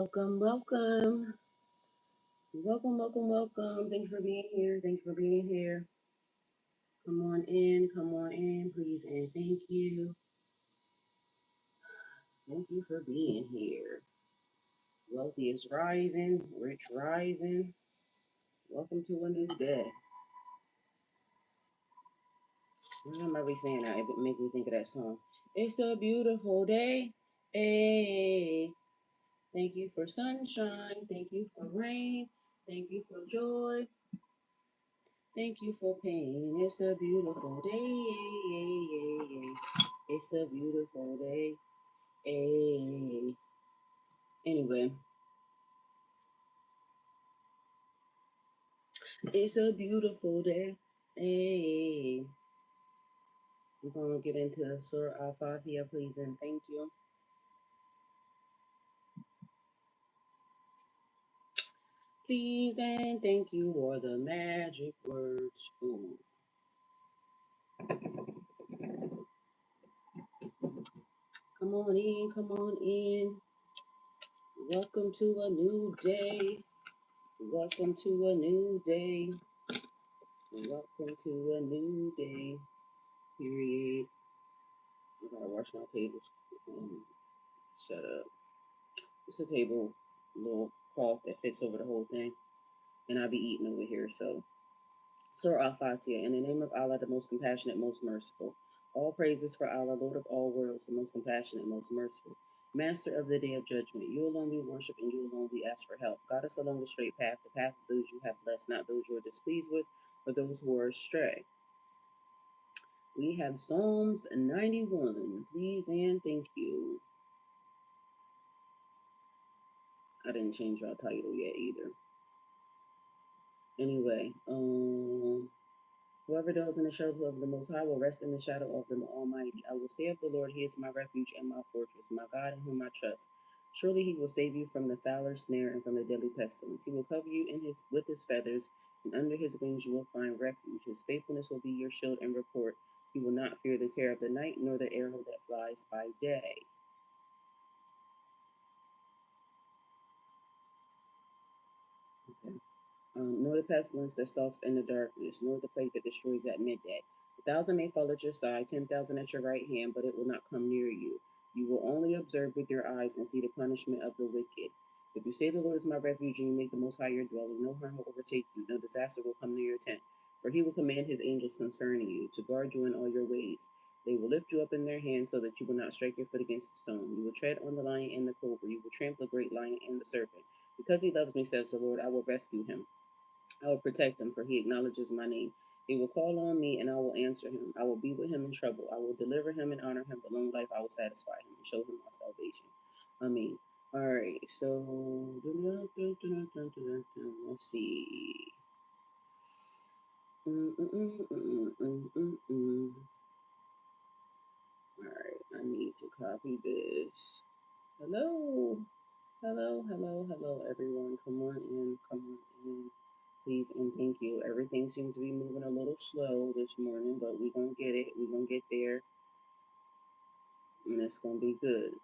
Welcome, welcome. Welcome, welcome, welcome. Thank you for being here. Thank you for being here. Come on in, please, and thank you. Thank you for being here. Wealthy is rising, rich rising. Welcome to a new day. Why am I be saying that? It make me think of that song. It's a beautiful day. Hey. Thank you for sunshine. Thank you for rain. Thank you for joy. Thank you for pain. It's a beautiful day. It's a beautiful day. Anyway, it's a beautiful day. I'm going to get into Surah Al-Fatiha, please, and thank you. Please and thank you are the magic words. Ooh. Come on in, come on in. Welcome to a new day. Welcome to a new day. Welcome to a new day. Period. I gotta wash my tables. Shut up. It's a table, little cloth that fits over the whole thing, and I'll be eating over here. So, Surah Al-Fatiha, in the name of Allah, the most compassionate, most merciful. All praises for Allah, Lord of all worlds, the most compassionate, most merciful. Master of the day of judgment, you alone we worship and you alone we ask for help. Guide us along the straight path, the path of those you have blessed, not those you are displeased with, or those who are astray. We have Psalms 91. Please and thank you. I didn't change our title yet either. Anyway, whoever dwells in the shelter of the Most High will rest in the shadow of the Almighty. I will say of the Lord, He is my refuge and my fortress, my God in whom I trust. Surely He will save you from the fowler's snare and from the deadly pestilence. He will cover you with His feathers, and under His wings you will find refuge. His faithfulness will be your shield and rapport. You will not fear the terror of the night, nor the arrow that flies by day. Okay. Nor the pestilence that stalks in the darkness, nor the plague that destroys at midday. 1,000 may fall at your side, 10,000 at your right hand, but it will not come near you. You will only observe with your eyes and see the punishment of the wicked. If you say the Lord is my refuge and you make the Most High your dwelling, no harm will overtake you, no disaster will come near your tent. For He will command His angels concerning you to guard you in all your ways. They will lift you up in their hands so that you will not strike your foot against a stone. You will tread on the lion and the cobra. You will trample the great lion and the serpent. Because He loves me, says the Lord, I will rescue him. I will protect him, for he acknowledges my name. He will call on me, and I will answer him. I will be with him in trouble. I will deliver him and honor him. With long life, I will satisfy him and show him my salvation. Amen. All right, so let's see. All right, I need to copy this. Hello, hello, everyone. Come on in, come on in. Please and thank you. Everything seems to be moving a little slow this morning, but we're going to get it. We're going to get there, and it's going to be good.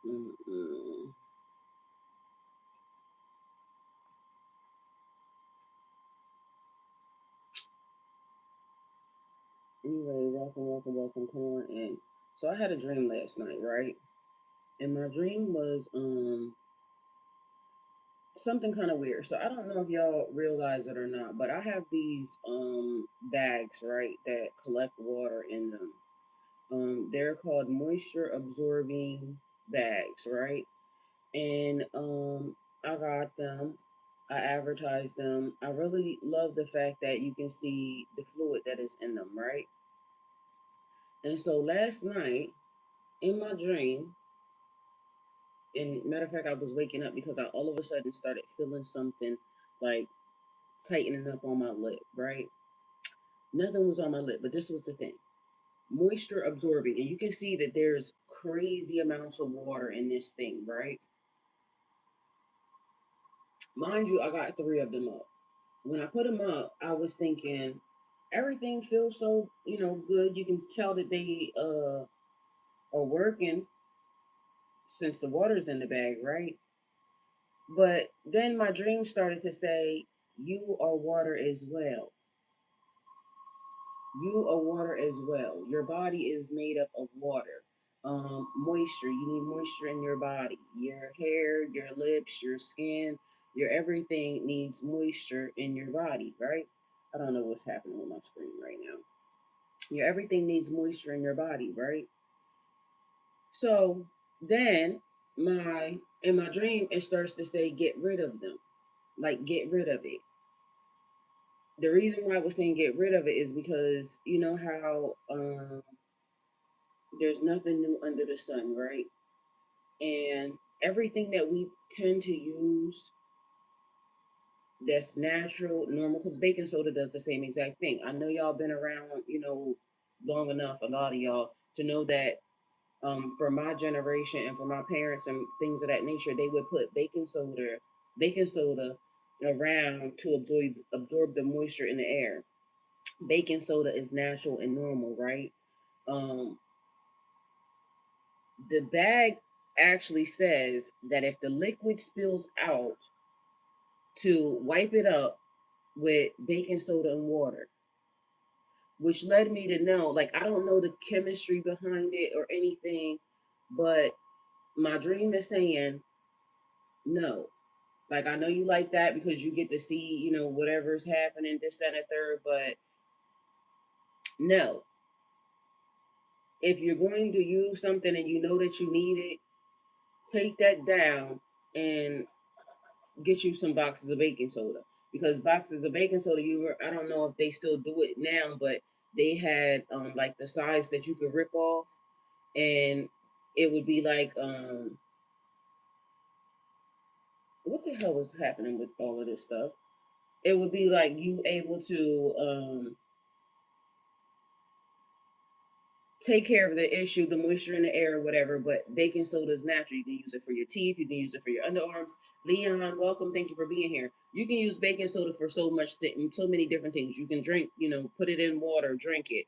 Mm-mm. Anyway, welcome. Come on in. So I had a dream last night, right? And my dream was something kind of weird. So I don't know if y'all realize it or not, but I have these bags, right, that collect water in them. They're called moisture absorbing bags, right? And I got them. I advertised them. I really love the fact that you can see the fluid that is in them, right? And so last night in my dream, and matter of fact, I was waking up because I all of a sudden started feeling something like tightening up on my lip, right? Nothing was on my lip, but this was the thing: moisture absorbing, and you can see that there's crazy amounts of water in this thing, right? Mind you, I got three of them up. When I put them up, I was thinking everything feels so, good. You can tell that they are working since the water's in the bag, right? But then my dream started to say, you are water as well. You are water as well. Your body is made up of water. Moisture. You need moisture in your body. Your hair, your lips, your skin, your everything needs moisture in your body, right? I don't know what's happening with my screen right now. Your everything needs moisture in your body, right? So then my in my dream it starts to say get rid of them. Like get rid of it. The reason why I was saying get rid of it is because you know how there's nothing new under the sun, right? And everything that we tend to use that's natural, normal, because baking soda does the same exact thing. I know y'all been around, long enough, a lot of y'all, to know that for my generation and for my parents and things of that nature, they would put baking soda around to absorb the moisture in the air. Baking soda is natural and normal, right? Um, the bag actually says that if the liquid spills out, to wipe it up with baking soda and water, which led me to know, like, I don't know the chemistry behind it or anything, but my dream is saying no. Like, I know you like that because you get to see, whatever's happening, this, that, and the third, but no. If you're going to use something and you know that you need it, take that down and get you some boxes of baking soda, because boxes of baking soda, I don't know if they still do it now, but they had like the size that you could rip off, and it would be like what the hell is happening with all of this stuff? It would be like you able to take care of the issue, the moisture in the air or whatever. But baking soda is natural. You can use it for your teeth. You can use it for your underarms. Leon, welcome. Thank you for being here. You can use baking soda for so many different things. You can drink, put it in water, drink it.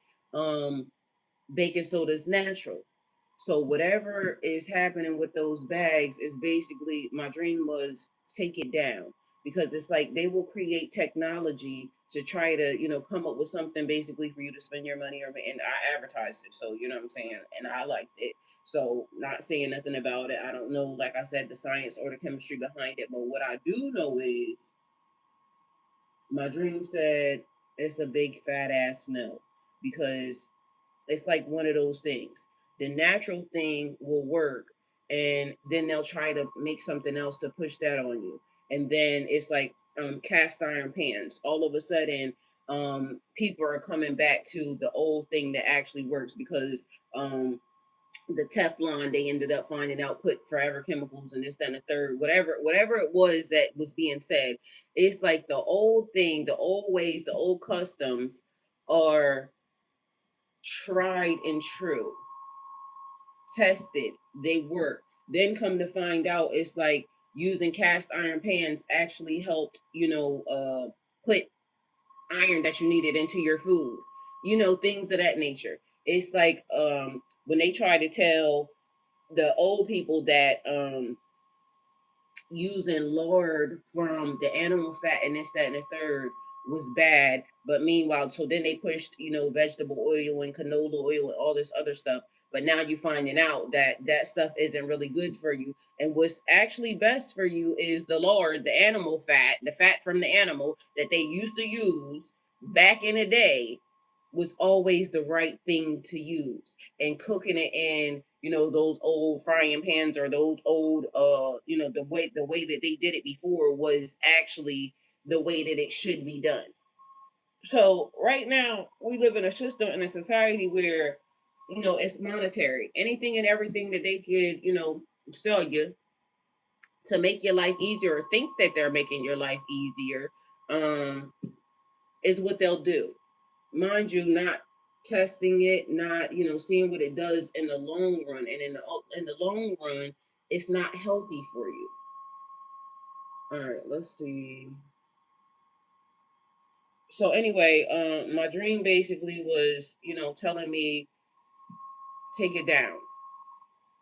Baking soda is natural. So whatever is happening with those bags is basically, my dream was take it down, because it's like they will create technology to try to come up with something basically for you to spend your money, and I advertised it, so you know what I'm saying, and I liked it. So not saying nothing about it. I don't know, like I said, the science or the chemistry behind it, but what I do know is my dream said it's a big fat ass no, because it's like one of those things. The natural thing will work, and then they'll try to make something else to push that on you. And then it's like cast iron pans. All of a sudden, people are coming back to the old thing that actually works, because the Teflon, they ended up finding out, put forever chemicals and this, that, and the third, whatever it was that was being said. It's like the old thing, the old ways, the old customs are tried and true, tested, they work. Then come to find out, it's like using cast iron pans actually helped, put iron that you needed into your food, things of that nature. It's like when they try to tell the old people that using lard from the animal fat and this, that, and the third was bad. But meanwhile, so then they pushed, vegetable oil and canola oil and all this other stuff. But now you're finding out that that stuff isn't really good for you. And what's actually best for you is the lard, the animal fat, the fat from the animal that they used to use back in the day, was always the right thing to use. And cooking it in, those old frying pans, or those old the way that they did it before was actually the way that it should be done. So right now we live in a system, in a society where it's monetary. Anything and everything that they could sell you to make your life easier, or think that they're making your life easier, um is what they'll do. Mind you, not testing it, not seeing what it does in the long run, and in the long run, it's not healthy for you. All right, let's see. So anyway, my dream basically was telling me take it down.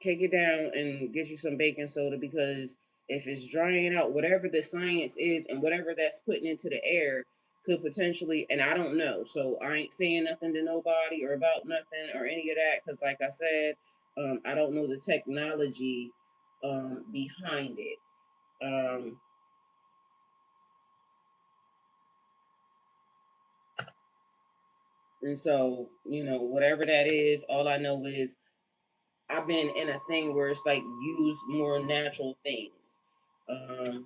take it down and get you some baking soda, because if it's drying out, whatever the science is and whatever that's putting into the air could potentially, and I don't know, so I ain't saying nothing to nobody or about nothing or any of that, because like I said, I don't know the technology behind it. Um, and so, whatever that is, all I know is I've been in a thing where it's like use more natural things. Um,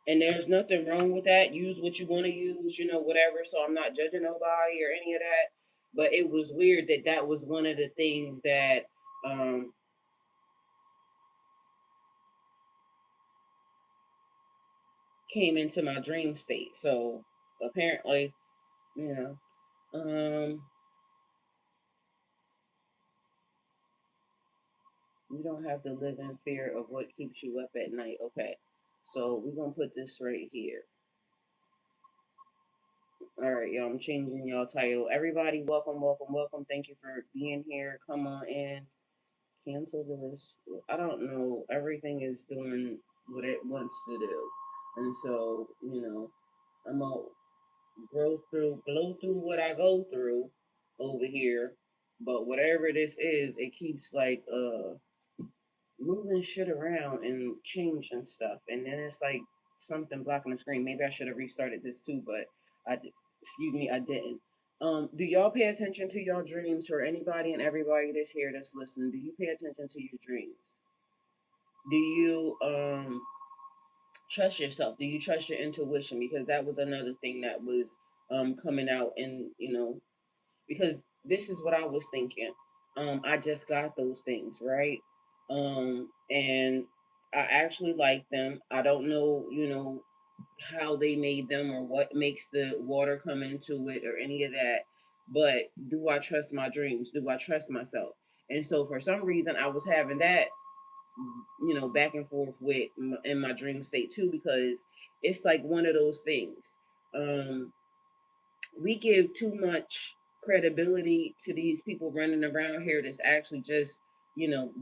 and there's nothing wrong with that. Use what you want to use, whatever. So I'm not judging nobody or any of that. But it was weird that that was one of the things that um, came into my dream state. So apparently, you know, you don't have to live in fear of what keeps you up at night. Okay. So we're gonna put this right here. All right, y'all. I'm changing y'all title. Everybody, welcome, welcome, welcome. Thank you for being here. Come on in. Cancel this. I don't know. Everything is doing what it wants to do, and so I'm gonna glow through what I go through over here. But whatever this is, it keeps like moving shit around and changing stuff, and then it's like something blocking the screen. Maybe I should have restarted this too, but excuse me, I didn't. Do y'all pay attention to your dreams? For anybody and everybody that's here that's listening, do you pay attention to your dreams? Do you trust yourself? Do you trust your intuition? Because that was another thing that was coming out, and because this is what I was thinking. I just got those things, right? And I actually like them. I don't know, how they made them or what makes the water come into it or any of that. But do I trust my dreams? Do I trust myself? And so for some reason, I was having that, back and forth with in my dream state too, because it's like one of those things. Um, we give too much credibility to these people running around here that's actually just,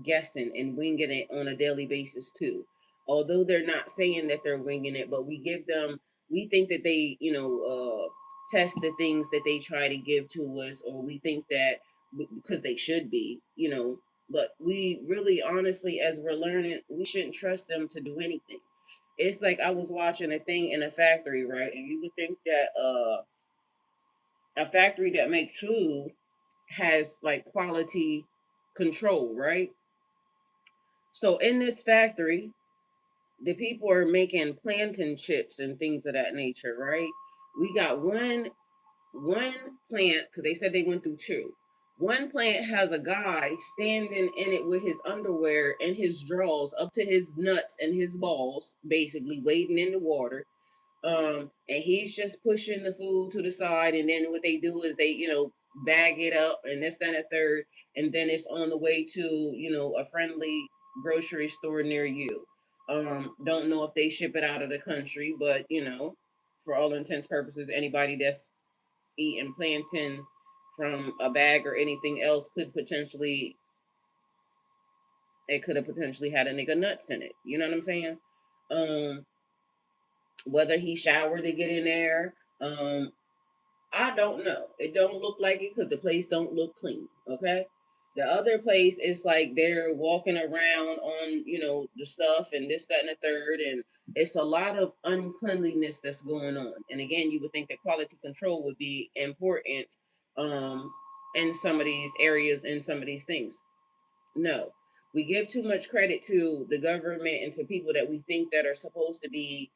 guessing and winging it on a daily basis too. Although they're not saying that they're winging it, but we think that they, test the things that they try to give to us, or we think that because they should be, but we really, honestly, as we're learning, we shouldn't trust them to do anything. It's like I was watching a thing in a factory, right? And you would think that, a factory that makes food has like quality control, right? So in this factory, the people are making plantain chips and things of that nature, right? We got one plant, because they said they went through two. One plant has a guy standing in it with his underwear and his drawers up to his nuts and his balls, basically wading in the water. And he's just pushing the food to the side, and then what they do is they, bag it up and this, then a third, and then it's on the way to, a friendly grocery store near you. Don't know if they ship it out of the country, but for all intents purposes, anybody that's eating plantain from a bag or anything else could have potentially had a nigga nuts in it. You know what I'm saying? Um, Whether he showered to get in there, I don't know. It don't look like it because the place don't look clean. Okay. The other place is like they're walking around on, the stuff and this, that, and the third, and it's a lot of uncleanliness that's going on. And again, you would think that quality control would be important, um, in some of these areas, in some of these things. No, we give too much credit to the government and to people that we think that are supposed to be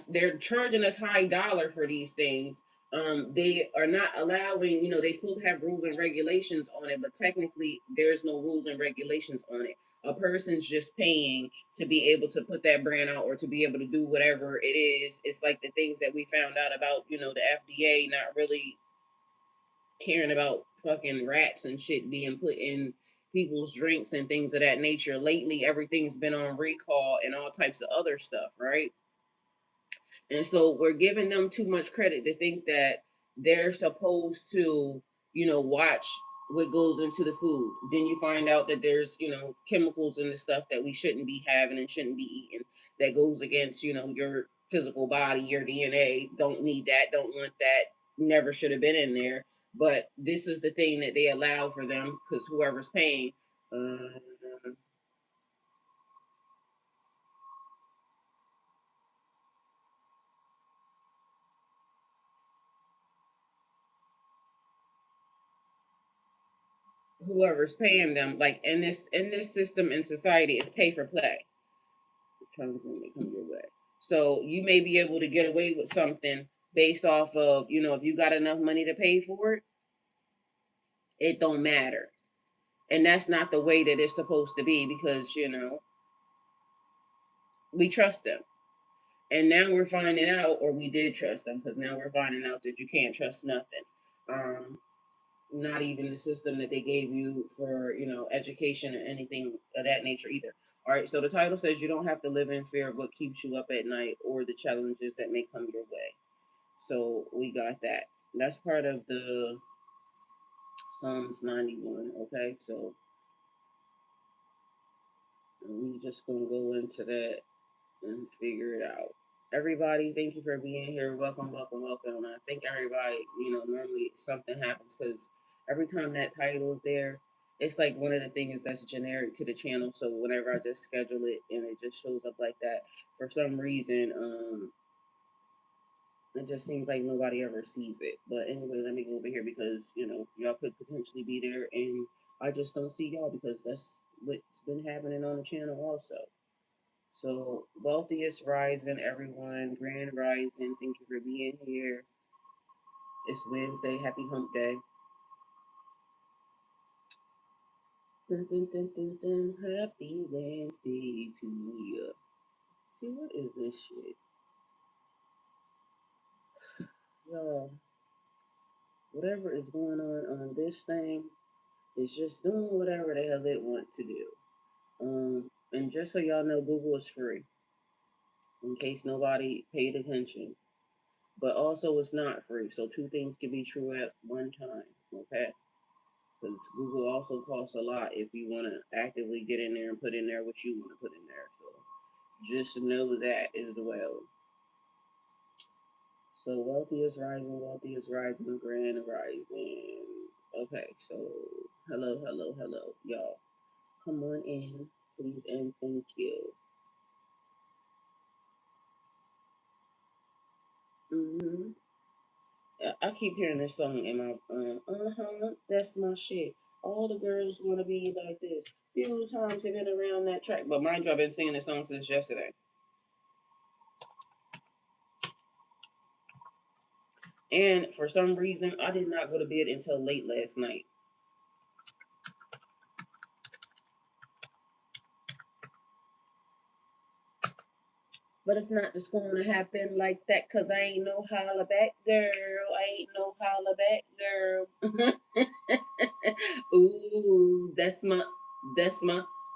they're charging us high dollar for these things. They are not allowing, they supposed to have rules and regulations on it, but technically there's no rules and regulations on it. A person's just paying to be able to put that brand out or to be able to do whatever it is. It's like the things that we found out about, the FDA not really caring about fucking rats and shit being put in people's drinks and things of that nature. Lately everything's been on recall and all types of other stuff, right? And so we're giving them too much credit to think that they're supposed to, watch what goes into the food. Then you find out that there's, chemicals in the stuff that we shouldn't be having and shouldn't be eating that goes against, your physical body, your DNA. Don't need that, don't want that, never should have been in there. But this is the thing that they allow for them because whoever's paying, uh, whoever's paying them, like in this system in society, is pay for play. Trying to come your way. So you may be able to get away with something based off of, if you got enough money to pay for it, it don't matter. And that's not the way that it's supposed to be because, we trust them. And now we're finding out, or we did trust them, because now we're finding out that you can't trust nothing. Um, Not even the system that they gave you for, education or anything of that nature either. All right, so the title says you don't have to live in fear of what keeps you up at night or the challenges that may come your way. So we got that. That's part of the Psalms 91. Okay, so we just gonna go into that and figure it out. Everybody, thank you for being here. Welcome, welcome, welcome. And I think everybody, normally something happens because every time that title is there, it's like one of the things that's generic to the channel. So whenever I just schedule it and it just shows up like that, for some reason, it just seems like nobody ever sees it. But anyway, let me go over here because, y'all could potentially be there and I just don't see y'all because that's what's been happening on the channel also. So, wealthiest rising, everyone. Grand rising. Thank you for being here. It's Wednesday. Happy hump day. Dun, dun, dun, dun, dun. Happy Wednesday to you. See, what is this shit? Y'all, whatever is going on this thing is just doing whatever the hell it want to do. And just so y'all know, Google is free, in case nobody paid attention. But also, it's not free. So, two things can be true at one time. Okay? Because Google also costs a lot if you want to actively get in there and put in there what you want to put in there. So just know that as well. So wealthy is rising, grand rising. Okay, so hello, hello, hello, y'all. Come on in, please, and thank you. Mm-hmm. I keep hearing this song in my that's my shit. All the girls want to be like this. Few times they've been around that track, but mind you, I've been singing this song since yesterday. And for some reason, I did not go to bed until late last night. But it's not just going to happen like that because I ain't no holla back girl. I ain't no holla back girl. Ooh, that's my.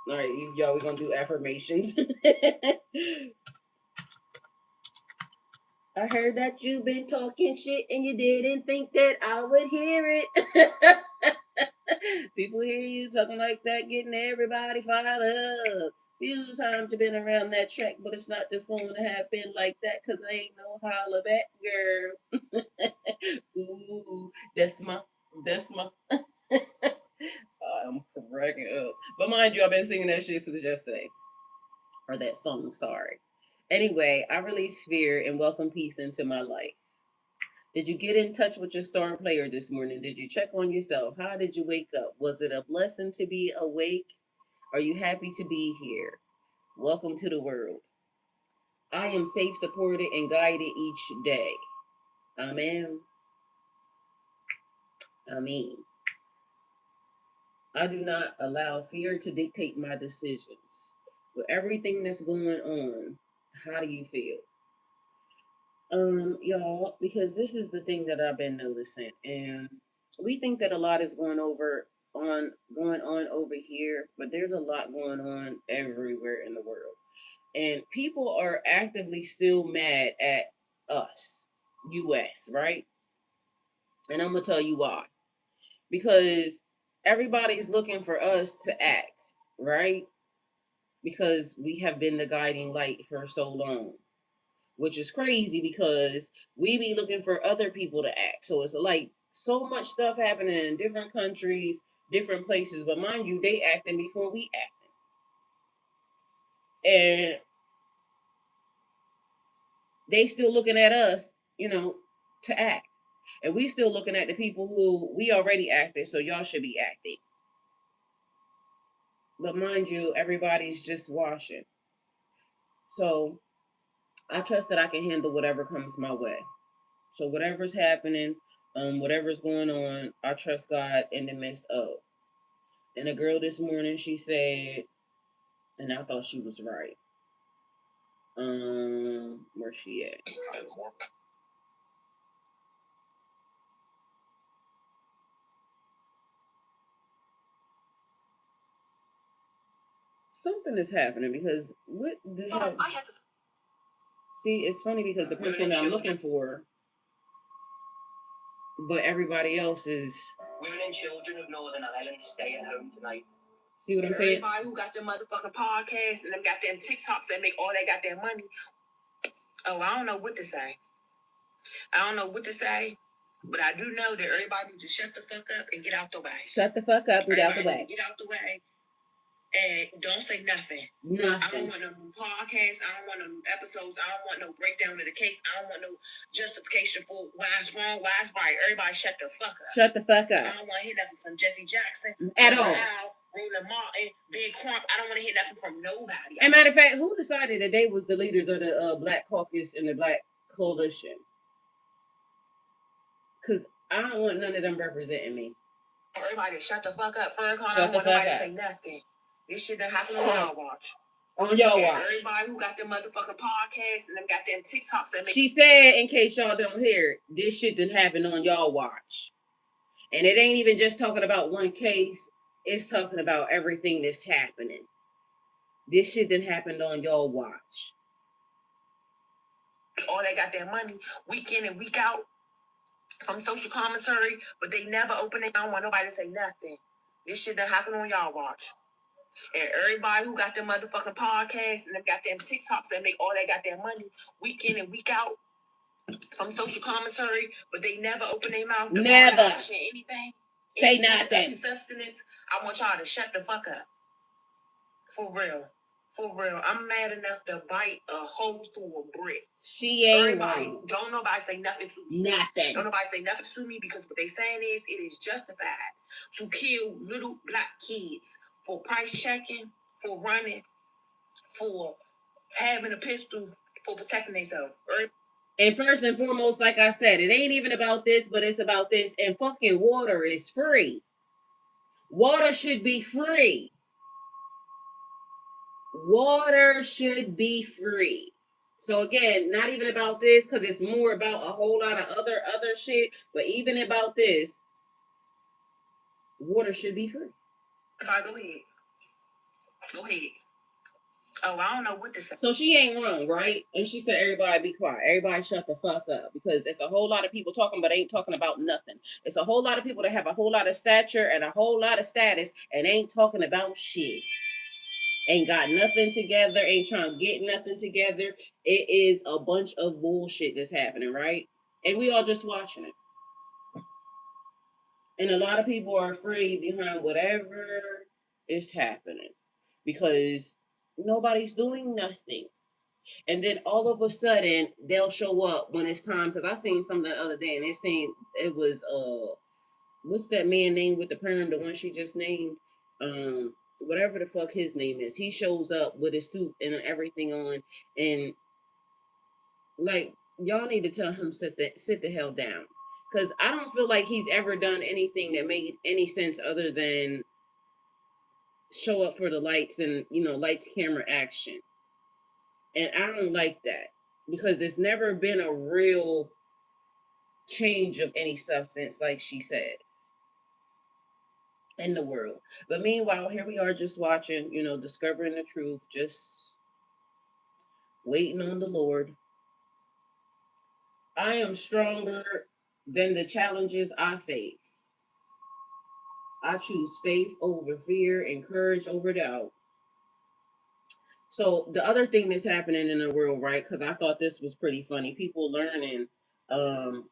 All right, y'all, we're going to do affirmations. I heard that you've been talking shit and you didn't think that I would hear it. People hear you talking like that, getting everybody fired up. Few times you've been around that track, but it's not just going to happen like that because I ain't no holla back girl. Ooh, that's my. I'm cracking up. But mind you, I've been singing that shit since yesterday. Or that song, sorry. Anyway, I release fear and welcome peace into my life. Did you get in touch with your star player this morning? Did you check on yourself? How did you wake up? Was it a blessing to be awake? Are you happy to be here? Welcome to the world. I am safe, supported, and guided each day. Amen. Amen. I do not allow fear to dictate my decisions. With everything that's going on, how do you feel? Y'all, because this is the thing that I've been noticing, and we think that a lot is going on over here, but there's a lot going on everywhere in the world, and people are actively still mad at us, US, right? And I'm gonna tell you why. Because everybody's looking for us to act, right? Because we have been the guiding light for so long, which is crazy because we be looking for other people to act. So it's like so much stuff happening in different countries, different places, but mind you, they acting before we acting. And they still looking at us, to act. And we still looking at the people who we already acted, so y'all should be acting. But mind you, everybody's just watching. So I trust that I can handle whatever comes my way. So whatever's happening, whatever's going on, I trust God in the midst of. And a girl this morning, she said, and I thought she was right. Where's she at? Something is happening because what the hell? See, it's funny because the person that I'm looking for, but everybody else is. Women and children of Northern Ireland stay at home tonight. See what I'm saying? Everybody who got them motherfucking podcasts and them goddamn TikToks that make all that goddamn money. Oh, I don't know what to say. But I do know that everybody needs to shut the fuck up and get out the way. Shut the fuck up and get out the way. Get out the way. And don't say nothing. Nothing. I don't want no new podcasts. I don't want no new episodes. I don't want no breakdown of the case. I don't want no justification for why it's wrong, why it's right. Everybody shut the fuck up. Shut the fuck up. I don't want to hear nothing from Jesse Jackson. At all. Roland Martin, Big Crump. I don't want to hear nothing from nobody. As a matter of fact, who decided that they was the leaders of the Black Caucus and the Black Coalition? Because I don't want none of them representing me. Everybody shut the fuck up. I don't want nobody to say nothing. This shit done happen on y'all watch. On y'all watch. Everybody who got them motherfucking podcasts and them got them TikToks that make. She said, in case y'all don't hear it, this shit done happen on y'all watch. And it ain't even just talking about one case. It's talking about everything that's happening. This shit done happened on y'all watch. All they got their money week in and week out from social commentary, but they never open it. I don't want nobody to say nothing. This shit done happen on y'all watch. And everybody who got them motherfucking podcasts and them goddamn TikToks that make all that goddamn money week in and week out from social commentary, but they never open their mouth. Never. Anything. Say nothing. Substance. I want y'all to shut the fuck up. For real. For real. I'm mad enough to bite a hole through a brick. She ain't right. Don't nobody say nothing to me. Nothing. Don't nobody say nothing to me because what they saying is it is justified to kill little black kids for price checking, for running, for having a pistol, for protecting themselves. And first and foremost, like I said, it ain't even about this, but it's about this. And fucking water is free. Water should be free. Water should be free. So again, not even about this, because it's more about a whole lot of other shit. But even about this, water should be free. Go ahead. Go ahead. Oh, I don't know what to say. So she ain't wrong, right? And she said, everybody be quiet. Everybody shut the fuck up. Because it's a whole lot of people talking, but ain't talking about nothing. It's a whole lot of people that have a whole lot of stature and a whole lot of status and ain't talking about shit. Ain't got nothing together, ain't trying to get nothing together. It is a bunch of bullshit that's happening, right? And we all just watching it. And a lot of people are afraid behind whatever is happening because nobody's doing nothing. And then all of a sudden they'll show up when it's time. Because I seen something the other day and they saying it was what's that man name with the perm, the one she just named? Whatever the fuck his name is. He shows up with his suit and everything on, and like y'all need to tell him sit the hell down. Cause I don't feel like he's ever done anything that made any sense other than show up for the lights and lights, camera, action. And I don't like that because it's never been a real change of any substance, like she said, in the world. But meanwhile, here we are just watching, discovering the truth, just waiting on the Lord. I am stronger than the challenges I face. I choose faith over fear and courage over doubt. So the other thing that's happening in the world, right? Because I thought this was pretty funny. People learning. So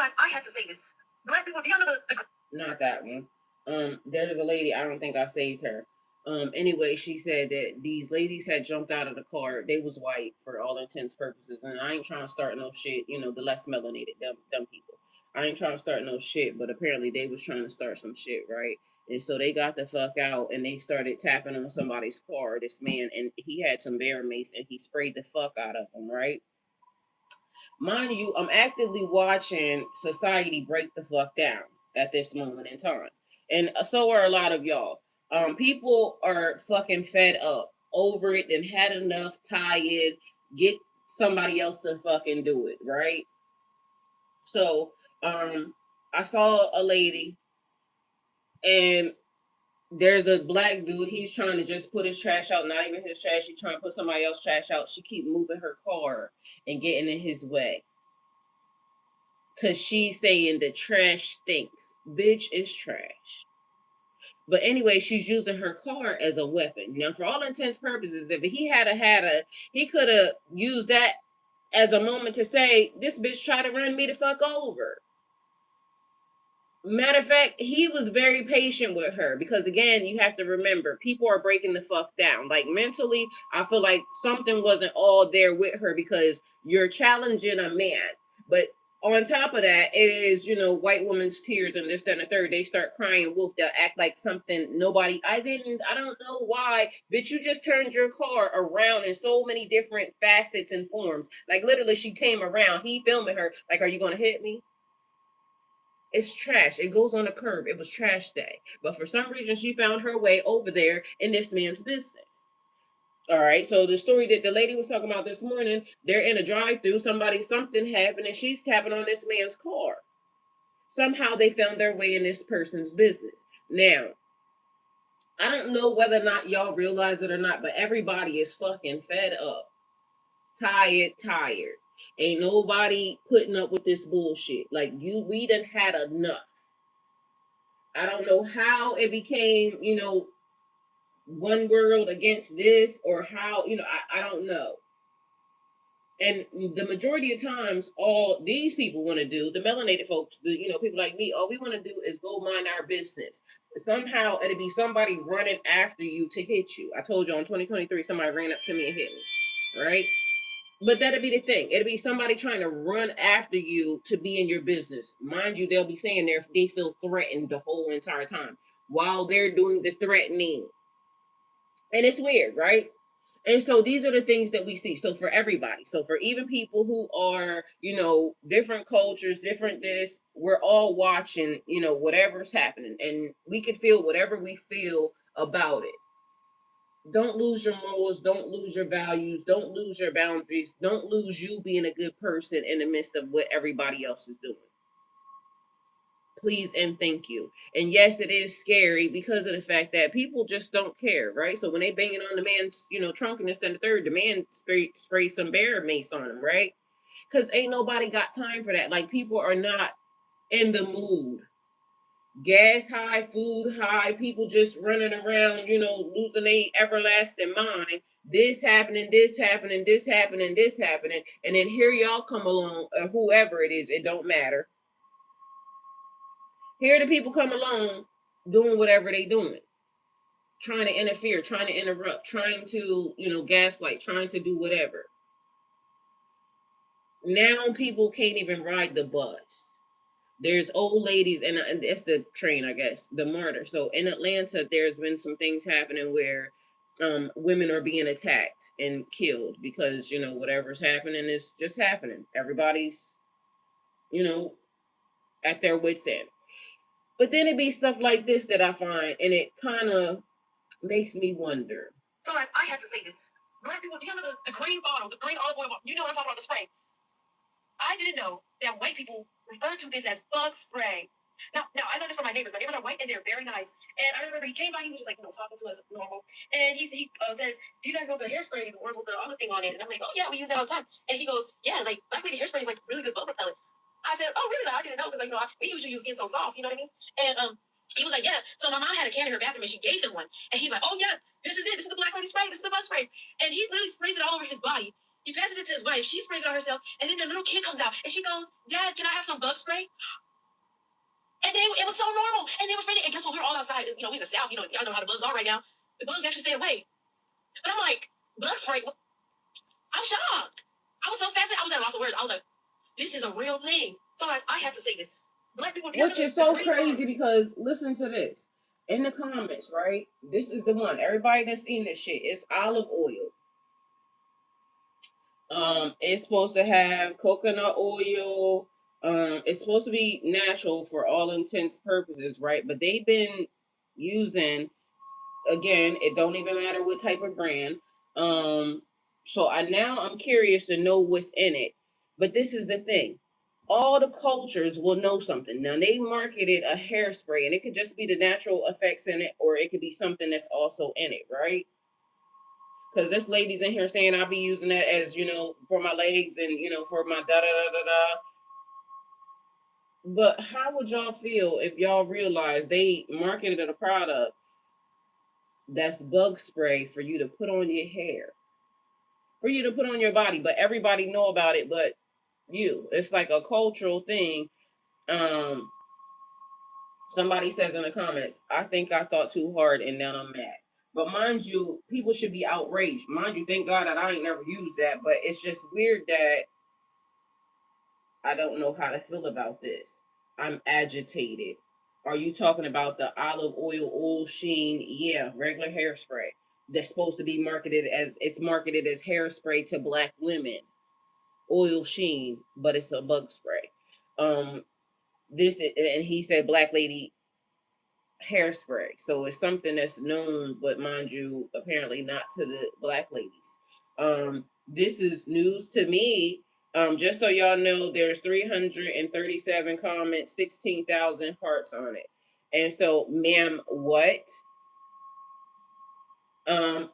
as I had to say this, black people, the under the not that one. There's a lady. I don't think I saved her. Anyway, she said that these ladies had jumped out of the car. They was white for all intents purposes, and I ain't trying to start no shit. You know, the less melanated, dumb people. I ain't trying to start no shit, but apparently they was trying to start some shit, right? And so they got the fuck out and they started tapping on somebody's car, this man, and he had some bear mace and he sprayed the fuck out of them, right? Mind you, I'm actively watching society break the fuck down at this moment in time. And so are a lot of y'all. People are fucking fed up, over it, and had enough, tired, get somebody else to fucking do it, right? So, I saw a lady and there's a black dude. He's trying to just put his trash out, not even his trash. He's trying to put somebody else's trash out. She keep moving her car and getting in his way. Cause she's saying the trash stinks. Bitch is trash. But anyway, she's using her car as a weapon. Now, for all intents and purposes, if he he could have used that as a moment to say, this bitch tried to run me the fuck over. Matter of fact, he was very patient with her because, again, you have to remember, people are breaking the fuck down. Like, mentally, I feel like something wasn't all there with her because you're challenging a man. But on top of that, it is, white woman's tears and this, that, and the third. They start crying wolf. They'll act like something I don't know why. Bitch, you just turned your car around in so many different facets and forms. Like, literally, she came around. He filming her. Like, are you going to hit me? It's trash. It goes on a curb. It was trash day. But for some reason, she found her way over there in this man's business. All right. So the story that the lady was talking about this morning, they're in a drive-through. Something happened, and she's tapping on this man's car. Somehow they found their way in this person's business. Now, I don't know whether or not y'all realize it or not, but everybody is fucking fed up, tired. Ain't nobody putting up with this bullshit. Like we done had enough. I don't know how it became, one world against this or how, I don't know. And the majority of times, all these people want to do, the melanated folks, people like me, all we want to do is go mind our business. Somehow it'll be somebody running after you to hit you. I told you on 2023, somebody ran up to me and hit me, right? But that'll be the thing. It'll be somebody trying to run after you to be in your business. Mind you, they'll be saying they feel threatened the whole entire time while they're doing the threatening. And it's weird, right? And so these are the things that we see. So for everybody, so for even people who are, different cultures, different this, we're all watching, whatever's happening. And we can feel whatever we feel about it. Don't lose your morals, don't lose your values, don't lose your boundaries, don't lose you being a good person in the midst of what everybody else is doing. Please and thank you. And yes, it is scary because of the fact that people just don't care, right? So when they banging on the man's, trunk and this and the third, the man spray some bear mace on him, right? Because ain't nobody got time for that. Like people are not in the mood. Gas high, food high, people just running around, losing their everlasting mind. This happening, this happening, this happening, this happening. And then here y'all come along, or whoever it is, it don't matter. Here the people come along doing whatever they doing. Trying to interfere, trying to interrupt, trying to, gaslight, trying to do whatever. Now people can't even ride the bus. There's old ladies, and it's the train, I guess, the MARTA. So in Atlanta, there's been some things happening where women are being attacked and killed because, whatever's happening is just happening. Everybody's, at their wits' end. But then it be stuff like this that I find, and it kind of makes me wonder. So as I had to say this, black people, do you remember the green bottle, the green olive oil bottle? You know what I'm talking about, the spray. I didn't know that white people refer to this as bug spray. Now I learned this from my neighbors. My neighbors are white and they're very nice. And I remember he came by, he was just like, talking to us normal. And he says, "Do you guys know the hairspray, the one with the other thing on it?" And I'm like, "Oh yeah, we use that all the time." And he goes, "Yeah, like Black Lady hairspray is like really good bug repellent." I said, "Oh really? I didn't know because we usually use Skin So Soft, you know what I mean?" And he was like, "Yeah." So my mom had a can in her bathroom and she gave him one. And he's like, "Oh yeah, this is it. This is the Black Lady spray. This is the bug spray." And he literally sprays it all over his body. He passes it to his wife. She sprays it on herself. And then the little kid comes out and she goes, "Dad, can I have some bug spray?" And it was so normal. And they were spraying it. And guess what? We were all outside. We in the South. Y'all know how the bugs are right now. The bugs actually stay away. But I'm like, bug spray? I'm shocked. I was so fascinated. I was at a loss of words. I was like, this is a real thing. So I had to say this. Black people, which is so crazy because listen to this. In the comments, right? This is the one. Everybody that's seen this shit. It's olive oil. It's supposed to have coconut oil. It's supposed to be natural for all intents purposes, right? But they've been using, again, it don't even matter what type of brand. So I'm curious to know what's in it. But this is the thing. All the cultures will know something. Now they marketed a hairspray and it could just be the natural effects in it, or it could be something that's also in it, right? Because this lady's in here saying I'll be using that as, for my legs and, for my da da da da da. But how would y'all feel if y'all realized they marketed a product that's bug spray for you to put on your hair, for you to put on your body, but everybody know about it but you? It's like a cultural thing. Somebody says in the comments, I think I thought too hard and now I'm mad. But mind you, people should be outraged. Mind you, thank God that I ain't never used that. But it's just weird that I don't know how to feel about this. I'm agitated. Are you talking about the olive oil sheen? Yeah, regular hairspray. That's supposed to be marketed as hairspray to Black women. Oil sheen, but it's a bug spray. This and he said Black Lady hairspray. So it's something that's known, but mind you, apparently not to the Black ladies. This is news to me. Just so y'all know, there's 337 comments, 16,000 hearts on it. And so, ma'am, what?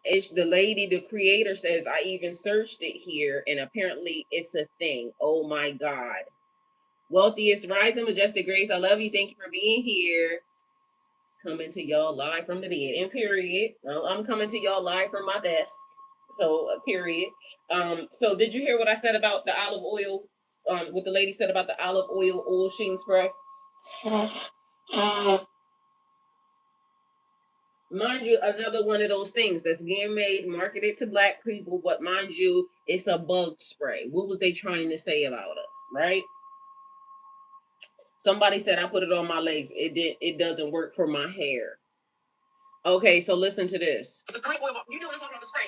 It's the lady, the creator says, I even searched it here, and apparently it's a thing. Oh my God. Wealthiest Rising, Majestic Grace, I love you. Thank you for being here. Coming to y'all live from the bed. And period. I'm coming to y'all live from my desk. So period. So did you hear what I said about the olive oil? What the lady said about the olive oil sheen spray? Mind you, another one of those things that's being made, marketed to Black people, but mind you, it's a bug spray. What was they trying to say about us, right? Somebody said I put it on my legs. It doesn't work for my hair. Okay, so listen to this. The great oil, you know what I'm talking about, the spray.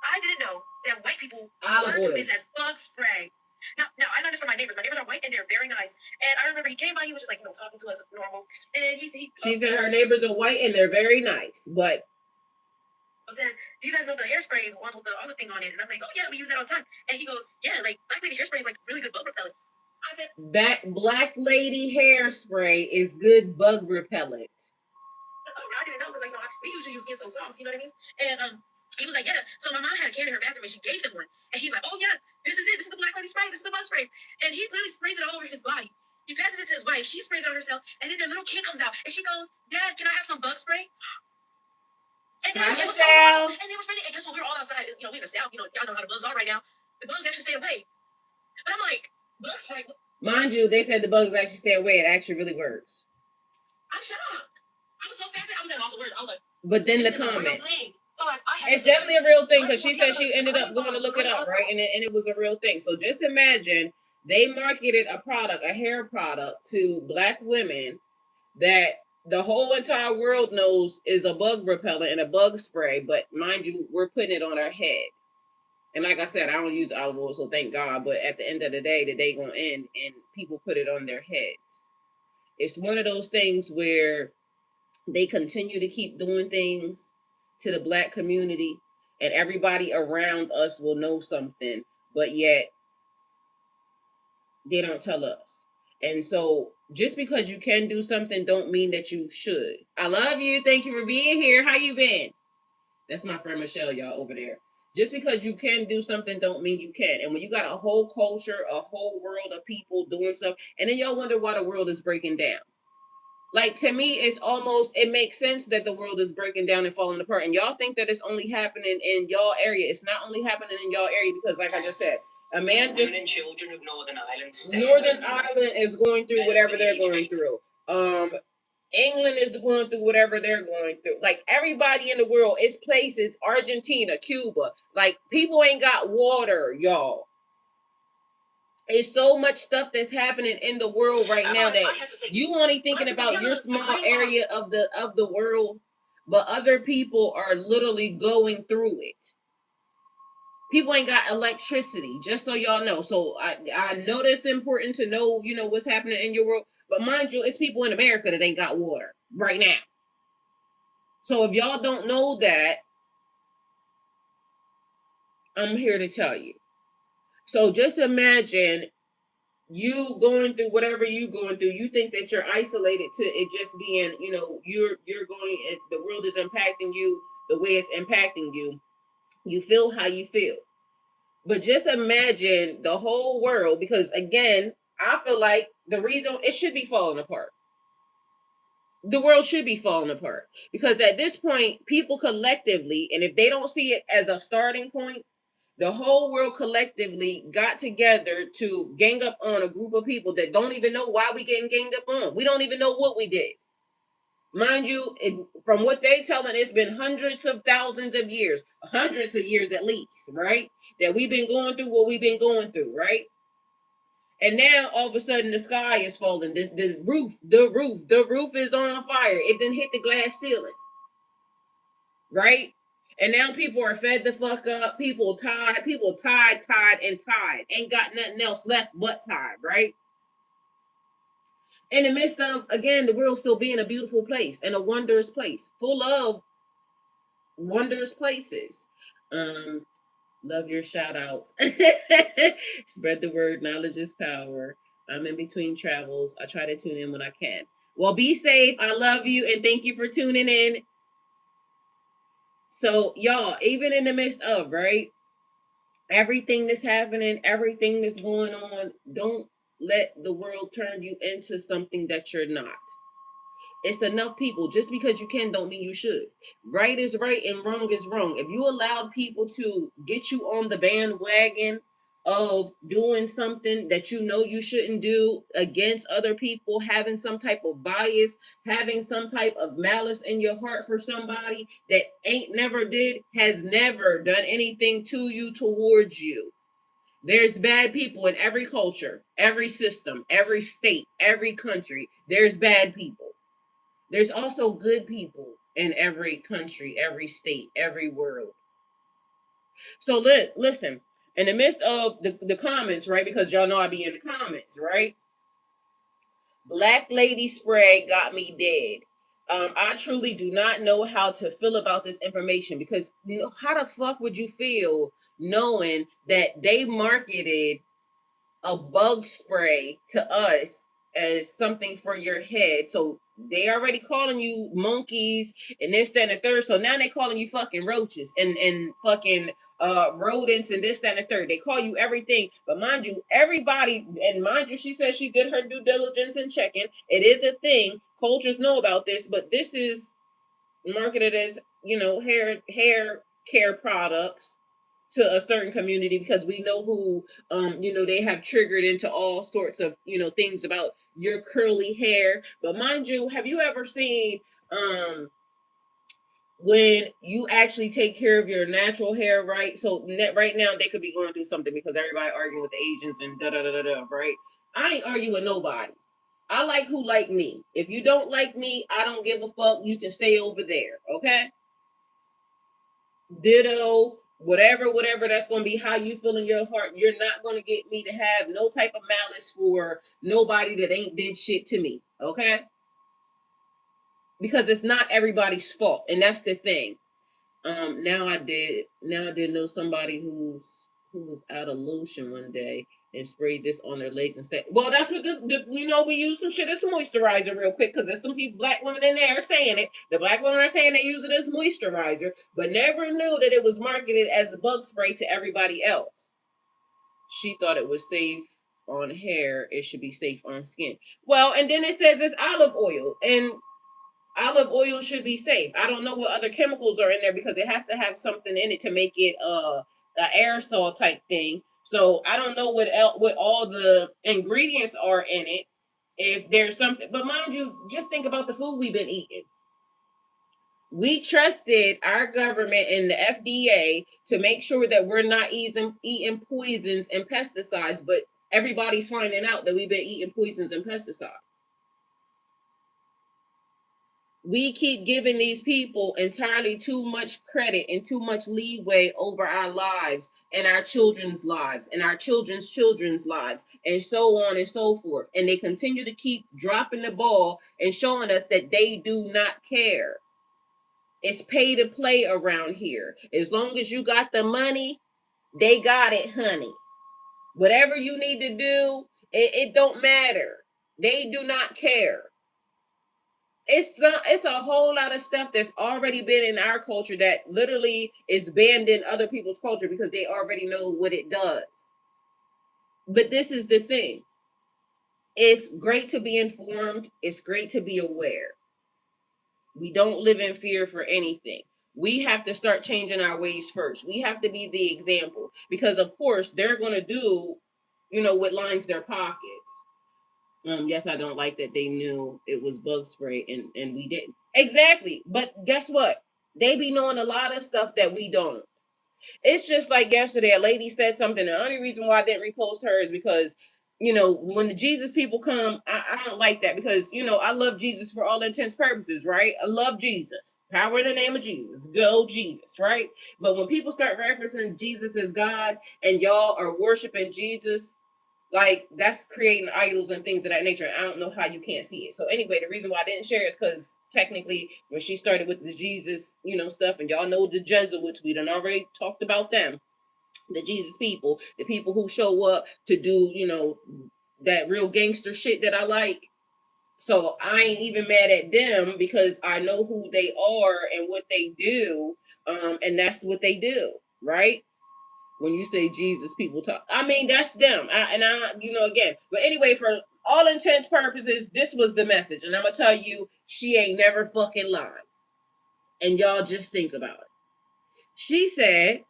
I didn't know that white people refer to this as bug spray. Now I learned this from my neighbors. My neighbors are white and they're very nice. And I remember he came by, he was just like, talking to us normal. And she said her neighbors are white and they're very nice. But says, "Do you guys know the hairspray, the one with the other thing on it?" And I'm like, "Oh yeah, we use that all the time." And he goes, "Yeah, like Black Lady hairspray is like really good bug repellent." I said, "That Black Lady hairspray is good bug repellent." Oh, I didn't know because we usually use Skin So Soft, you know what I mean? And he was like, "Yeah." So my mom had a can in her bathroom and she gave him one. And he's like, "Oh yeah, this is it. This is the Black Lady spray. This is the bug spray." And he literally sprays it all over his body. He passes it to his wife. She sprays it on herself. And then the little kid comes out and she goes, "Dad, can I have some bug spray?" And then it was so normal. And they were spraying it. And guess what? We were all outside. We in the South. Y'all know how the bugs are right now. The bugs actually stay away. But I'm like, bug spray? Mind you, they said the bugs actually stay away. It actually really works. I'm shocked. I was so fascinated. I was at a loss of words. I was like, but then the comments. So it's definitely a real thing because she said she ended up going to look it up, right? And it was a real thing. So just imagine they marketed a product, a hair product, to Black women that the whole entire world knows is a bug repellent and a bug spray. But mind you, we're putting it on our head. And like I said, I don't use olive oil, so thank God. But at the end of the day gonna end and people put it on their heads. It's one of those things where they continue to keep doing things to the Black community and everybody around us will know something, but yet they don't tell us. And so just because you can do something don't mean that you should. I love you. Thank you for being here. How you been? That's my friend Michelle, y'all, over there. Just because you can do something don't mean you can. And when you got a whole culture, a whole world of people doing stuff, and then y'all wonder why the world is breaking down. Like, to me, it's almost, it makes sense that the world is breaking down and falling apart. And y'all think that it's only happening in y'all area. It's not only happening in y'all area because, like I just said, a man just... Children of Northern Ireland is going through whatever they're going through. England is going through whatever they're going through. Like, everybody in the world, it's places, Argentina, Cuba. Like, people ain't got water, y'all. It's so much stuff that's happening in the world right now that you only thinking about your small area of the world, but other people are literally going through it. People ain't got electricity, just so y'all know. So I know that's important to know, you know, what's happening in your world. But mind you, it's people in America that ain't got water right now. So if y'all don't know that, I'm here to tell you. So just imagine you going through whatever you going through. You think that you're isolated to it just being, you know, you're going, the world is impacting you the way it's impacting you. You feel how you feel. But just imagine the whole world, because again, I feel like the reason it should be falling apart. The world should be falling apart because at this point, people collectively, and if they don't see it as a starting point, the whole world collectively got together to gang up on a group of people that don't even know why we getting ganged up on. We don't even know what we did. Mind you, from what they telling, it's been hundreds of thousands of years, hundreds of years at least, right? That we've been going through what we've been going through, right? And now all of a sudden the sky is falling. The roof is on fire. It didn't hit the glass ceiling, right? And now people are fed the fuck up. People tied, and tied. Ain't got nothing else left but tied, right? In the midst of, again, the world still being a beautiful place and a wondrous place, full of wondrous places. Love your shout outs. Spread the word. Knowledge is power. I'm in between travels. I try to tune in when I can. Well, be safe. I love you and thank you for tuning in. So, y'all, even in the midst of, right, everything that's happening, everything that's going on, don't let the world turn you into something that you're not. It's enough people. Just because you can don't mean you should. Right is right and wrong is wrong. If you allowed people to get you on the bandwagon of doing something that you know you shouldn't do against other people, having some type of bias, having some type of malice in your heart for somebody that ain't never did, has never done anything to you, towards you. There's bad people in every culture, every system, every state, every country. There's bad people. There's also good people in every country, every state, every world. So listen, in the midst of the comments, right? Because y'all know I be in the comments, right? Black lady spray got me dead. I truly do not know how to feel about this information because how the fuck would you feel knowing that they marketed a bug spray to us as something for your head? So they already calling you monkeys and this, that, and the third. So now they calling you fucking roaches and fucking rodents and this, that, and the third. They call you everything. But mind you, everybody, and mind you, she says she did her due diligence and checking. It is a thing. Cultures know about this, but this is marketed as, you know, hair care products to a certain community because we know who, you know, they have triggered into all sorts of, you know, things about your curly hair. But mind you, have you ever seen when you actually take care of your natural hair, right? So right now they could be going through something because everybody arguing with the Asians and da da da da da, right? I ain't arguing with nobody. I like who like me. If you don't like me, I don't give a fuck. You can stay over there, okay? Ditto, whatever that's going to be how you feel in your heart. You're not going to get me to have no type of malice for nobody that ain't did shit to me, okay? Because it's not everybody's fault, and that's the thing. Now I did know somebody who's who was out of lotion one day and sprayed this on their legs and said, well, that's what we use some shit as moisturizer real quick, because there's some people, black women in there saying it. The black women are saying they use it as moisturizer, but never knew that it was marketed as a bug spray to everybody else. She thought it was safe on hair. It should be safe on skin. Well, and then it says it's olive oil, and olive oil should be safe. I don't know what other chemicals are in there, because it has to have something in it to make it an aerosol type thing. So I don't know what all the ingredients are in it. If there's something, but mind you, just think about the food we've been eating. We trusted our government and the FDA to make sure that we're not eating poisons and pesticides, but everybody's finding out that we've been eating poisons and pesticides. We keep giving these people entirely too much credit and too much leeway over our lives and our children's lives and our children's children's lives, and so on and so forth. And they continue to keep dropping the ball and showing us that they do not care. It's pay to play around here. As long as you got the money, they got it, honey. Whatever you need to do, it don't matter. They do not care. It's a whole lot of stuff that's already been in our culture that literally is banned in other people's culture because they already know what it does. But this is the thing. It's great to be informed. It's great to be aware. We don't live in fear for anything. We have to start changing our ways first. We have to be the example, because of course they're going to do, what lines their pockets. Yes, I don't like that they knew it was bug spray and we didn't. Exactly. But guess what? They be knowing a lot of stuff that we don't. It's just like yesterday, a lady said something. The only reason why I didn't repost her is because, when the Jesus people come, I don't like that, because, I love Jesus for all intents purposes, right? I love Jesus. Power in the name of Jesus. Go Jesus, right? But when people start referencing Jesus as God and y'all are worshiping Jesus, like, that's creating idols and things of that nature. I don't know how you can't see it. So anyway, the reason why I didn't share is because technically when she started with the Jesus, stuff, and y'all know the Jesuits, we done already talked about them. The Jesus people, the people who show up to do, that real gangster shit that I like. So I ain't even mad at them, because I know who they are and what they do. And that's what they do, right? When you say Jesus, people talk. I mean, that's them. Again. But anyway, for all intents purposes, this was the message. And I'm going to tell you, she ain't never fucking lied. And y'all just think about it. She said,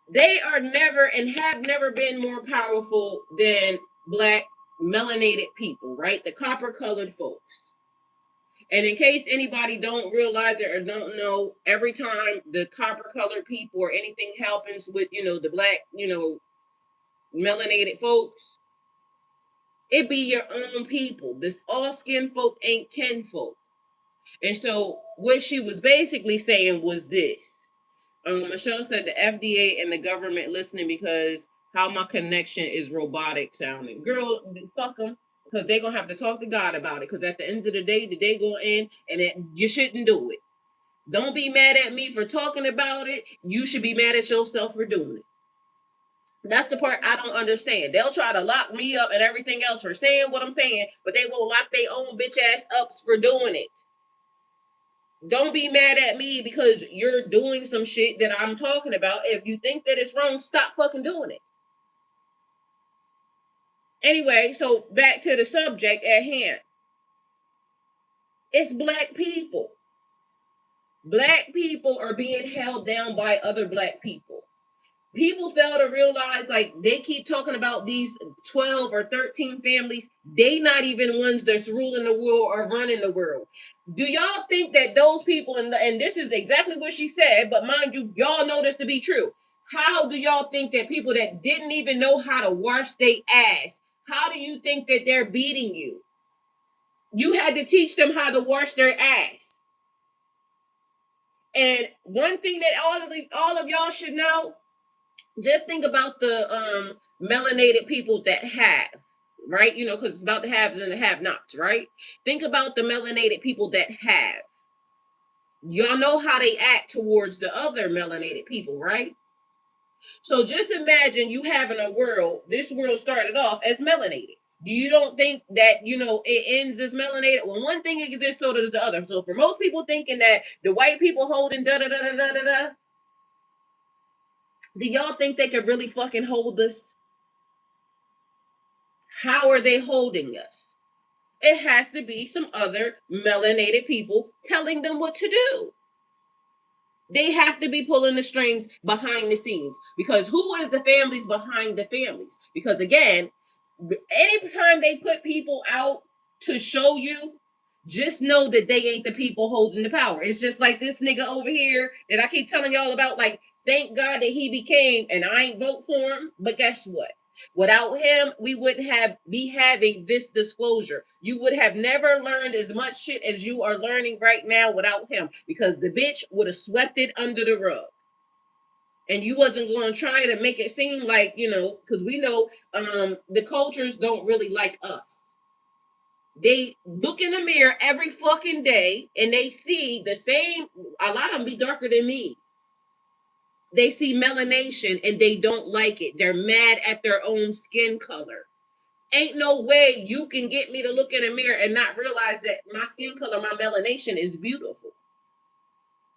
they are never and have never been more powerful than black melanated people, right? The copper colored folks. And in case anybody don't realize it or don't know, every time the copper colored people or anything happens with, the black, melanated folks, it be your own people. This all skin folk ain't kin folk. And so what she was basically saying was this. Michelle said the FDA and the government listening because how my connection is robotic sounding. Girl, fuck them. Because they're going to have to talk to God about it. Because at the end of the day go in and you shouldn't do it. Don't be mad at me for talking about it. You should be mad at yourself for doing it. That's the part I don't understand. They'll try to lock me up and everything else for saying what I'm saying, but they won't lock their own bitch ass ups for doing it. Don't be mad at me because you're doing some shit that I'm talking about. If you think that it's wrong, stop fucking doing it. Anyway, so back to the subject at hand. It's black people. Black people are being held down by other black people. People fail to realize, like, they keep talking about these 12 or 13 families. They not even ones that's ruling the world or running the world. Do y'all think that those people, and this is exactly what she said, but mind you, y'all know this to be true. How do y'all think that people that didn't even know how to wash their ass, how do you think that they're beating you? You had to teach them how to wash their ass. And one thing that all of y'all should know, just think about the melanated people that have, right? Because it's about the haves and the have-nots, right? Think about the melanated people that have. Y'all know how they act towards the other melanated people, right? So just imagine you having a world, this world started off as melanated. You don't think that, it ends as melanated? Well, one thing exists, so does the other. So for most people thinking that the white people holding da-da-da-da-da-da-da, do y'all think they could really fucking hold us? How are they holding us? It has to be some other melanated people telling them what to do. They have to be pulling the strings behind the scenes, because who is the families behind the families? Because again, anytime they put people out to show you, just know that they ain't the people holding the power. It's just like this nigga over here that I keep telling y'all about. Like, thank God that he became, and I ain't vote for him, but guess what? Without him, we wouldn't be having this disclosure. You would have never learned as much shit as you are learning right now without him, because the bitch would have swept it under the rug. And you wasn't going to try to make it seem like, because we know the cultures don't really like us. They look in the mirror every fucking day and they see the same, a lot of them be darker than me. They see melanation and they don't like it. They're mad at their own skin color. Ain't no way you can get me to look in a mirror and not realize that my skin color, my melanation is beautiful.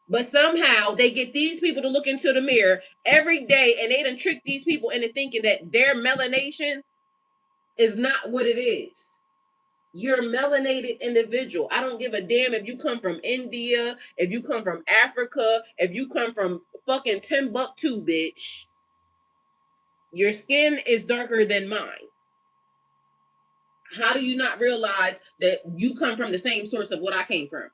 But somehow they get these people to look into the mirror every day and they done trick these people into thinking that their melanation is not what it is. You're a melanated individual. I don't give a damn if you come from India, if you come from Africa, if you come from fucking Timbuktu, bitch. Your skin is darker than mine. How do you not realize that you come from the same source of what I came from?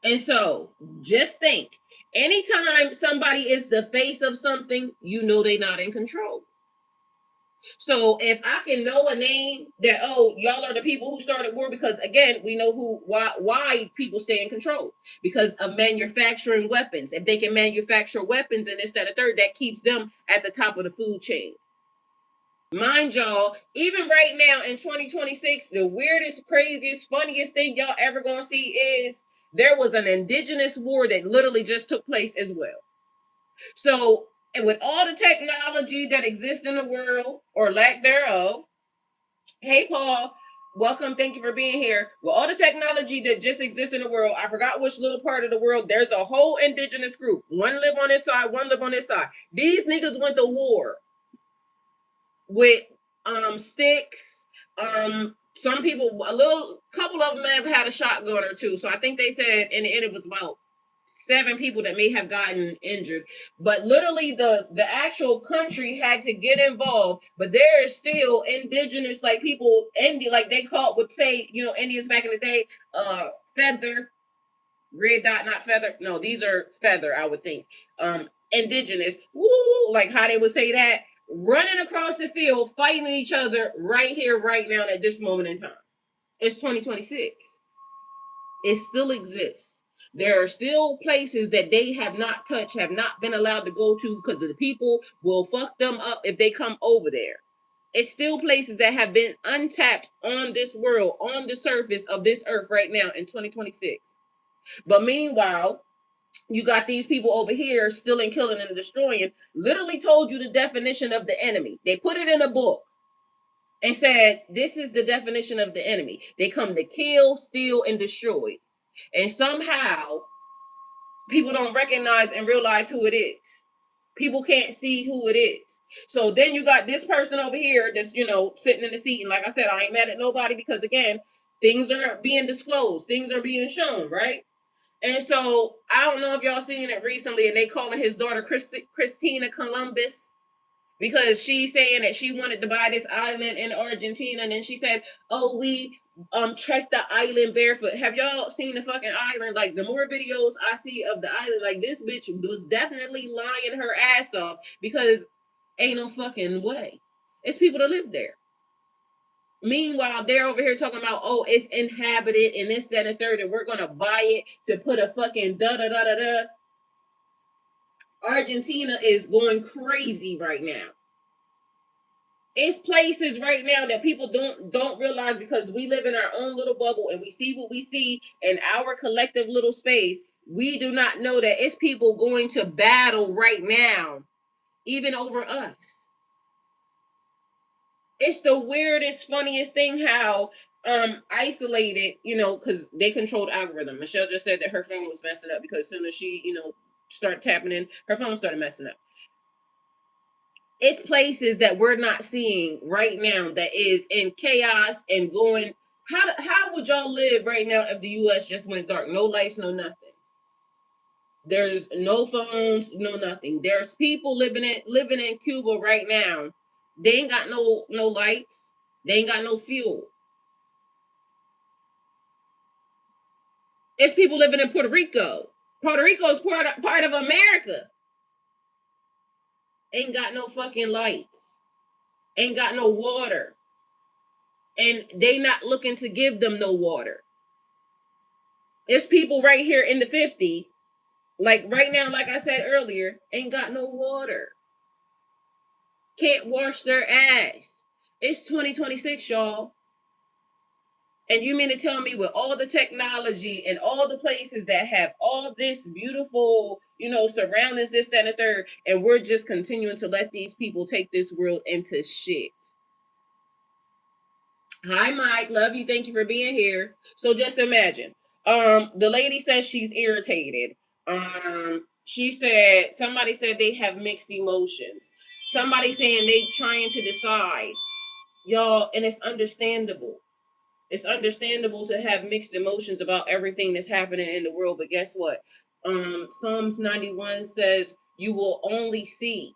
And so just think, anytime somebody is the face of something, you know they're not in control. So if I can know a name that, oh, y'all are the people who started war, because again, we know why people stay in control, because of manufacturing weapons. If they can manufacture weapons and this, that, and third, that keeps them at the top of the food chain. Mind y'all, even right now in 2026, the weirdest, craziest, funniest thing y'all ever gonna see is there was an indigenous war that literally just took place as well. So, and with all the technology that exists in the world, or lack thereof, hey Paul, welcome, thank you for being here. With all the technology that just exists in the world, I forgot which little part of the world, there's a whole indigenous group. One live on this side, one live on this side. These niggas went to war with sticks. Some people, couple of them have had a shotgun or two. So I think they said in the end it was about 7 people that may have gotten injured. But literally the actual country had to get involved. But there is still indigenous, like people, like they would say, Indians back in the day, feather, red dot, not feather. No, these are feather, I would think. Indigenous, woo, like how they would say that, running across the field, fighting each other right here, right now, at this moment in time. It's 2026. It still exists. There are still places that they have not touched, have not been allowed to go to, because the people will fuck them up if they come over there. It's still places that have been untapped on this world, on the surface of this earth right now in 2026. But meanwhile, you got these people over here stealing, killing, and destroying. Literally told you the definition of the enemy. They put it in a book and said, this is the definition of the enemy. They come to kill, steal, and destroy. And somehow, people don't recognize and realize who it is. People can't see who it is. So then you got this person over here that's, sitting in the seat. And like I said, I ain't mad at nobody, because again, things are being disclosed. Things are being shown, right? And so I don't know if y'all seen it recently, and they calling his daughter Christina Columbus, because she's saying that she wanted to buy this island in Argentina, and then she said, "Oh, we trekked the island barefoot." Have y'all seen the fucking island? Like, the more videos I see of the island, like, this bitch was definitely lying her ass off, because ain't no fucking way. It's people that live there. Meanwhile, they're over here talking about, oh, it's inhabited and this, that, and third, and we're gonna buy it to put a fucking da-da-da-da-da. Argentina is going crazy right now. It's places right now that people don't realize, because we live in our own little bubble and we see what we see in our collective little space. We do not know that it's people going to battle right now, even over us. It's the weirdest, funniest thing how isolated, because they controlled algorithm. Michelle just said that her phone was messing up because as soon as she, started tapping in, her phone started messing up. It's places that we're not seeing right now that is in chaos and going. How would y'all live right now if the U.S. just went dark? No lights, no nothing. There's no phones, no nothing. There's people living in Cuba right now. They ain't got no lights. They ain't got no fuel. It's people living in Puerto Rico. Puerto Rico is part of America. Ain't got no fucking lights. Ain't got no water. And they not looking to give them no water. There's people right here in the 50, like right now, like I said earlier, ain't got no water. Can't wash their ass. It's 2026, y'all. And you mean to tell me with all the technology and all the places that have all this beautiful, surroundings, this, that, and the third, and we're just continuing to let these people take this world into shit. Hi, Mike. Love you. Thank you for being here. So just imagine. The lady says she's irritated. Somebody said they have mixed emotions. Somebody saying they trying to decide. Y'all, and it's understandable. It's understandable to have mixed emotions about everything that's happening in the world, but guess what? Psalms 91 says you will only see.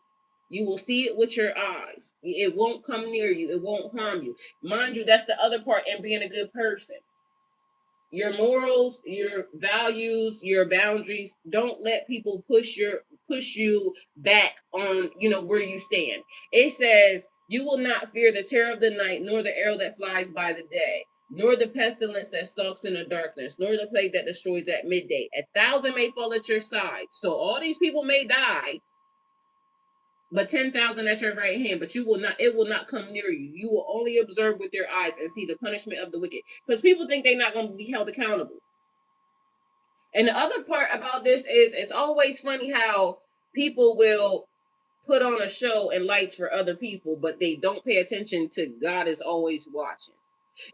You will see it with your eyes. It won't come near you. It won't harm you. Mind you, that's the other part in being a good person. Your morals, your values, your boundaries. Don't let people push you back on, where you stand. It says, you will not fear the terror of the night, nor the arrow that flies by the day, nor the pestilence that stalks in the darkness, nor the plague that destroys at midday. 1,000 may fall at your side. So all these people may die, but 10,000 at your right hand, but it will not come near you. You will only observe with your eyes and see the punishment of the wicked. Because people think they're not going to be held accountable. And the other part about this is it's always funny how people will put on a show and lights for other people, but they don't pay attention to God is always watching.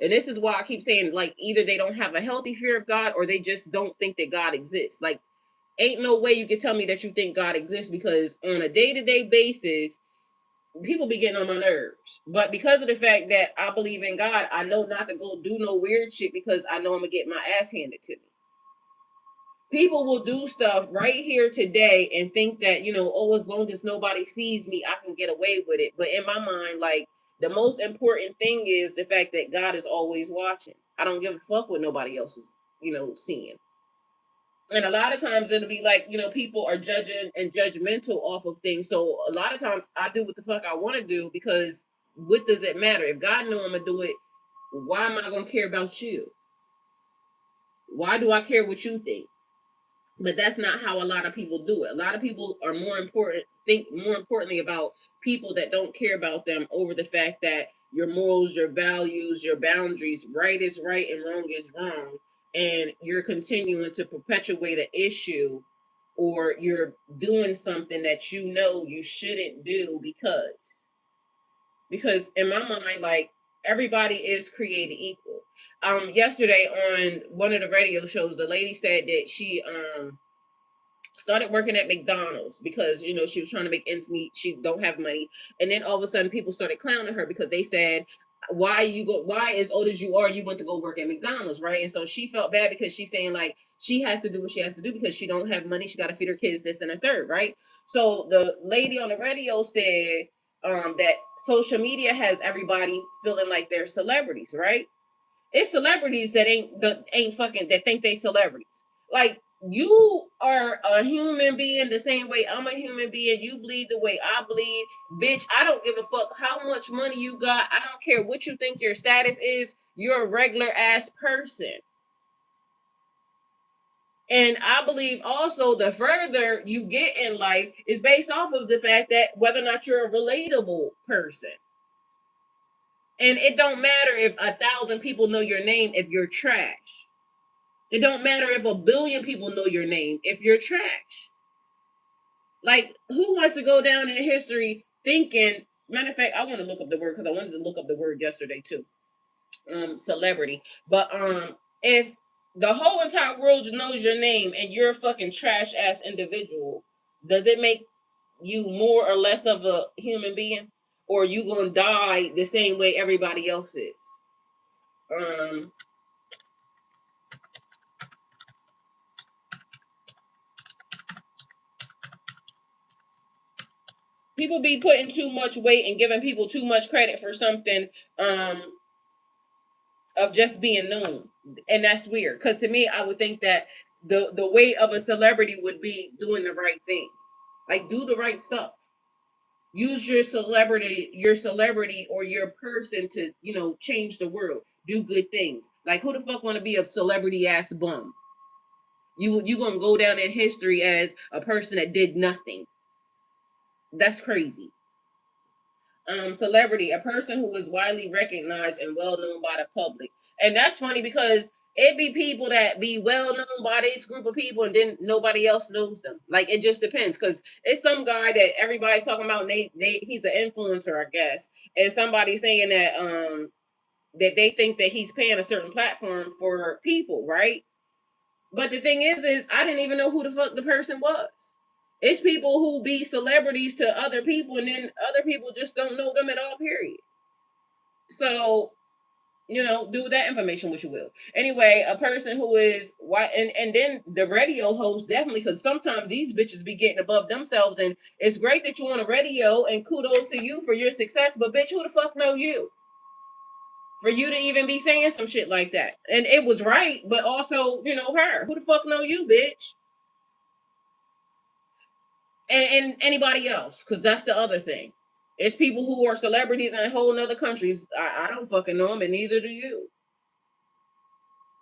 And this is why I keep saying, like, either they don't have a healthy fear of God or they just don't think that God exists. Like, ain't no way you can tell me that you think God exists, because on a day-to-day basis, people be getting on my nerves. But because of the fact that I believe in God, I know not to go do no weird shit because I know I'm gonna get my ass handed to me. People will do stuff right here today and think that, as long as nobody sees me, I can get away with it. But in my mind, like, the most important thing is the fact that God is always watching. I don't give a fuck what nobody else is, seeing. And a lot of times it'll be like, people are judging and judgmental off of things. So a lot of times I do what the fuck I want to do, because what does it matter? If God knew I'm going to do it, why am I going to care about you? Why do I care what you think? But that's not how a lot of people do it. A lot of people are think more importantly about people that don't care about them over the fact that your morals, your values, your boundaries, right is right and wrong is wrong. And you're continuing to perpetuate an issue, or you're doing something that you shouldn't do, because in my mind, like, everybody is created equal. Yesterday on one of the radio shows, the lady said that she started working at McDonald's because she was trying to make ends meet. She don't have money, and then all of a sudden people started clowning her because they said, why as old as you are, you went to go work at McDonald's, right? And so she felt bad because she's saying, like, she has to do what she has to do because she don't have money. She got to feed her kids, this and a third, right? So the lady on the radio said that social media has everybody feeling like they're celebrities, right? It's celebrities that ain't fucking, that think they celebrities. Like, you are a human being the same way I'm a human being. You bleed the way I bleed. Bitch, I don't give a fuck how much money you got. I don't care what you think your status is. You're a regular ass person. And I believe also the further you get in life is based off of the fact that whether or not you're a relatable person. And it don't matter if 1,000 people know your name if you're trash. It don't matter if a billion people know your name if you're trash. Like, who wants to go down in history thinking? Matter of fact, I want to look up the word because I wanted to look up the word yesterday too. Celebrity, but if the whole entire world knows your name and you're a fucking trash ass individual, does it make you more or less of a human being, or are you gonna die the same way everybody else is? Um, People be putting too much weight and giving people too much credit for something of just being known, and that's weird. Because to me, I would think that the weight of a celebrity would be doing the right thing, like do the right stuff. Use your celebrity or your person to, change the world. Do good things. Like, who the fuck want to be a celebrity ass bum? You gonna go down in history as a person that did nothing. That's crazy. Celebrity, a person who is widely recognized and well known by the public. And that's funny because it be people that be well known by this group of people and then nobody else knows them. Like, it just depends, because it's some guy that everybody's talking about, and he's an influencer, I guess. And somebody saying that they think that he's paying a certain platform for people, right? But the thing is I didn't even know who the fuck the person was. It's people who be celebrities to other people, and then other people just don't know them at all, period. So, do that information what you will. Anyway, a person who is why, and then the radio host, definitely, because sometimes these bitches be getting above themselves, and it's great that you on a radio, and kudos to you for your success, but bitch, who the fuck know you? For you to even be saying some shit like that. And it was right, but also, her. Who the fuck know you, bitch? And anybody else, because that's the other thing. It's people who are celebrities in whole other countries. I don't fucking know them, and neither do you.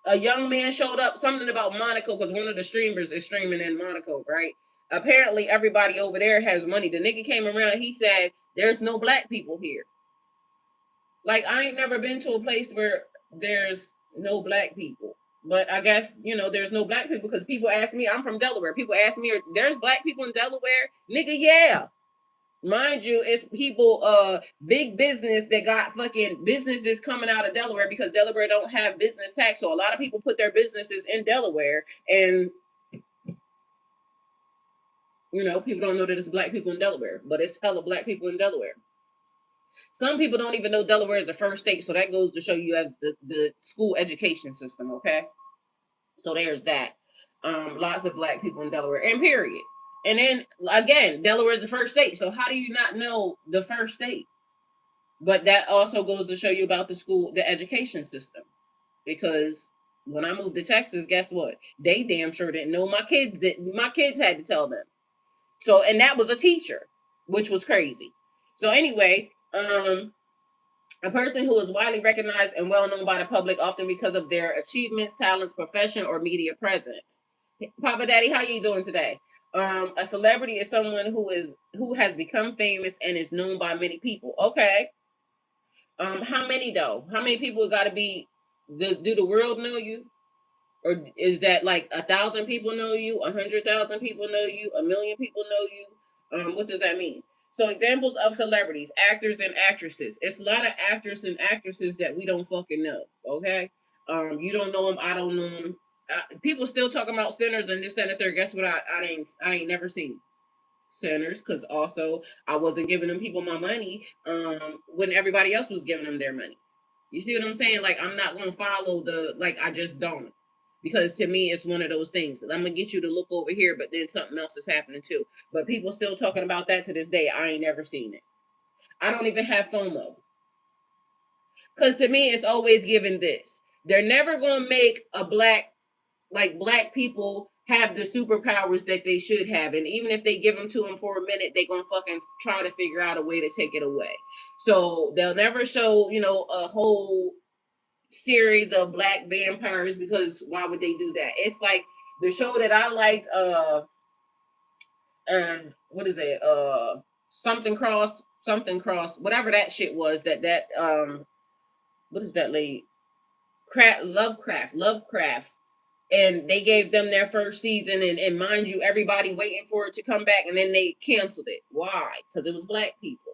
A young man showed up, something about Monaco, because one of the streamers is streaming in Monaco, right? Apparently, everybody over there has money. The nigga came around, he said, there's no black people here. Like, I ain't never been to a place where there's no black people. But I guess, there's no black people because people ask me, I'm from Delaware. People ask me, there's black people in Delaware? Nigga, yeah. Mind you, it's people, big business that got fucking businesses coming out of Delaware because Delaware don't have business tax. So a lot of people put their businesses in Delaware, and people don't know that it's black people in Delaware, but it's hella black people in Delaware. Some people don't even know Delaware is the first state, so that goes to show you as the school education system, okay? So there's that. Lots of black people in Delaware, and period. And then again, Delaware is the first state, so how do you not know the first state? But that also goes to show you about the education system. Because when I moved to Texas, guess what? They damn sure didn't know. My kids had to tell them. So, and that was a teacher, which was crazy. So anyway, a person who is widely recognized and well known by the public, often because of their achievements, talents, profession, or media presence. Papa Daddy, how you doing today? A celebrity is someone who has become famous and is known by many people. Okay. How many though? How many people got to be? Do the world know you, or is that like 1,000 people know you, 100,000 people know you, 1,000,000 people know you? What does that mean? So examples of celebrities, actors and actresses. It's a lot of actors and actresses that we don't fucking know. Okay, you don't know them. I don't know them. People still talking about sinners and this, that, and the third. Guess what? I ain't never seen Sinners, because also I wasn't giving them people my money when everybody else was giving them their money. You see what I'm saying? Like, I'm not gonna follow I just don't, because to me it's one of those things. I'm gonna get you to look over here, but then something else is happening too. But people still talking about that to this day. I ain't never seen it. I don't even have FOMO, because to me it's always given this. They're never gonna make black people have the superpowers that they should have, and even if they give them to them for a minute, they gonna fucking try to figure out a way to take it away. So they'll never show a whole series of black vampires, because why would they do that? It's like the show that I liked, what is it, something cross, whatever that shit was, what is that lady, Lovecraft. and they gave them their first season, and mind you, everybody waiting for it to come back, and then they canceled it. Why? Because it was black people.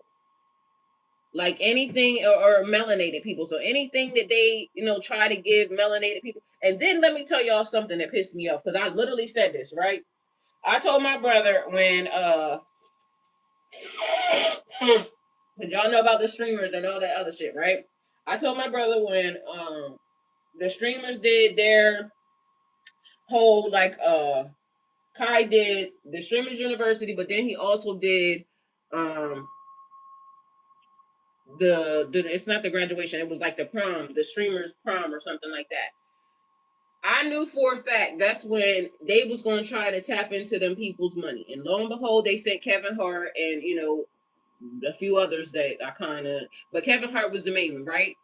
Like anything, or melanated people. So anything that they, try to give melanated people. And then let me tell y'all something that pissed me off, because I literally said this, right? I told my brother when because y'all know about the streamers and all that other shit, right? I told my brother when the streamers did their whole, like, Kai did the streamers university, but then he also did the it's not the graduation, it was like the prom, the streamers prom or something like that. I knew for a fact that's when they was going to try to tap into them people's money, and lo and behold, they sent Kevin Hart and a few others that I kind of, but Kevin Hart was the main one, right?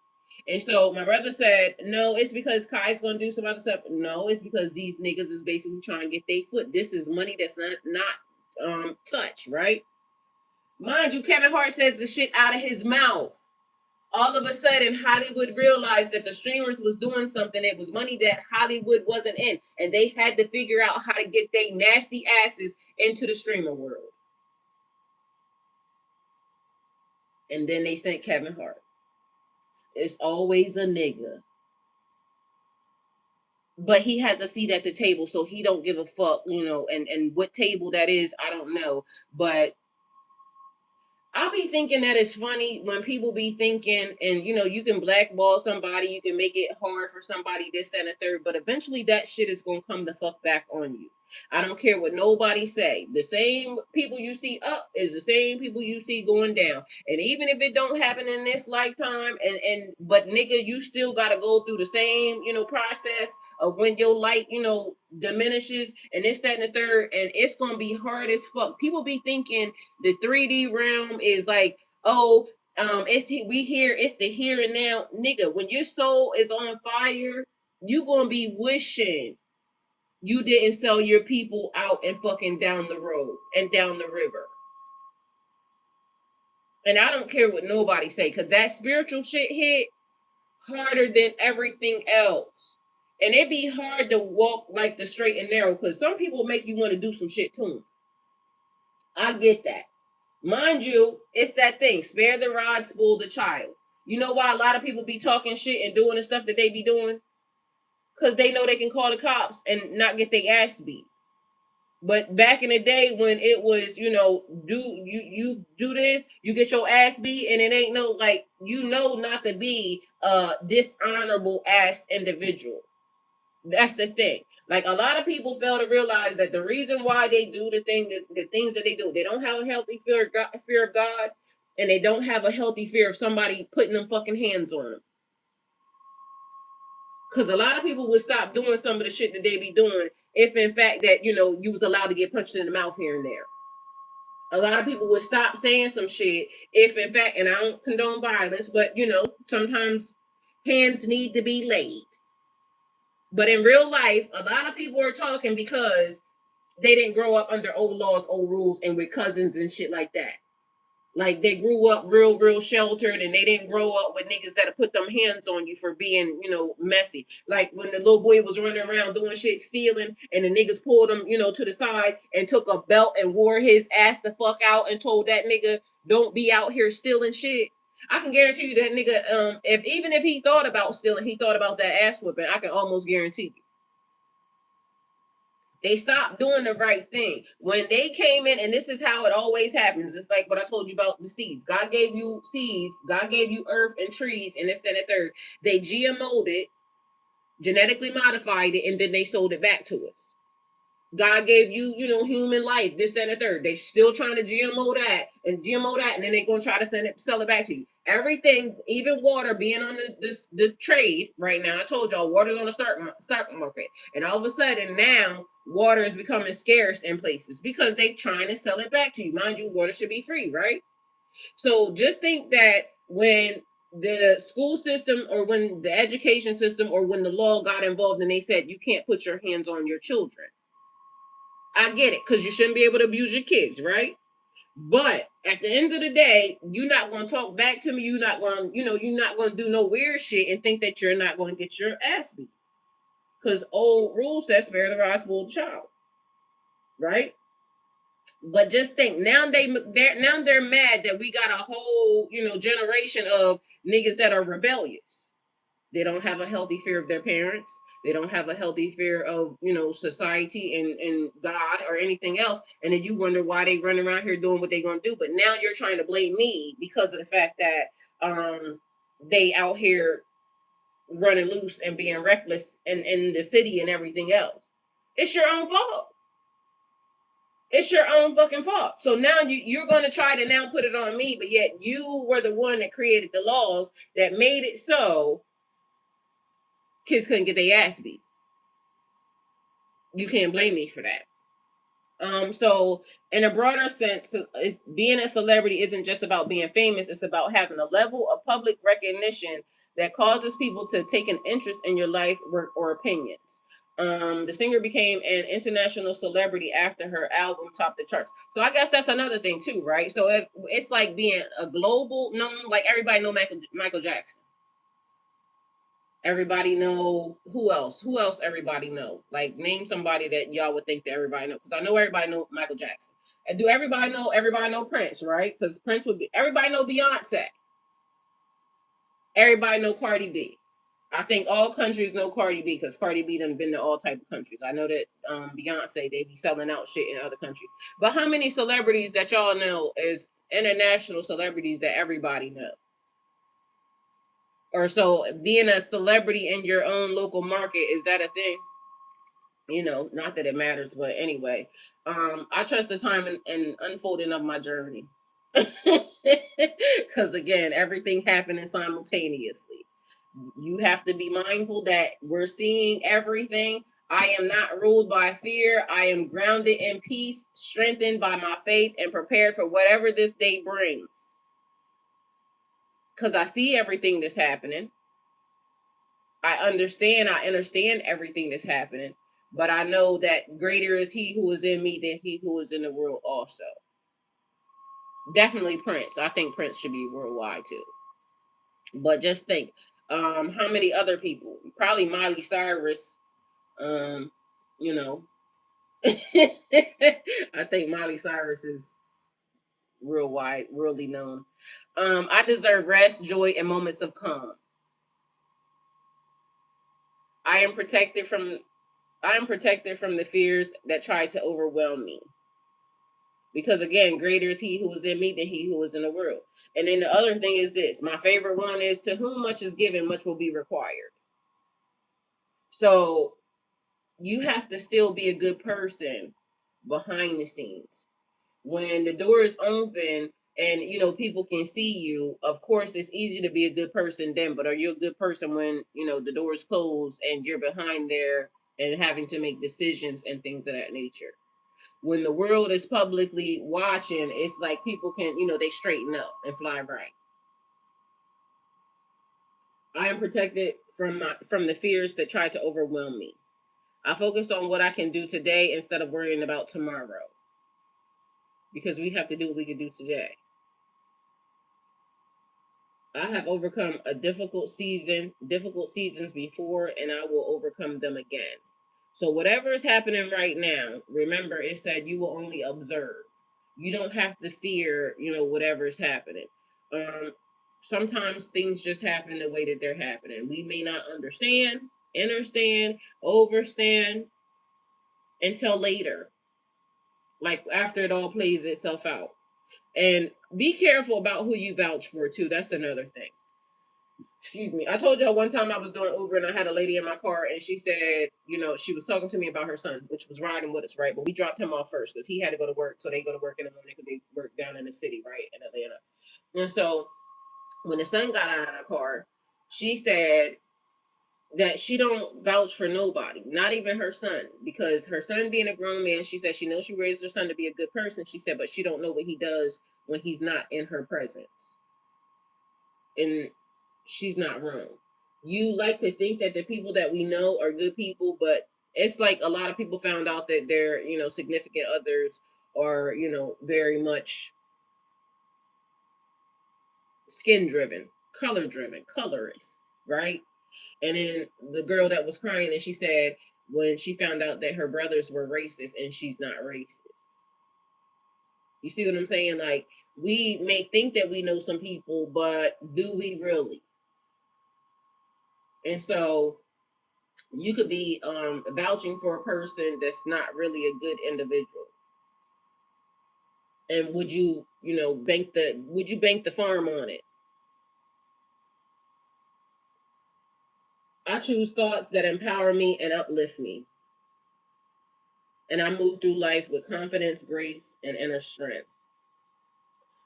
And so my brother said, no, it's because Kai's gonna do some other stuff. No, it's because these niggas is basically trying to get their foot. This is money that's not touch, right? Mind you, Kevin Hart says the shit out of his mouth. All of a sudden, Hollywood realized that the streamers was doing something. It was money that Hollywood wasn't in, and they had to figure out how to get their nasty asses into the streamer world. And then they sent Kevin Hart. It's always a nigga. But he has a seat at the table, so he don't give a fuck, and what table that is, I don't know. But I'll be thinking that it's funny when people be thinking, and you can blackball somebody, you can make it hard for somebody, this, that, and the third, but eventually that shit is gonna come the fuck back on you. I don't care what nobody say. The same people you see up is the same people you see going down. And even if it don't happen in this lifetime, but nigga, you still gotta go through the same, process of when your light, diminishes, and this, that, and the third, and it's gonna be hard as fuck. People be thinking the 3D realm is like, oh, we here, it's the here and now. Nigga, when your soul is on fire, you gonna be wishing you didn't sell your people out and fucking down the road and down the river. And I don't care what nobody say, because that spiritual shit hit harder than everything else. And it be hard to walk like the straight and narrow, because some people make you want to do some shit to them. I get that. Mind you, it's that thing. Spare the rod, spoil the child. You know why a lot of people be talking shit and doing the stuff that they be doing? Because they know they can call the cops and not get their ass beat. But back in the day when it was, you do this, you get your ass beat, and it ain't no, like, not to be a dishonorable ass individual. That's the thing. Like, a lot of people fail to realize that the reason why they do the things that they do, they don't have a healthy fear of God, and they don't have a healthy fear of somebody putting them fucking hands on them. Because a lot of people would stop doing some of the shit that they be doing if, in fact, that, you was allowed to get punched in the mouth here and there. A lot of people would stop saying some shit if, in fact, and I don't condone violence, but, sometimes hands need to be laid. But in real life, a lot of people are talking because they didn't grow up under old laws, old rules, and with cousins and shit like that. Like, they grew up real sheltered, and they didn't grow up with niggas that'll put them hands on you for being, messy. Like, when the little boy was running around doing shit, stealing, and the niggas pulled him, to the side and took a belt and wore his ass the fuck out and told that nigga, don't be out here stealing shit. I can guarantee you that nigga, even if he thought about stealing, he thought about that ass whipping. I can almost guarantee you. They stopped doing the right thing. When they came in, and this is how it always happens. It's like what I told you about the seeds. God gave you seeds. God gave you earth and trees and this, that, and third. They GMO'd it, genetically modified it, and then they sold it back to us. God gave you, human life, this, that, and the third. They still trying to GMO that, and then they're going to try to sell it back to you. Everything, even water being on the trade right now. I told y'all, water's on the stock market. And all of a sudden now, water is becoming scarce in places because they trying to sell it back to you. Mind you, water should be free, right? So just think that when the school system, or when the education system, or when the law got involved and they said you can't put your hands on your children, I get it, because you shouldn't be able to abuse your kids, right? But at the end of the day, you're not going to talk back to me. You're not going to do no weird shit and think that you're not going to get your ass beat. because old rules said spare the rod, spoil the child, right? But just think now they're mad that we got a whole generation of niggas that are rebellious. They don't have a healthy fear of their parents. They don't have a healthy fear of society and God or anything else. And then you wonder why they run around here doing what they gonna do. But now you're trying to blame me because of the fact that they out here running loose and being reckless in the city and everything else. It's your own fault. It's your own fucking fault. So now you're going to try to now put it on me, but yet you were the one that created the laws that made it so kids couldn't get their ass beat. You can't blame me for that. So in a broader sense, being a celebrity isn't just about being famous. It's about having a level of public recognition that causes people to take an interest in your life or opinions. The singer became an international celebrity after her album topped the charts. So I guess that's another thing too, right? So it's like being a global known, like everybody know Michael Jackson. Everybody know who else? Who else everybody know? Like name somebody that y'all would think that everybody know. Because I know everybody know Michael Jackson. And do everybody know Prince, right? Because Prince would be everybody know Beyonce. Everybody know Cardi B. I think all countries know Cardi B because Cardi B done been to all type of countries. I know that Beyonce, they be selling out shit in other countries. But how many celebrities that y'all know is international celebrities that everybody know? Or so being a celebrity in your own local market, is that a thing? Not that it matters, but anyway, I trust the time and unfolding of my journey. Because again, everything happening simultaneously. You have to be mindful that we're seeing everything. I am not ruled by fear. I am grounded in peace, strengthened by my faith, and prepared for whatever this day brings. Because I see everything that's happening. I understand everything that's happening, but I know that greater is he who is in me than he who is in the world also. Definitely Prince. I think Prince should be worldwide too. But just think, how many other people? Probably Miley Cyrus. Um, you know. I think Miley Cyrus is worldwide, worldly known. I deserve rest, joy, and moments of calm. I am protected from I am protected from the fears that try to overwhelm me. Because again, greater is he who is in me than he who is in the world. And then the other thing is this. My favorite one is to whom much is given, much will be required. So you have to still be a good person behind the scenes. When the door is open and people can see you, of course it's easy to be a good person then, but are you a good person when the door is closed and you're behind there and having to make decisions and things of that nature? When the world is publicly watching, it's like people can, they straighten up and fly right. I am protected from the fears that try to overwhelm me. I focus on what I can do today instead of worrying about tomorrow. Because we have to do what we can do today. I have overcome difficult seasons before, and I will overcome them again. So whatever is happening right now, remember it said you will only observe. You don't have to fear, whatever is happening. Um, Sometimes things just happen the way that they're happening. We may not understand, overstand until later, like after it all plays itself out. And be careful about who you vouch for too. That's another thing. Excuse me. I told y'all one time I was doing Uber and I had a lady in my car and she said, she was talking to me about her son, which was riding with us, right? But we dropped him off first because he had to go to work. So they go to work in the morning because they work down in the city, right? In Atlanta. And so when the son got out of the car, she said that she don't vouch for nobody, not even her son, because her son being a grown man, she said she knows she raised her son to be a good person. She said, but she don't know what he does when he's not in her presence. And she's not wrong. You like to think that the people that we know are good people, but it's like a lot of people found out that their, significant others are, very much skin driven, colorist, right? And then the girl that was crying, and she said when she found out that her brothers were racist and she's not racist. You see what I'm saying? Like, we may think that we know some people, but do we really? And so you could be vouching for a person that's not really a good individual. And would you, would you bank the farm on it? I choose thoughts that empower me and uplift me. And I move through life with confidence, grace, and inner strength.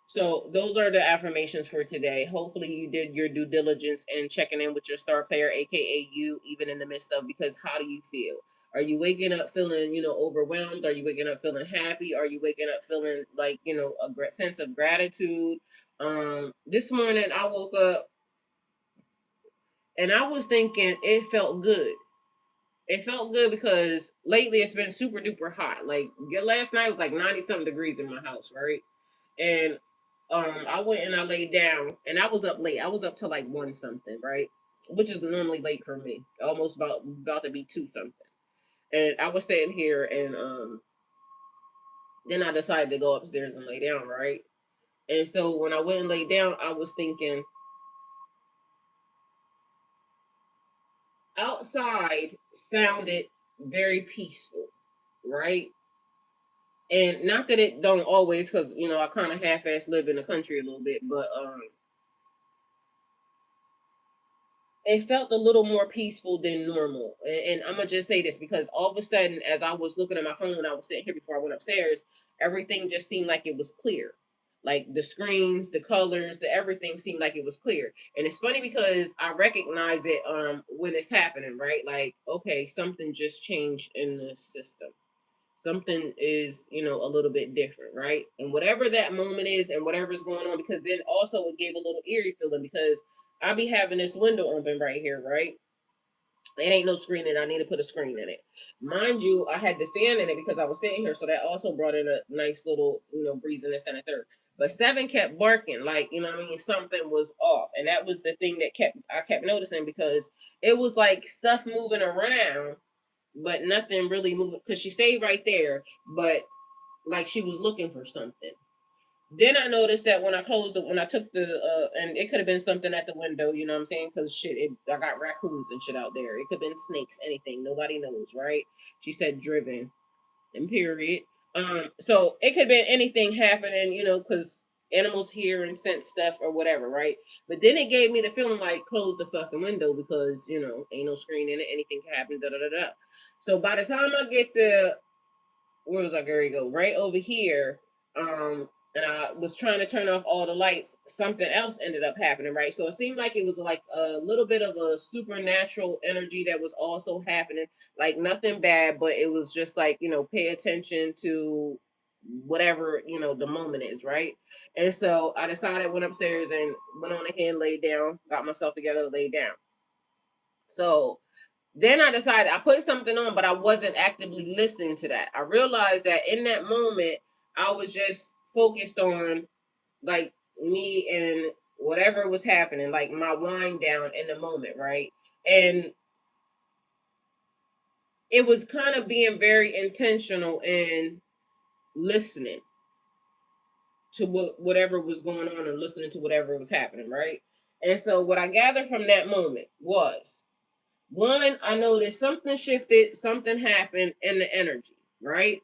So those are the affirmations for today. Hopefully you did your due diligence in checking in with your star player, aka you, even in the midst of, because how do you feel? Are you waking up feeling, overwhelmed? Are you waking up feeling happy? Are you waking up feeling like, a sense of gratitude? This morning I woke up and I was thinking it felt good. It felt good because lately it's been super duper hot. Like last night was like 90 something degrees in my house, right? And I went and I laid down and I was up late. I was up till like one something, right? Which is normally late for me. Almost about to be two something. And I was sitting here and then I decided to go upstairs and lay down, right? And so when I went and laid down, I was thinking outside sounded very peaceful, right? And not that it don't always, because I kind of half-ass live in the country a little bit, but it felt a little more peaceful than normal. And I'm gonna just say this because all of a sudden, as I was looking at my phone when I was sitting here before I went upstairs, everything just seemed like it was clear. Like the screens, the colors, the everything seemed like it was clear. And it's funny because I recognize it when it's happening, right? Like, okay, something just changed in the system. Something is, a little bit different, right? And whatever that moment is and whatever's going on, because then also it gave a little eerie feeling because I be having this window open right here, right? It ain't no screen and I need to put a screen in it. Mind you, I had the fan in it because I was sitting here, so that also brought in a nice little, breeze in this and a third. But Seven kept barking, like, something was off. And that was the thing that I kept noticing because it was like stuff moving around but nothing really moved because she stayed right there, but like she was looking for something. Then I noticed that when I took and it could have been something at the window, you know what I'm saying? Because I got raccoons and shit out there. It could have been snakes, anything. Nobody knows, right? She said driven, and period. So it could have been anything happening, because animals hear and sense stuff or whatever, right? But then it gave me the feeling like close the fucking window because ain't no screen in it, anything can happen, da da da da. So by the time I get where was I going to go? Right over here, and I was trying to turn off all the lights, something else ended up happening, right? So it seemed like it was like a little bit of a supernatural energy that was also happening, like nothing bad, but it was just like, pay attention to whatever, the moment is, right? And so I decided, went upstairs and went on ahead, laid down, got myself together, laid down. So then I decided I put something on, but I wasn't actively listening to that. I realized that in that moment, I was just focused on like me and whatever was happening, like my wind down in the moment, right? And it was kind of being very intentional in listening to whatever was going on and listening to whatever was happening, right? And so what I gathered from that moment was one, I noticed something shifted, something happened in the energy, right?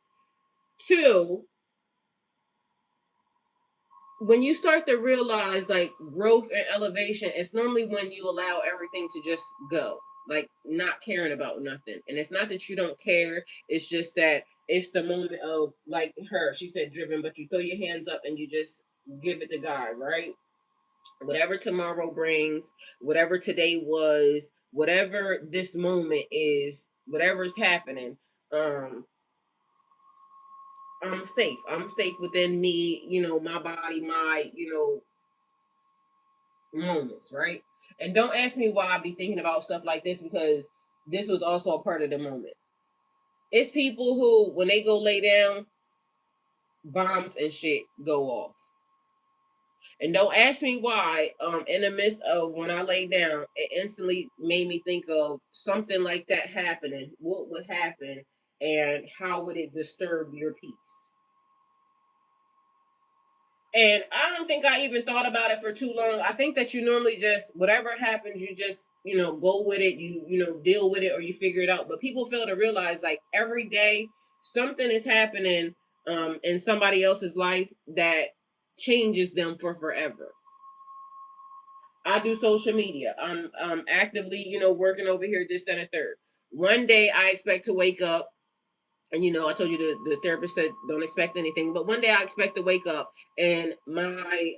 Two, when you start to realize like growth and elevation, it's normally when you allow everything to just go, like not caring about nothing. And it's not that you don't care, it's just that it's the moment of like her, she said driven, but you throw your hands up and you just give it to God, right? Whatever tomorrow brings, whatever today was, whatever this moment is, whatever's happening, um, I'm safe. I'm safe within me, my body, my, moments, right? And don't ask me why I be thinking about stuff like this because this was also a part of the moment. It's people who, when they go lay down, bombs and shit go off. And don't ask me why. In the midst of when I lay down, it instantly made me think of something like that happening. What would happen, and how would it disturb your peace? And I don't think I even thought about it for too long. I think that you normally just whatever happens, you just go with it. You deal with it or you figure it out. But people fail to realize like every day something is happening in somebody else's life that changes them for forever. I do social media. I'm actively working over here, this, that, and third. One day I expect to wake up, and I told you the therapist said don't expect anything, but one day I expect to wake up and my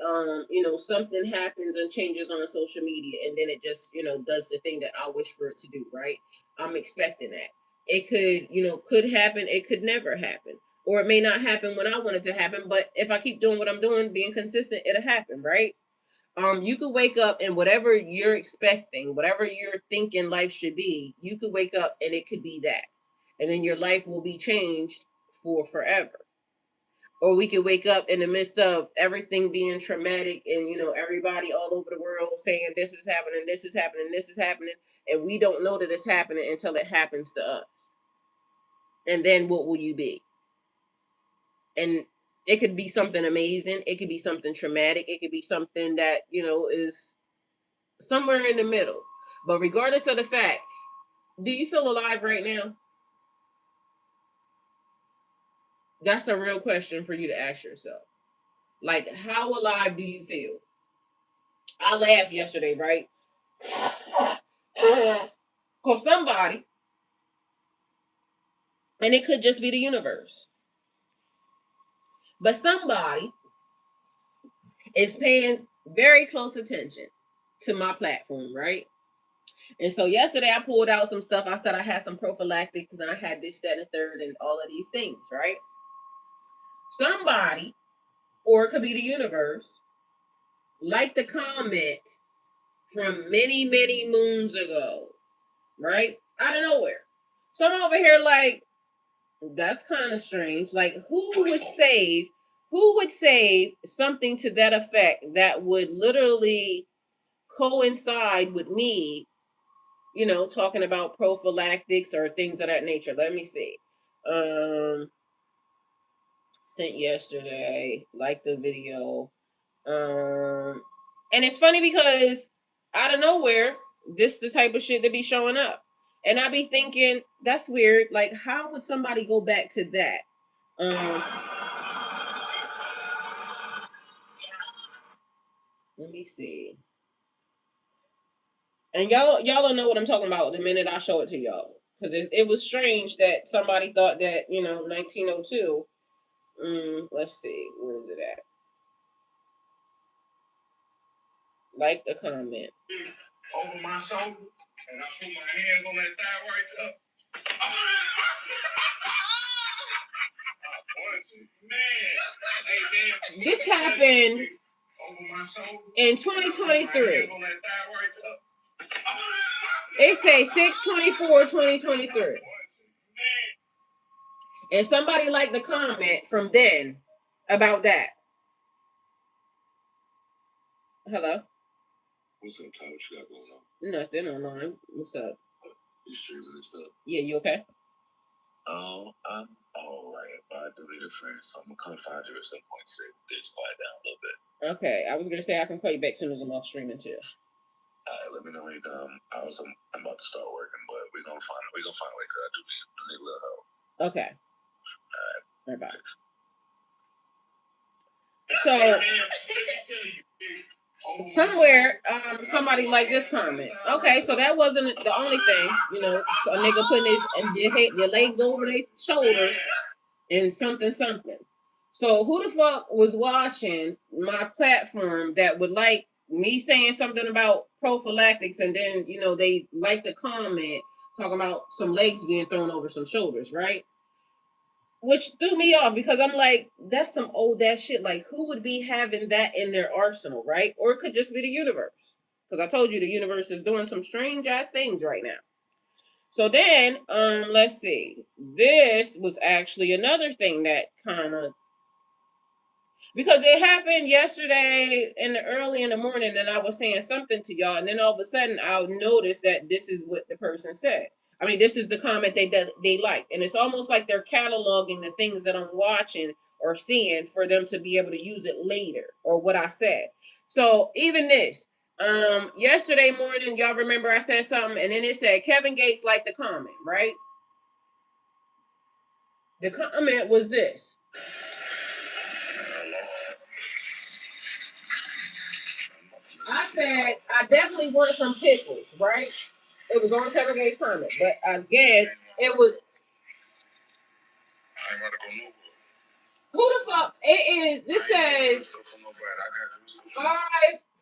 something happens and changes on social media, and then it just does the thing that I wish for it to do. Right? I'm expecting that. It could happen. It could never happen, or it may not happen when I want it to happen. But if I keep doing what I'm doing, being consistent, it'll happen. Right? You could wake up and whatever you're expecting, whatever you're thinking life should be, you could wake up and it could be that. And then your life will be changed for forever. Or we could wake up in the midst of everything being traumatic and everybody all over the world saying this is happening, this is happening, this is happening, and we don't know that it's happening until it happens to us. And then what will you be? And it could be something amazing, it could be something traumatic, it could be something that, is somewhere in the middle. But regardless of the fact, do you feel alive right now? That's a real question for you to ask yourself. Like, how alive do you feel? I laughed yesterday, right? For somebody, and it could just be the universe, but somebody is paying very close attention to my platform, right? And so yesterday I pulled out some stuff. I said I had some prophylactics and I had this, that, and third, and all of these things, right? Somebody, or it could be the universe, like the comment from many, many moons ago, right? Out of nowhere. So I'm over here like, that's kind of strange. Like, who would save something to that effect that would literally coincide with me, talking about prophylactics or things of that nature. Let me see. Sent yesterday, like the video. And it's funny because out of nowhere, this is the type of shit that be showing up. And I be thinking, that's weird. Like, how would somebody go back to that? Let me see. And y'all don't know what I'm talking about the minute I show it to y'all. Because it was strange that somebody thought that, 1902. Let's see. Where is it at? Like the comment. Over my shoulder, and I put my hands on that thigh right up. Man, this happened in 2023. It says 6/24/2023. And somebody liked the comment from then about that. Hello? What's up, Tyler? What you got going on? Nothing online. What's up? You streaming and stuff? Yeah, you okay? Oh, I'm alright, but I do need a friend, so I'm gonna come find you at some point today. Get quiet down a little bit. Okay, I was gonna say I can call you back as soon as I'm off streaming too. Alright, let me know when you come. I'm about to start working, but we're gonna find a way because I do need a little help. Okay. Alright, bye. So somewhere, somebody like this comment. Okay, so that wasn't the only thing, So a nigga putting your legs over their shoulders and something. So who the fuck was watching my platform that would like me saying something about prophylactics, and then they like the comment talking about some legs being thrown over some shoulders, right? Which threw me off because I'm like, that's some old ass shit. Like, who would be having that in their arsenal, right? Or it could just be the universe. Because I told you the universe is doing some strange ass things right now. So then, let's see. This was actually another thing that kind of Because it happened yesterday early in the morning, and I was saying something to y'all, and then all of a sudden I noticed that this is what the person said. I mean, this is the comment they liked, and it's almost like they're cataloging the things that I'm watching or seeing for them to be able to use it later, or what I said. So even this, yesterday morning, y'all remember I said something, and then it said Kevin Gates liked the comment, right? The comment was this. I said I definitely want some pickles, right? It was on Kevin Gates' comment, but again, it was. I ain't gotta go nowhere. Who the fuck? It is. This says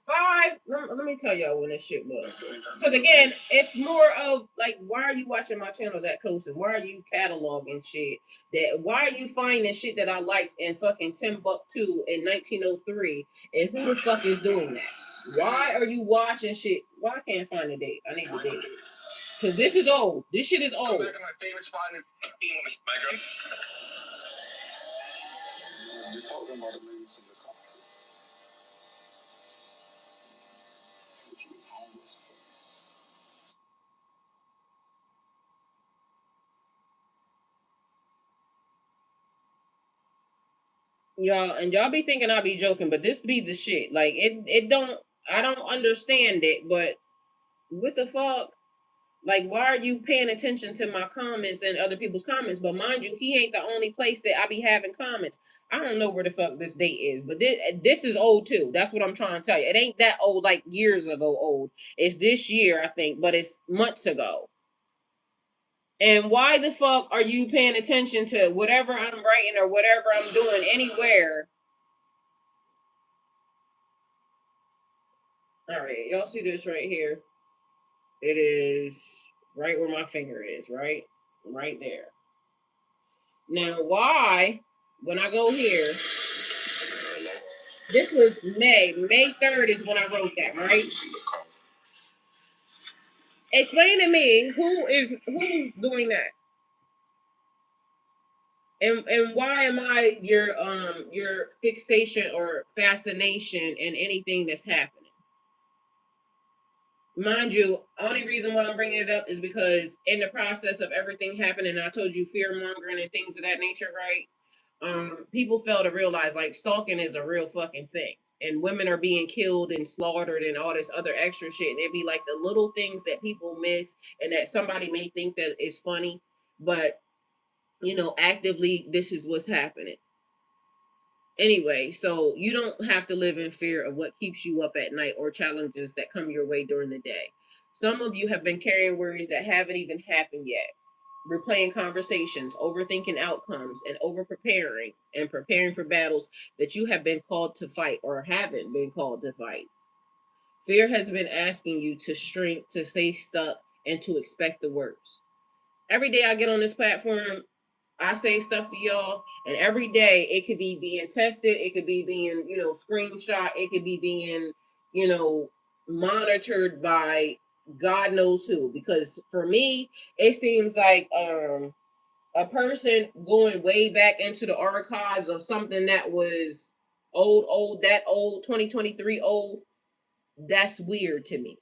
5. Let me tell y'all when this shit was. Because again, it's more of like, why are you watching my channel that close, and why are you cataloging shit? That why are you finding shit that I liked in fucking Timbuktu in 1903? And who the fuck is doing that? Why are you watching shit? Why I can't find the date? I need the date. Because this is old. This shit is old. Y'all, and y'all be thinking I be joking, but this be the shit. Like it don't. I don't understand it, but what the fuck? Like, why are you paying attention to my comments and other people's comments? But mind you, he ain't the only place that I be having comments. I don't know where the fuck this date is, but this is old too. That's what I'm trying to tell you. It ain't that old, like years ago old. It's this year, I think, but it's months ago. And why the fuck are you paying attention to whatever I'm writing or whatever I'm doing anywhere? All right, y'all see this right here? It is right where my finger is, right? Right there. Now, why, when I go here, this was May 3rd is when I wrote that, right? Explain to me who's doing that? And why am I your fixation or fascination in anything that's happening? Mind you, only reason why I'm bringing it up is because in the process of everything happening, I told you fear mongering and things of that nature, right? People fail to realize like stalking is a real fucking thing, and women are being killed and slaughtered and all this other extra shit. And it'd be like the little things that people miss, and that somebody may think that is funny, but actively this is what's happening. Anyway, so you don't have to live in fear of what keeps you up at night or challenges that come your way during the day. Some of you have been carrying worries that haven't even happened yet, replaying conversations, overthinking outcomes, and over preparing and preparing for battles that you have been called to fight or haven't been called to fight. Fear has been asking you to shrink, to stay stuck, and to expect the worst. Every day I get on this platform, I say stuff to y'all, and every day it could be being tested, it could be being, screenshot, it could be being, monitored by God knows who. Because for me, it seems like a person going way back into the archives of something that was that old, 2023 old, that's weird to me.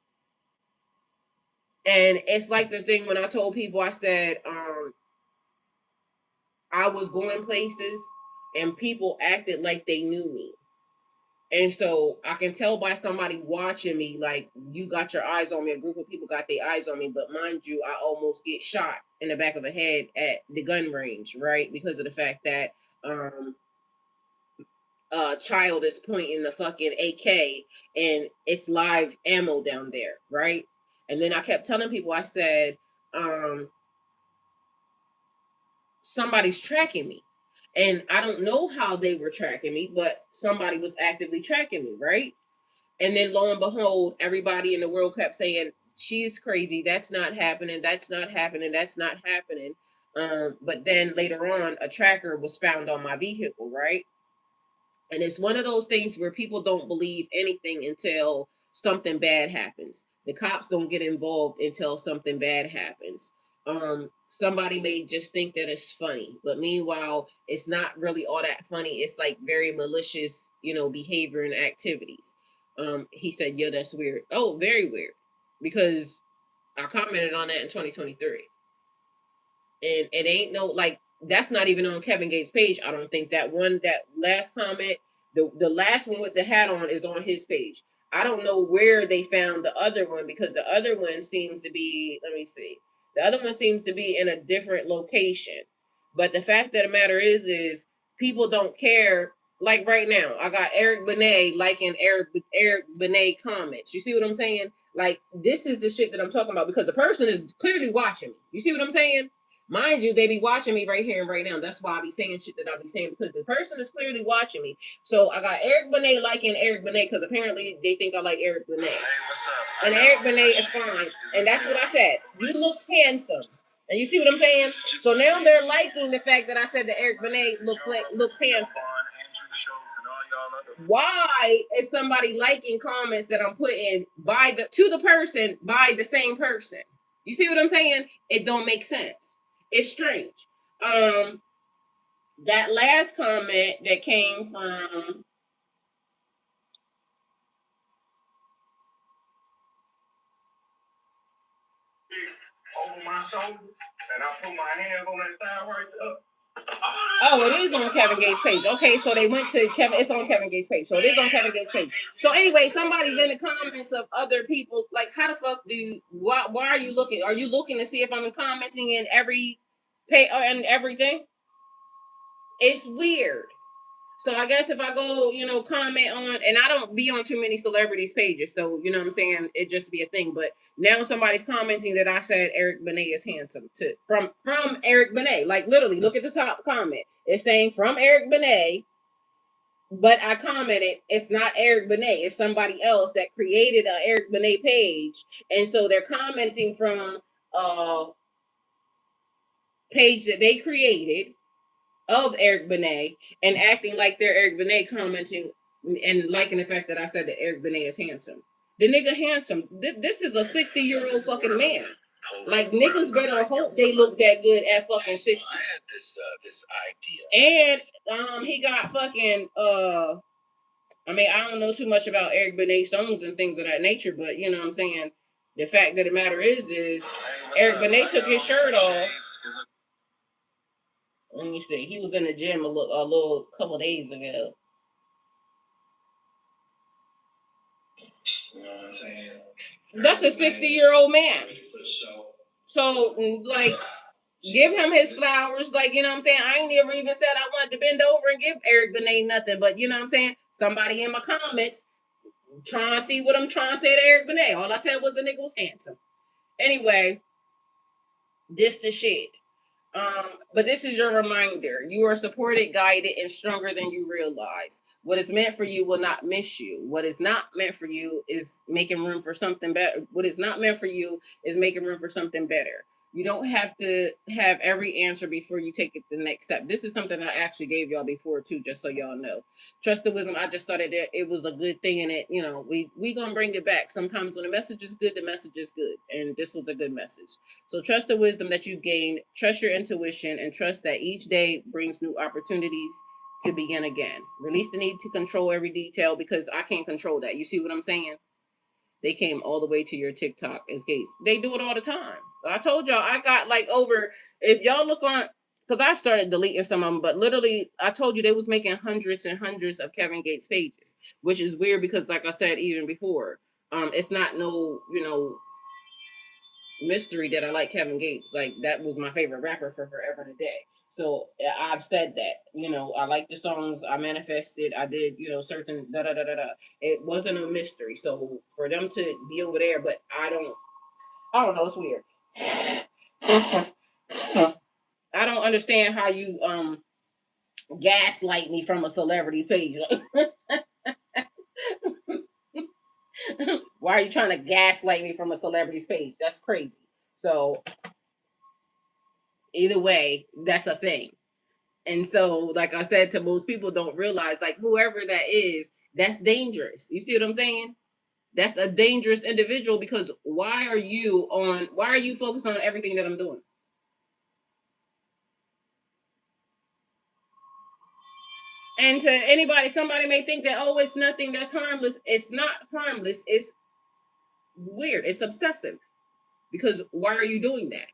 And it's like the thing when I told people, I said, I was going places and people acted like they knew me. And so I can tell by somebody watching me, like, you got your eyes on me, a group of people got their eyes on me. But mind you, I almost get shot in the back of the head at the gun range, right? Because of the fact that a child is pointing the fucking AK and it's live ammo down there, right? And then I kept telling people, I said, somebody's tracking me. And I don't know how they were tracking me, but somebody was actively tracking me, right? And then lo and behold, everybody in the world kept saying, she's crazy. That's not happening. That's not happening. That's not happening. But then later on, a tracker was found on my vehicle, right? And it's one of those things where people don't believe anything until something bad happens. The cops don't get involved until something bad happens. somebody may just think that it's funny, but meanwhile, it's not really all that funny. It's like very malicious, behavior and activities. He said, "Yeah, that's weird." Oh, very weird, because I commented on that in 2023, and it ain't no like that's not even on Kevin Gates' page. I don't think that last comment, the last one with the hat on, is on his page. I don't know where they found the other one, because the other one seems to be, let me see, the other one seems to be in a different location. But the fact of the matter is people don't care. Like right now, I got Eric Benet liking Eric Benet comments. You see what I'm saying? Like, this is the shit that I'm talking about, because the person is clearly watching me. You see what I'm saying? Mind you, they be watching me right here and right now. That's why I be saying shit that I be saying, because the person is clearly watching me. So I got Eric Benet liking Eric Benet, because apparently they think I like Eric Benet. Hey, what's up? And Eric Benet is fine. And that's what I said. You look handsome. And you see what I'm saying? So now they're liking the fact that I said that Eric Benet looks handsome. Why is somebody liking comments that I'm putting to the person by the same person? You see what I'm saying? It don't make sense. It's strange. That last comment that came from over my shoulders, and I put my hands on that thigh right there. Oh, it is on Kevin Gates' page. Okay, so they went to Kevin. It's on Kevin Gates' page. So it is on Kevin Gates' page. So anyway, somebody's in the comments of other people. Like, how the fuck why are you looking? Are you looking to see if I'm commenting in every pay and everything? It's weird. So I guess if I go, comment on, and I don't be on too many celebrities' pages, so you know what I'm saying, it just be a thing. But now somebody's commenting that I said Eric Benet is handsome from Eric Benet. Like, literally, look at the top comment. It's saying from Eric Benet, but I commented it's not Eric Benet. It's somebody else that created a Eric Benet page, and so they're commenting from a page that they created of Eric Benet, and acting like they're Eric Benet, commenting and liking the fact that I said that Eric Benet is handsome. The nigga handsome. This is a 60-year-old fucking man. Like, niggas better hope they look that good at fucking 60. I had this idea. And he got fucking I mean, I don't know too much about Eric Benet songs and things of that nature, but you know what I'm saying? The fact of the matter is Eric Benet took his shirt off. Let me see. He was in the gym a little couple days ago. You know what I'm saying? That's a 60-year-old man. So, like, give him his flowers. Like, you know what I'm saying? I ain't never even said I wanted to bend over and give Eric Benet nothing. But, you know what I'm saying? Somebody in my comments trying to see what I'm trying to say to Eric Benet. All I said was the nigga was handsome. Anyway, this the shit. But this is your reminder. You are supported, guided, and stronger than you realize. What is meant for you will not miss you. What is not meant for you is making room for something better. What is not meant for you is making room for something better. You don't have to have every answer before you take it the next step. This is something I actually gave y'all before too, just so y'all know. Trust the wisdom. I just thought it was a good thing, and we gonna bring it back. Sometimes when the message is good, the message is good, and this was a good message. So trust the wisdom that you gain, trust your intuition, and trust that each day brings new opportunities to begin again. Release the need to control every detail, because I can't control that. You see what I'm saying? They came all the way to your TikTok as Gates. They do it all the time. I told y'all I got like over, if y'all look on, because I started deleting some of them, but literally I told you they was making hundreds and hundreds of Kevin Gates pages, which is weird because, like I said even before, it's not no, mystery that I like Kevin Gates. Like, that was my favorite rapper for forever and a day. So I've said that, I like the songs, I manifested, I did, certain da da da da da. It wasn't a mystery. So for them to be over there, but I don't know, it's weird. I don't understand how you gaslight me from a celebrity page. Why are you trying to gaslight me from a celebrity's page? That's crazy. So either way, that's a thing. And so, like I said, to most people don't realize, like, whoever that is, that's dangerous. You see what I'm saying? That's a dangerous individual, because why are you focused on everything that I'm doing? And to anybody, somebody may think that, oh, it's nothing that's harmless. It's not harmless. It's weird. It's obsessive. Because why are you doing that?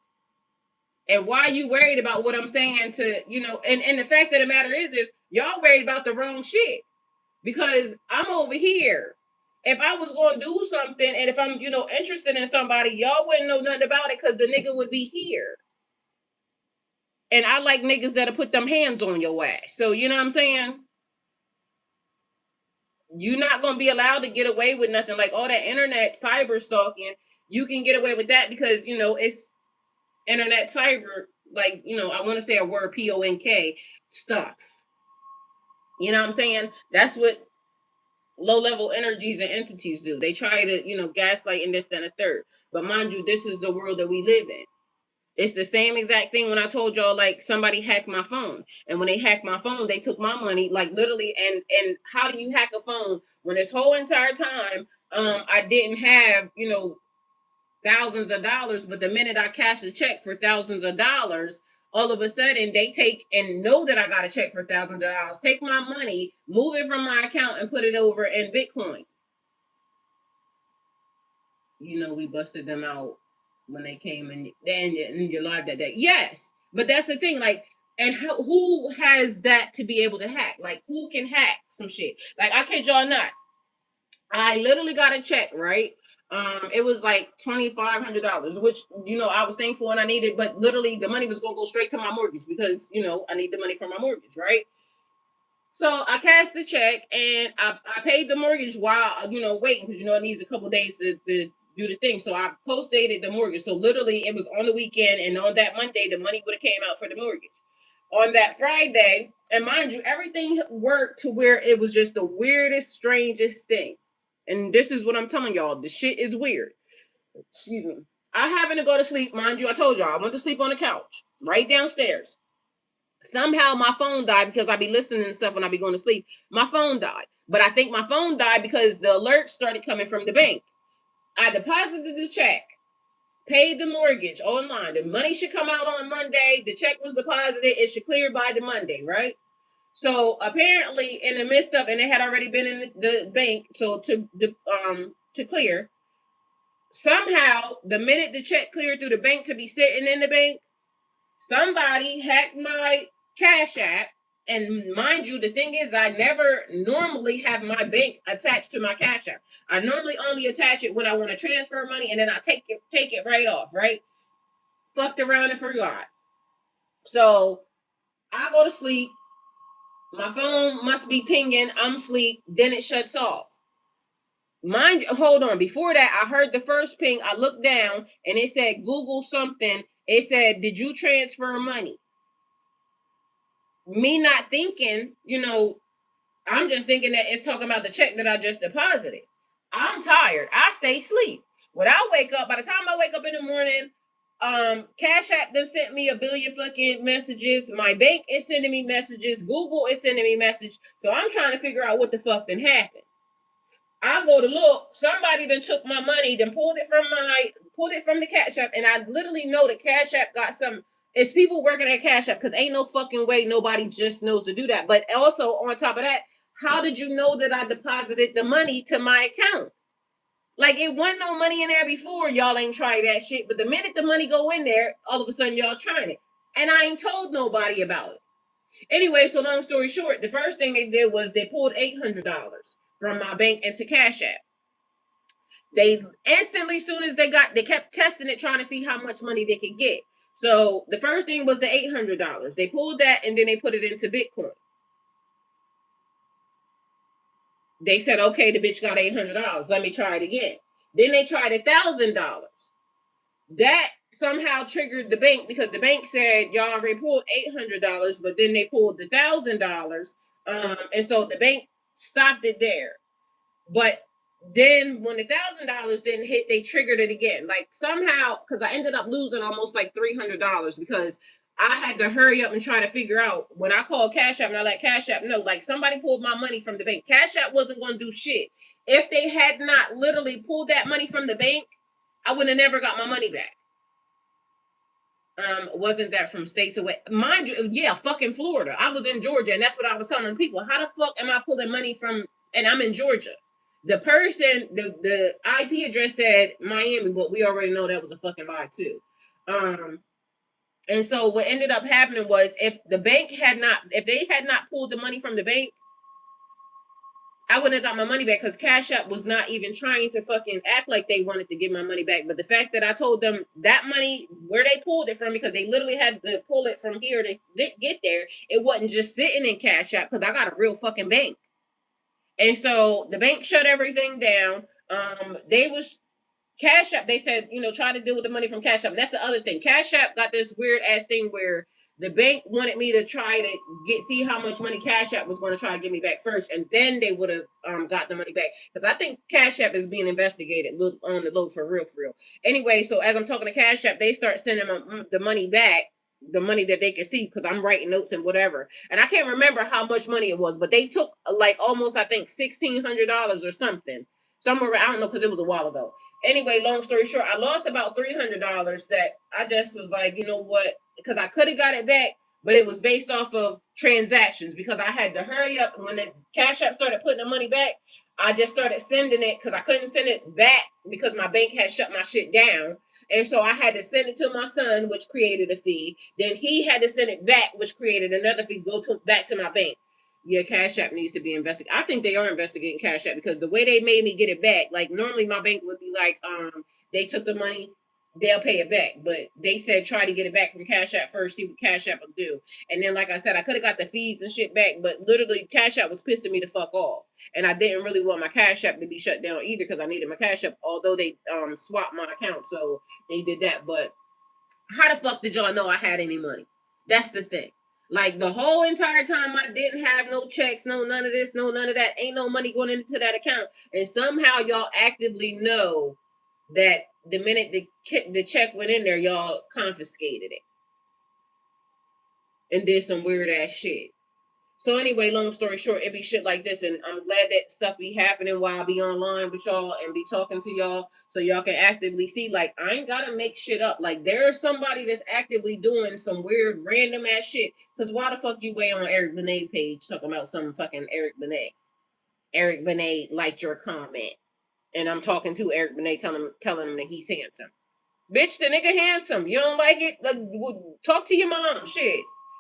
And why are you worried about what I'm saying to, and the fact of the matter is y'all worried about the wrong shit. Because I'm over here. If I was going to do something and if I'm, interested in somebody, y'all wouldn't know nothing about it because the nigga would be here. And I like niggas that'll put them hands on your ass. So, you know what I'm saying? You're not going to be allowed to get away with nothing like all that internet cyber stalking. You can get away with that because, it's internet cyber, like, I want to say a word, PONK stuff. You know what I'm saying? That's what low-level energies and entities do. They try to, gaslight and this, then a third. But mind you, this is the world that we live in. It's the same exact thing when I told y'all, like, somebody hacked my phone. And when they hacked my phone, they took my money, like, literally. And how do you hack a phone when this whole entire time I didn't have, thousands of dollars, but the minute I cash a check for thousands of dollars, all of a sudden they take and know that I got a check for thousands of dollars, take my money, move it from my account and put it over in Bitcoin. We busted them out when they came and then in your live that day. Yes, but that's the thing, like, and who has that to be able to hack? Like, who can hack some shit? Like, I kid y'all not. I literally got a check, right? It was like $2,500, which I was thankful and I needed, but literally the money was gonna go straight to my mortgage because I need the money for my mortgage, right? So I cashed the check and I paid the mortgage while waiting because it needs a couple days to do the thing. So I post dated the mortgage. So literally it was on the weekend, and on that Monday the money would have came out for the mortgage. On that Friday, and mind you, everything worked to where it was just the weirdest, strangest thing. And this is what I'm telling y'all. The shit is weird. Excuse me. I happened to go to sleep. Mind you, I told y'all I went to sleep on the couch right downstairs. Somehow my phone died because I be listening to stuff when I be going to sleep. My phone died. But I think my phone died because the alerts started coming from the bank. I deposited the check, paid the mortgage online. The money should come out on Monday. The check was deposited. It should clear by the Monday, right? So apparently, in the midst of, and it had already been in the bank, so to clear. Somehow, the minute the check cleared through the bank to be sitting in the bank, somebody hacked my Cash App. And mind you, the thing is, I never normally have my bank attached to my Cash App. I normally only attach it when I want to transfer money, and then I take it right off, right? Fucked around and forgot. So I go to sleep. My phone must be pinging. I'm asleep. Then it shuts off. Mind you, hold on. Before that, I heard the first ping. I looked down and it said Google something. It said, "Did you transfer money?" Me not thinking, I'm just thinking that it's talking about the check that I just deposited. I'm tired. I stay asleep. When I wake up, by the time I wake up in the morning, Cash App then sent me a billion fucking messages. My bank is sending me messages. Google is sending me messages. So I'm trying to figure out what the fuck then happened. I go to look. Somebody then took my money, then pulled it from the Cash App, and I literally know the Cash App got some. It's people working at Cash App because ain't no fucking way nobody just knows to do that. But also on top of that, how did you know that I deposited the money to my account? Like, it wasn't no money in there before. Y'all ain't tried that shit. But the minute the money go in there, all of a sudden y'all trying it, and I ain't told nobody about it. Anyway, so long story short, the first thing they did was they pulled $800 from my bank into Cash App. They instantly, soon as they kept testing it, trying to see how much money they could get. So the first thing was the $800. They pulled that and then they put it into Bitcoin. They said, okay, the bitch got $800. Let me try it again. Then they tried $1,000. That somehow triggered the bank because the bank said y'all already pulled $800, but then they pulled the $1,000, and so the bank stopped it there. But then when the $1,000 didn't hit, they triggered it again. Like, somehow, because I ended up losing almost like $300 because I had to hurry up and try to figure out when I called Cash App and I let Cash App know, like, somebody pulled my money from the bank. Cash App wasn't going to do shit. If they had not literally pulled that money from the bank, I would have never got my money back. wasn't that from states away? Mind you, yeah, fucking Florida. I was in Georgia, and that's what I was telling people. How the fuck am I pulling money from? And I'm in Georgia. The person, the IP address said Miami, but we already know that was a fucking lie too. And so what ended up happening was if they had not pulled the money from the bank, I wouldn't have got my money back because Cash App was not even trying to fucking act like they wanted to give my money back. But the fact that I told them that money, where they pulled it from, because they literally had to pull it from here to get there, it wasn't just sitting in Cash App because I got a real fucking bank. And so the bank shut everything down. They was Cash App, they said, try to deal with the money from Cash App. That's the other thing. Cash App got this weird ass thing where the bank wanted me to try to see how much money Cash App was going to try to give me back first, and then they would have got the money back. Because I think Cash App is being investigated on the low for real, for real. Anyway, so as I'm talking to Cash App, they start sending the money back, the money that they could see, because I'm writing notes and whatever. And I can't remember how much money it was, but they took like almost, I think, $1,600 or something. Somewhere, I don't know, because it was a while ago. Anyway, long story short, I lost about $300 that I just was like, you know what? Because I could have got it back, but it was based off of transactions because I had to hurry up. When the Cash App started putting the money back, I just started sending it because I couldn't send it back because my bank had shut my shit down. And so I had to send it to my son, which created a fee. Then he had to send it back, which created another fee, back to my bank. Yeah, Cash App needs to be investigated. I think they are investigating Cash App because the way they made me get it back, like normally my bank would be like, they took the money, they'll pay it back. But they said try to get it back from Cash App first, see what Cash App will do. And then, like I said, I could have got the fees and shit back, but literally Cash App was pissing me the fuck off. And I didn't really want my Cash App to be shut down either because I needed my Cash App, although they swapped my account, so they did that. But how the fuck did y'all know I had any money? That's the thing. Like the whole entire time I didn't have no checks, no none of this, no none of that. Ain't no money going into that account. And somehow y'all actively know that the minute the check went in there, y'all confiscated it and did some weird ass shit. So anyway, long story short, it be shit like this, and I'm glad that stuff be happening while I be online with y'all and be talking to y'all, so y'all can actively see. Like I ain't gotta make shit up. Like there's somebody that's actively doing some weird random ass shit. Cause why the fuck you way on Eric Benet page talking about some fucking Eric Benet? Eric Benet liked your comment, and I'm talking to Eric Benet telling him that he's handsome. Bitch, the nigga handsome. You don't like it? Talk to your mom. Shit.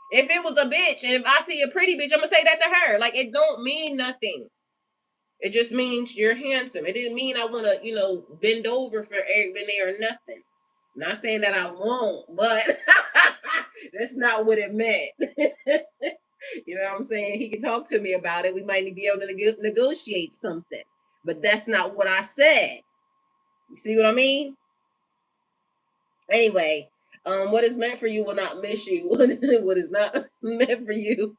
If it was a bitch, and if I see a pretty bitch, I'm gonna say that to her. Like it don't mean nothing. It just means you're handsome. It didn't mean I wanna, bend over for Eric Benet or nothing. Not saying that I won't, but that's not what it meant. You know what I'm saying? He can talk to me about it. We might be able to negotiate something. But that's not what I said. You see what I mean? Anyway, what is meant for you will not miss you. What is not meant for you,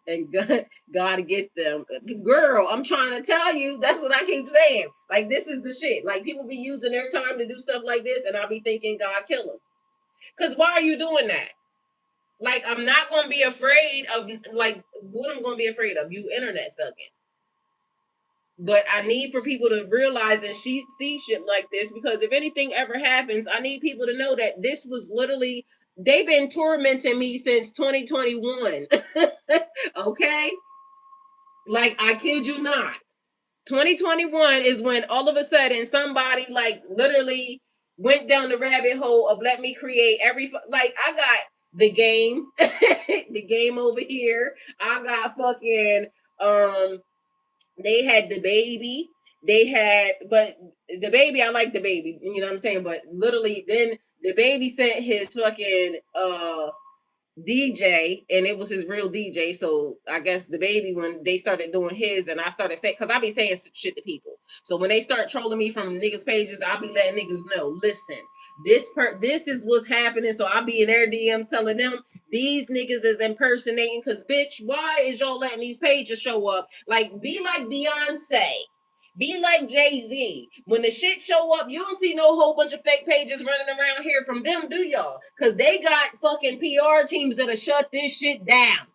and God get them. Girl, I'm trying to tell you. That's what I keep saying. Like this is the shit. Like people be using their time to do stuff like this, and I'll be thinking, God kill them. Cause why are you doing that? Like I'm not gonna be afraid of like what I'm gonna be afraid of. You internet thugging. But I need for people to realize and see shit like this because if anything ever happens, I need people to know that this was literally, they've been tormenting me since 2021. Okay? Like, I kid you not. 2021 is when all of a sudden somebody like literally went down the rabbit hole of let me create like I got the game, the game over here. I got fucking they had the baby. But the baby, I like the baby, you know what I'm saying? But literally, then the baby sent his fucking DJ, and it was his real DJ. So I guess the baby, when they started doing his, and I started saying, because I be saying shit to people. So when they start trolling me from niggas' pages, I'll be letting niggas know, listen, this is what's happening. So I'll be in their DMs telling them these niggas is impersonating. Because bitch, why is y'all letting these pages show up? Like, be like Beyonce. Be like Jay-Z. When the shit show up, you don't see no whole bunch of fake pages running around here from them, do y'all? Because they got fucking PR teams that'll shut this shit down.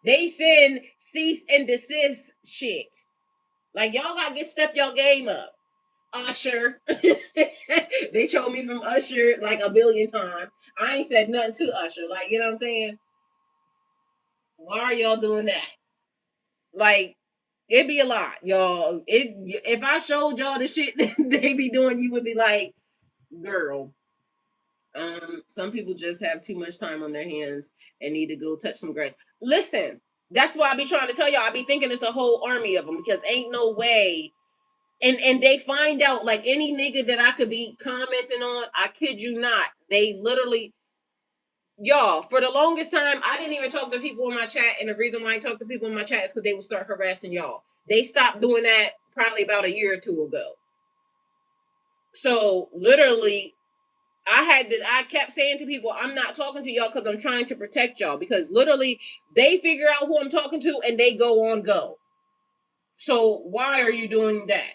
They send cease and desist shit. Like, y'all got to step your game up. Usher. They told me from Usher like a billion times. I ain't said nothing to Usher. Like, you know what I'm saying? Why are y'all doing that? Like, it'd be a lot, y'all. If I showed y'all the shit that they be doing, you would be like, girl. Some people just have too much time on their hands and need to go touch some grass. Listen, that's why I be trying to tell y'all. I be thinking it's a whole army of them because ain't no way. And they find out like any nigga that I could be commenting on. I kid you not. They literally, y'all. For the longest time, I didn't even talk to people in my chat, and the reason why I talk to people in my chat is because they would start harassing y'all. They stopped doing that probably about a year or two ago. So literally, I kept saying to people, I'm not talking to y'all because I'm trying to protect y'all because literally they figure out who I'm talking to and they go on go. So why are you doing that?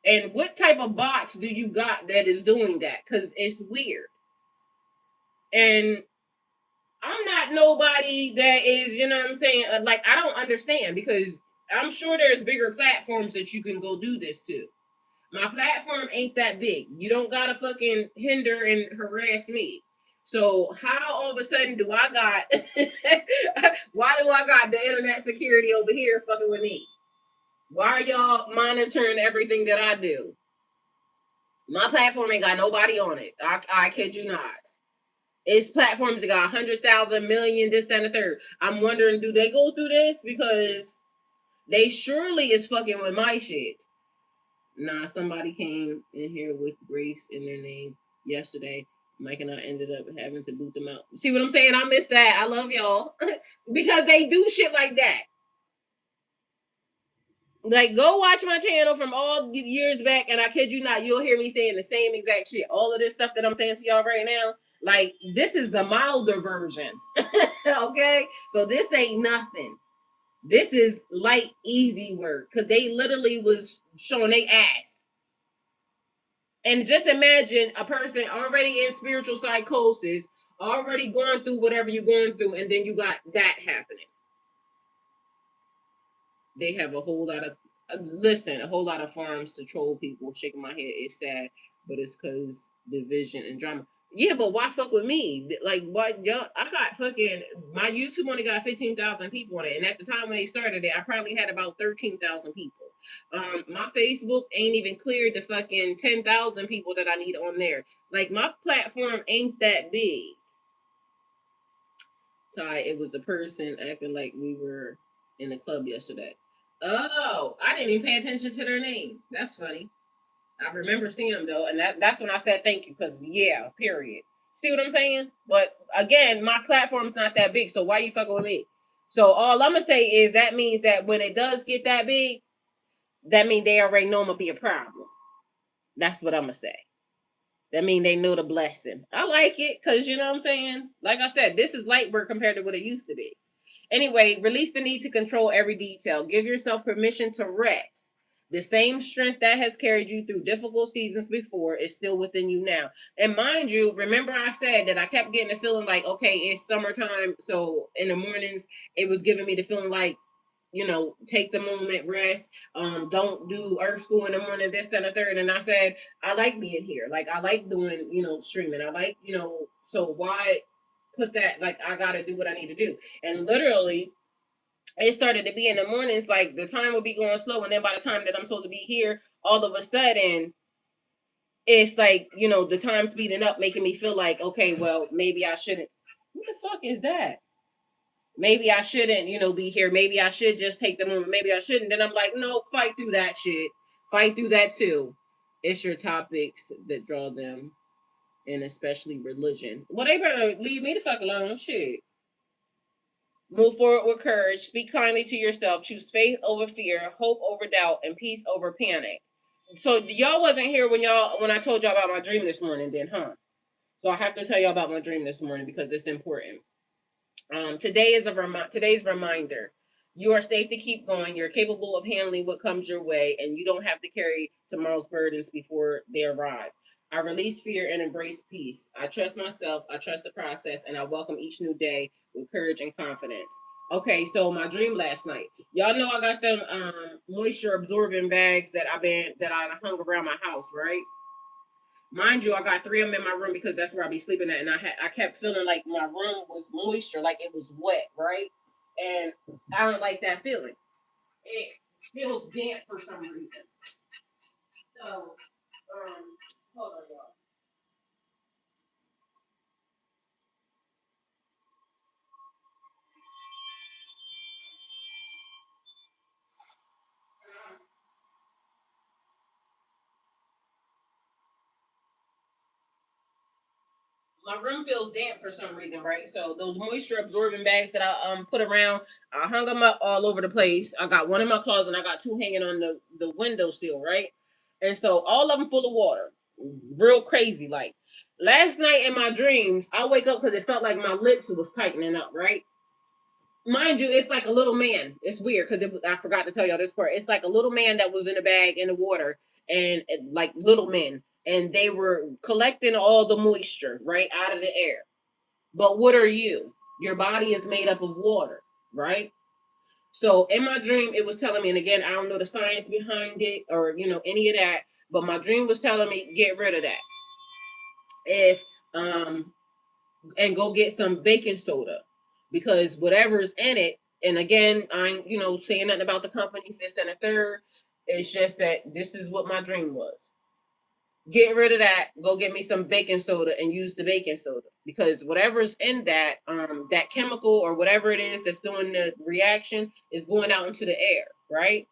And what type of bots do you got that is doing that? Because it's weird. And I'm not nobody that is, you know what I'm saying? Like, I don't understand because I'm sure there's bigger platforms that you can go do this to. My platform ain't that big. You don't gotta fucking hinder and harass me. So how all of a sudden do I got why do I got the internet security over here fucking with me? Why are y'all monitoring everything that I do? My platform ain't got nobody on it. I kid you not. It's platforms that got 100,000 million, this, that, and the third. I'm wondering, do they go through this? Because they surely is fucking with my shit. Nah, somebody came in here with Grace in their name yesterday. Mike and I ended up having to boot them out. See what I'm saying? I missed that. I love y'all. Because they do shit like that. Like, go watch my channel from all years back, and I kid you not, you'll hear me saying the same exact shit. All of this stuff that I'm saying to y'all right now, like, this is the milder version. Okay? So this ain't nothing. This is light, easy work. Because they literally was showing their ass. And just imagine a person already in spiritual psychosis, already going through whatever you're going through, and then you got that happening. They have a whole lot of a whole lot of farms to troll people. Shaking my head, it's sad, but it's because division and drama. Yeah, but why fuck with me? Like, what, y'all? I got fucking, my YouTube only got 15,000 people on it, and at the time when they started it, I probably had about 13,000 people. My Facebook ain't even cleared the fucking 10,000 people that I need on there. Like, my platform ain't that big. Ty, it was the person acting like we were in the club yesterday. Oh, I didn't even pay attention to their name. That's funny. I remember seeing them though, and that's when I said thank you, because yeah, period. See what I'm saying? But again, my platform's not that big, so why you fucking with me? So all I'm gonna say is that means that when it does get that big, that means they already know I'm gonna be a problem. That's what I'm gonna say. That means they know the blessing. I like it because you know what I'm saying? Like I said, this is light work compared to what it used to be. Anyway, release the need to control every detail. Give yourself permission to rest. The same strength that has carried you through difficult seasons before is still within you now. And mind you, remember I said that I kept getting the feeling like, okay, it's summertime. So in the mornings, it was giving me the feeling like, you know, take the moment, rest. Don't do Earth School in the morning, this, that, and the third. And I said, I like being here. Like, I like doing, you know, streaming. I like, you know, so why put that, like, I got to do what I need to do. And literally, it started to be in the mornings, like the time would be going slow. And then by the time that I'm supposed to be here, all of a sudden, it's like, you know, the time speeding up, making me feel like, okay, well, maybe I shouldn't. What the fuck is that? Maybe I shouldn't, you know, be here. Maybe I should just take the moment. Maybe I shouldn't. Then I'm like, no, fight through that shit. Fight through that too. It's your topics that draw them, and especially religion. Well, they better leave me the fuck alone. Shit. Move forward with courage. Speak kindly to yourself. Choose faith over fear, hope over doubt, and peace over panic. So y'all wasn't here when I told y'all about my dream this morning, then, huh? So I have to tell y'all about my dream this morning because it's important. Today's reminder. You are safe to keep going. You're capable of handling what comes your way, and you don't have to carry tomorrow's burdens before they arrive. I release fear and embrace peace. I trust myself, I trust the process, and I welcome each new day with courage and confidence. Okay, so my dream last night. Y'all know I got them moisture absorbing bags that I hung around my house, right? Mind you, I got three of them in my room because that's where I be sleeping at, and I kept feeling like my room was moisture, like it was wet, right? And I don't like that feeling. It feels damp for some reason. So, hold on, y'all. My room feels damp for some reason, right? So those moisture absorbing bags that I put around, I hung them up all over the place. I got one in my closet, and I got two hanging on the windowsill, right? And so all of them full of water, real crazy. Like last night in my dreams, I wake up because it felt like my lips was tightening up, right? Mind you, it's like a little man. It's weird because I forgot to tell y'all this part. It's like a little man that was in a bag in the water, and like little men, and they were collecting all the moisture right out of the air. But what are you? Your body is made up of water, right? So in my dream, it was telling me, and again, I don't know the science behind it or any of that, but my dream was telling me get rid of that. If and go get some baking soda because whatever's in it, and again, I ain't saying nothing about the companies, this and the third. It's just that this is what my dream was. Get rid of that. Go get me some baking soda and use the baking soda because whatever's in that chemical or whatever it is that's doing the reaction is going out into the air, right?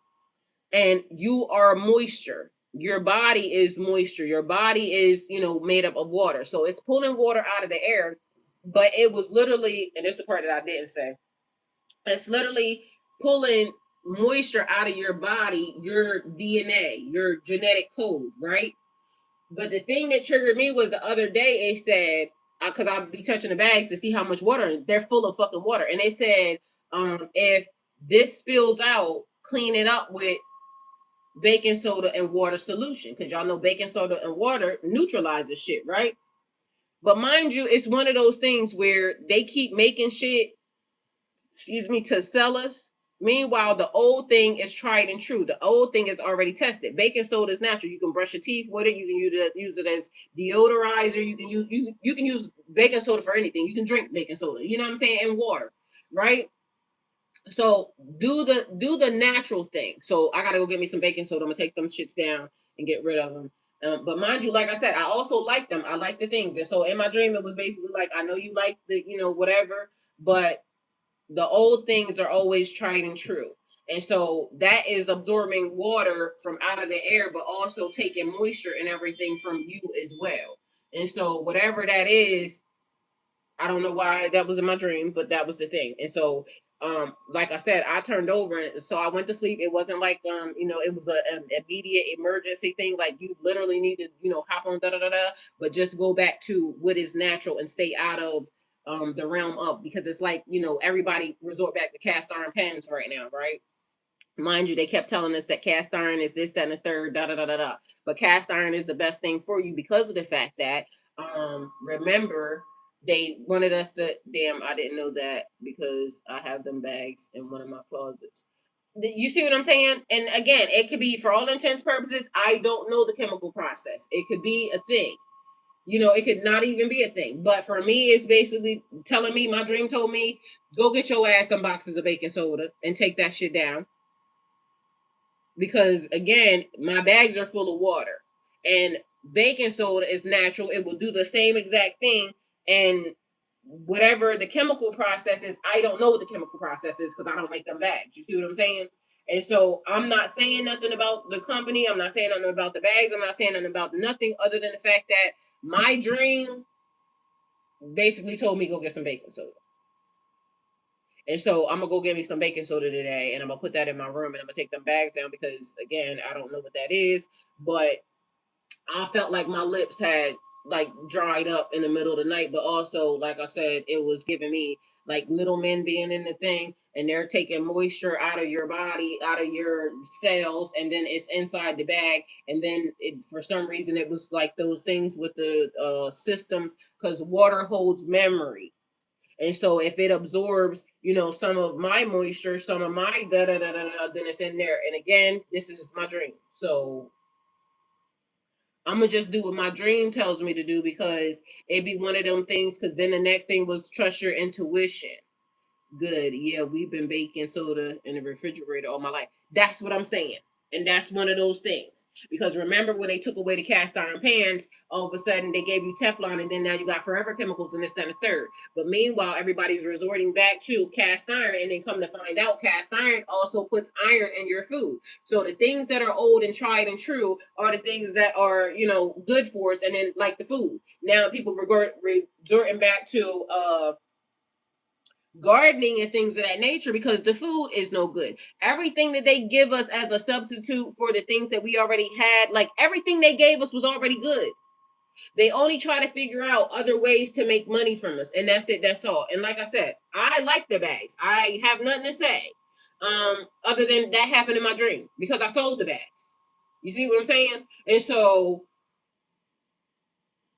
And you are moisture. Your body is moisture. Your body is made up of water, so it's pulling water out of the air. But it was literally, and this is the part that I didn't say. It's literally pulling moisture out of your body, your DNA, your genetic code, right? But the thing that triggered me was the other day it said, because I'll be touching the bags to see how much water, they're full of fucking water. And they said, if this spills out, clean it up with baking soda and water solution. Because y'all know baking soda and water neutralizes shit, right? But mind you, it's one of those things where they keep making shit, excuse me, to sell us. Meanwhile, the old thing is tried and true. The old thing is already tested. Baking soda is natural. You can brush your teeth with it. You can use it as deodorizer. You can use baking soda for anything. You can drink baking soda. You know what I'm saying? And water, right? So do the natural thing. So I gotta go get me some baking soda. I'm gonna take them shits down and get rid of them. But mind you, like I said, I also like them. I like the things. And so in my dream, it was basically like, I know you like the whatever, but the old things are always tried and true. And so that is absorbing water from out of the air, but also taking moisture and everything from you as well. And so whatever that is, I don't know why that was in my dream, but that was the thing. And so, like I said, I turned over, and so I went to sleep. It wasn't like, it was an immediate emergency thing. Like you literally need to, hop on da da da da, but just go back to what is natural and stay out of the realm of, because it's like everybody resort back to cast iron pans right now, right? Mind you, they kept telling us that cast iron is this, that, and the third, da da da da da. But cast iron is the best thing for you because of the fact that, remember, they wanted us to. Damn, I didn't know that because I have them bags in one of my closets. You see what I'm saying? And again, it could be for all intents purposes. I don't know the chemical process. It could be a thing. It could not even be a thing. But for me, it's basically telling me, my dream told me, go get your ass some boxes of baking soda and take that shit down, because again, my bags are full of water, and baking soda is natural. It will do the same exact thing. And whatever the chemical process is, I don't know what the chemical process is because I don't make them bags. You see what I'm saying? And so I'm not saying nothing about the company. I'm not saying nothing about the bags. I'm not saying nothing about nothing other than the fact that my dream basically told me go get some baking soda. And so I'm gonna go get me some baking soda today, and I'm gonna put that in my room, and I'm gonna take them bags down because again, I don't know what that is, but I felt like my lips had like dried up in the middle of the night, but also, like I said, it was giving me like little men being in the thing, and they're taking moisture out of your body, out of your cells, and then it's inside the bag, and then for some reason it was like those things with the systems, because water holds memory. And so if it absorbs, some of my moisture, some of my da da da da da, then it's in there. And again, this is just my dream. So I'm gonna just do what my dream tells me to do, because it be one of them things. Because then the next thing was trust your intuition. Good. Yeah, we've been baking soda in the refrigerator all my life. That's what I'm saying. And that's one of those things. Because remember when they took away the cast iron pans, all of a sudden they gave you Teflon, and then now you got forever chemicals and this, that, and the third. But meanwhile, everybody's resorting back to cast iron, and then come to find out cast iron also puts iron in your food. So the things that are old and tried and true are the things that are, good for us, and then like the food. Now people resorting back to gardening and things of that nature, because the food is no good. Everything that they give us as a substitute for the things that we already had, like everything they gave us was already good. They only try to figure out other ways to make money from us, and that's it. That's all. And like I said, I like the bags. I have nothing to say, other than that happened in my dream because I sold the bags. You see what I'm saying? And so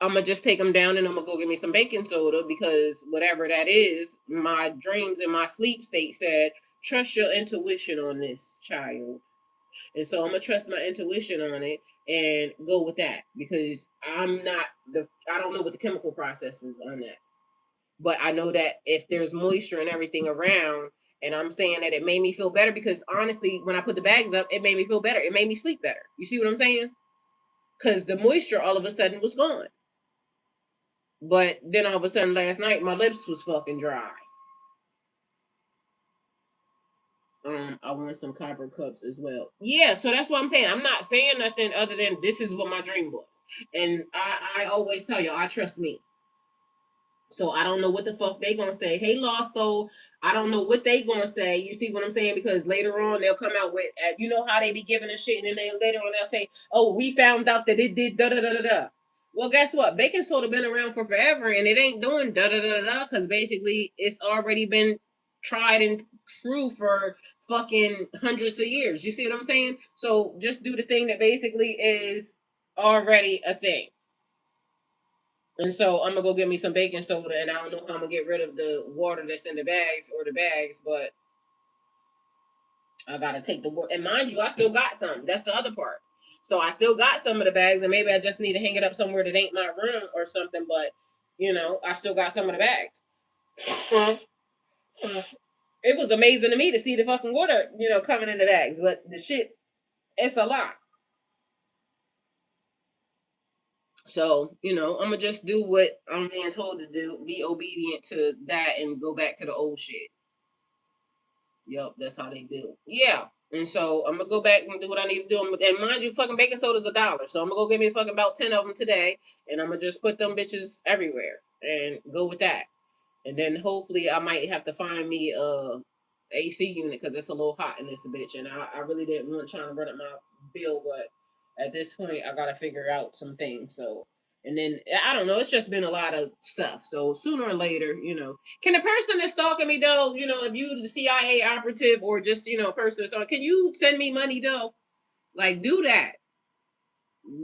I'm gonna just take them down, and I'm gonna go get me some baking soda, because whatever that is, my dreams and my sleep state said, trust your intuition on this, child. And so I'm gonna trust my intuition on it and go with that, because I don't know what the chemical process is on that. But I know that if there's moisture and everything around, and I'm saying that it made me feel better, because honestly, when I put the bags up, it made me feel better. It made me sleep better. You see what I'm saying? Because the moisture all of a sudden was gone. But then all of a sudden last night, my lips was fucking dry. I want some copper cups as well. Yeah, so that's what I'm saying. I'm not saying nothing other than this is what my dream was. And I always tell you, I trust me. So I don't know what the fuck they gonna say. Hey, Lost Soul, I don't know what they gonna say. You see what I'm saying? Because later on they'll come out with, you know how they be giving a shit, and then later on they'll say, "Oh, we found out that it did da da da da da." Well, guess what? Baking soda been around for forever, and it ain't doing da da da da, because basically it's already been tried and true for fucking hundreds of years. You see what I'm saying? So just do the thing that basically is already a thing. And so I'm gonna go get me some baking soda, and I don't know how I'm gonna get rid of the water that's in the bags or the bags, but I gotta take the water. And mind you, I still got some. That's the other part. So I still got some of the bags, and maybe I just need to hang it up somewhere that ain't my room or something. But I still got some of the bags. It was amazing to me to see the fucking water, coming in the bags. But the shit, it's a lot. So, I'm gonna just do what I'm being told to do, be obedient to that, and go back to the old shit. Yep, that's how they do. Yeah. And so I'm gonna go back and do what I need to do. And mind you, fucking baking soda's $1. So I'm gonna go get me fucking about 10 of them today, and I'm gonna just put them bitches everywhere and go with that. And then hopefully I might have to find me a AC unit, because it's a little hot in this bitch, and I really didn't want trying to run up my bill, but at this point I gotta figure out some things. So, and then I don't know, it's just been a lot of stuff. So sooner or later, can the person that's stalking me though, if you the CIA operative, or just a person that's can you send me money though? Like, do that.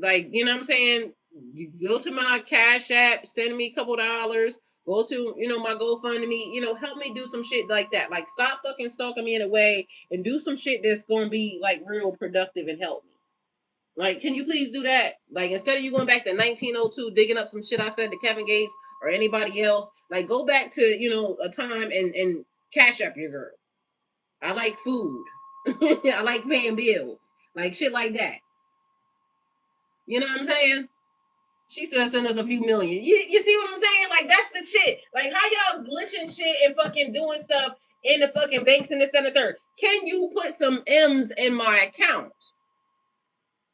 Like, what I'm saying? You go to my Cash App, send me a couple dollars. Go to, my GoFundMe, help me do some shit like that. Like, stop fucking stalking me in a way, and do some shit that's gonna be like real productive and help me. Like, can you please do that? Like, instead of you going back to 1902, digging up some shit I said to Kevin Gates or anybody else, like, go back to, a time, and Cash App your girl. I like food. I like paying bills. Like, shit like that. You know what I'm saying? She said send us a few million. You see what I'm saying? Like, that's the shit. Like, how y'all glitching shit and fucking doing stuff in the fucking banks and this and the third. Can you put some M's in my account?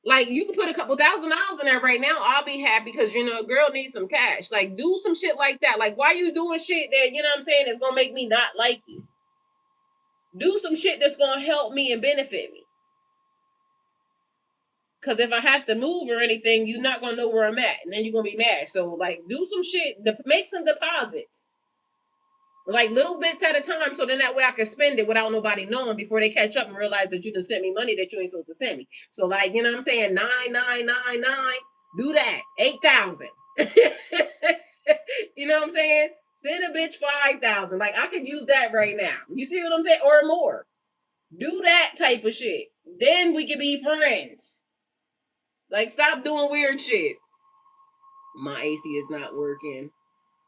Like, you can put a couple $1,000s in there right now. I'll be happy, because a girl needs some cash. Like, do some shit like that. Like, why you doing shit that, what I'm saying, is gonna make me not like you? Do some shit that's gonna help me and benefit me. Because if I have to move or anything, you're not gonna know where I'm at, and then you're gonna be mad. So, like, do some shit. Make some deposits, like little bits at a time, so then that way I can spend it without nobody knowing, before they catch up and realize that you just sent me money that you ain't supposed to send me. So, like, what I'm saying, 9999. Do that. 8,000. You know what I'm saying? Send a bitch 5,000. Like, I could use that right now. You see what I'm saying? Or more. Do that type of shit. Then we can be friends. Like, stop doing weird shit. My AC is not working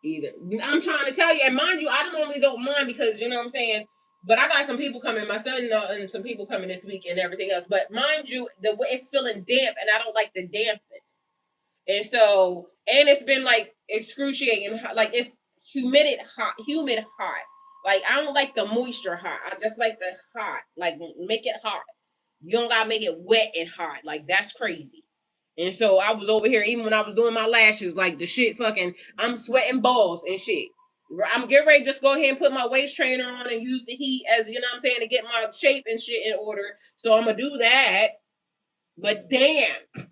either. I'm trying to tell you, and mind you, I normally don't mind because, you know what I'm saying? But I got some people coming, my son and some people coming this week and everything else. But mind you, the way it's feeling damp, and I don't like the dampness. And so, and it's been like excruciating, like it's humid hot. Like I don't like the moisture hot. I just like the hot. Like make it hot. You don't gotta make it wet and hot. Like that's crazy. And so I was over here, even when I was doing my lashes, like the shit fucking, I'm sweating balls and shit. I'm getting ready to just go ahead and put my waist trainer on and use the heat as, you know what I'm saying, to get my shape and shit in order. So I'm gonna do that. But damn,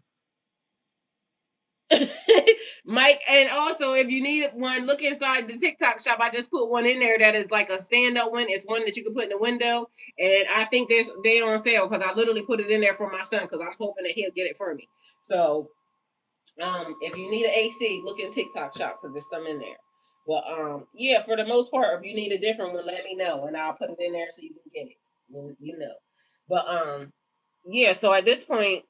Mike, and also if you need one, look inside the TikTok shop. I just put one in there that is like a stand-up one. It's one that you can put in the window, and I think they're on sale because I literally put it in there for my son because I'm hoping that he'll get it for me. So, if you need an AC, look in TikTok shop because there's some in there. But yeah, for the most part, if you need a different one, let me know and I'll put it in there so you can get it. You know, but yeah. So at this point.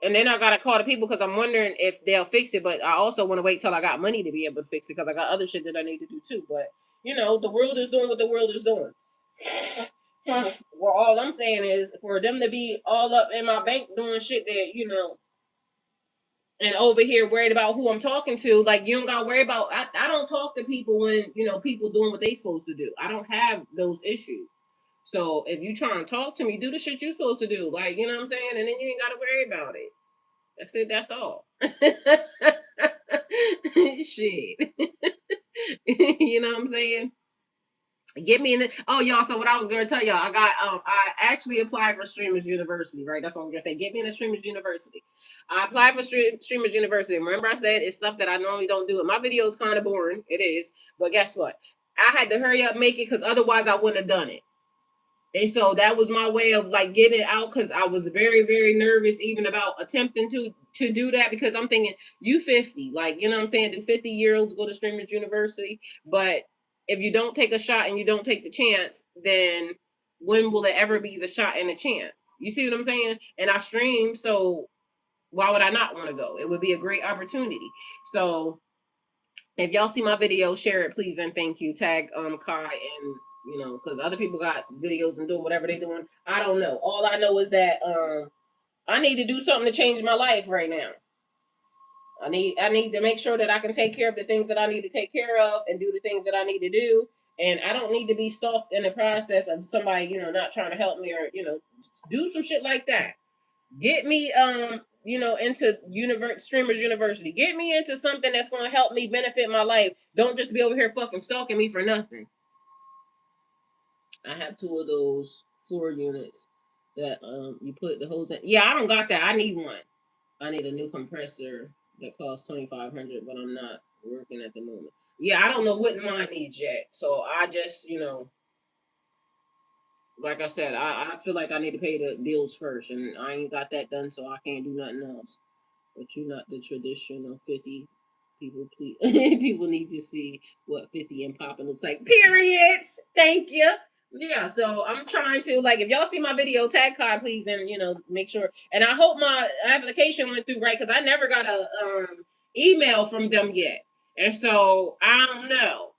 And then I gotta call the people because I'm wondering if they'll fix it. But I also want to wait till I got money to be able to fix it because I got other shit that I need to do too. But you know, the world is doing what the world is doing. Well, all I'm saying is for them to be all up in my bank doing shit that you know, and over here worried about who I'm talking to. Like you don't gotta worry about. I don't talk to people when you know people doing what they supposed to do. I don't have those issues. So if you try and talk to me, do the shit you supposed to do. Like you know what I'm saying, and then you ain't gotta worry about it. That's it. That's all. Shit. You know what I'm saying? Get me in it. Oh, y'all. So what I was going to tell y'all, I actually applied for Streamers University, right? That's what I was going to say. Get me in the Streamers University. I applied for Streamers University. Remember, I said it's stuff that I normally don't do. My video is kind of boring. It is, but guess what? I had to hurry up, make it, because otherwise I wouldn't have done it. And so that was my way of like getting it out because I was very, very nervous even about attempting to do that because I'm thinking you 50, like you know what I'm saying? Do 50-year-olds go to Streamers University? But if you don't take a shot and you don't take the chance, then when will it ever be the shot and the chance? You see what I'm saying? And I stream, so why would I not want to go? It would be a great opportunity. So if y'all see my video, share it, please, and thank you. Tag Kai and you know, because other people got videos and doing whatever they're doing. I don't know. All I know is that I need to do something to change my life right now. I need to make sure that I can take care of the things that I need to take care of and do the things that I need to do. And I don't need to be stalked in the process of somebody, you know, not trying to help me or, you know, do some shit like that. Get me you know, into Streamers University. Get me into something that's going to help me benefit my life. Don't just be over here fucking stalking me for nothing. I have 2 of those floor units that you put the hose in. Yeah, I don't got that. I need one. I need a new compressor that costs $2,500, but I'm not working at the moment. Yeah, I don't know what mine needs yet. So I just, you know, like I said, I feel like I need to pay the bills first, and I ain't got that done, so I can't do nothing else. But you're not the traditional 50 people. Please, people need to see what 50 and popping looks like. Periods. Thank you. Yeah, so I'm trying to like if y'all see my video, tag Kai please, and you know make sure. And I hope my application went through right because I never got a email from them yet, and so I don't know.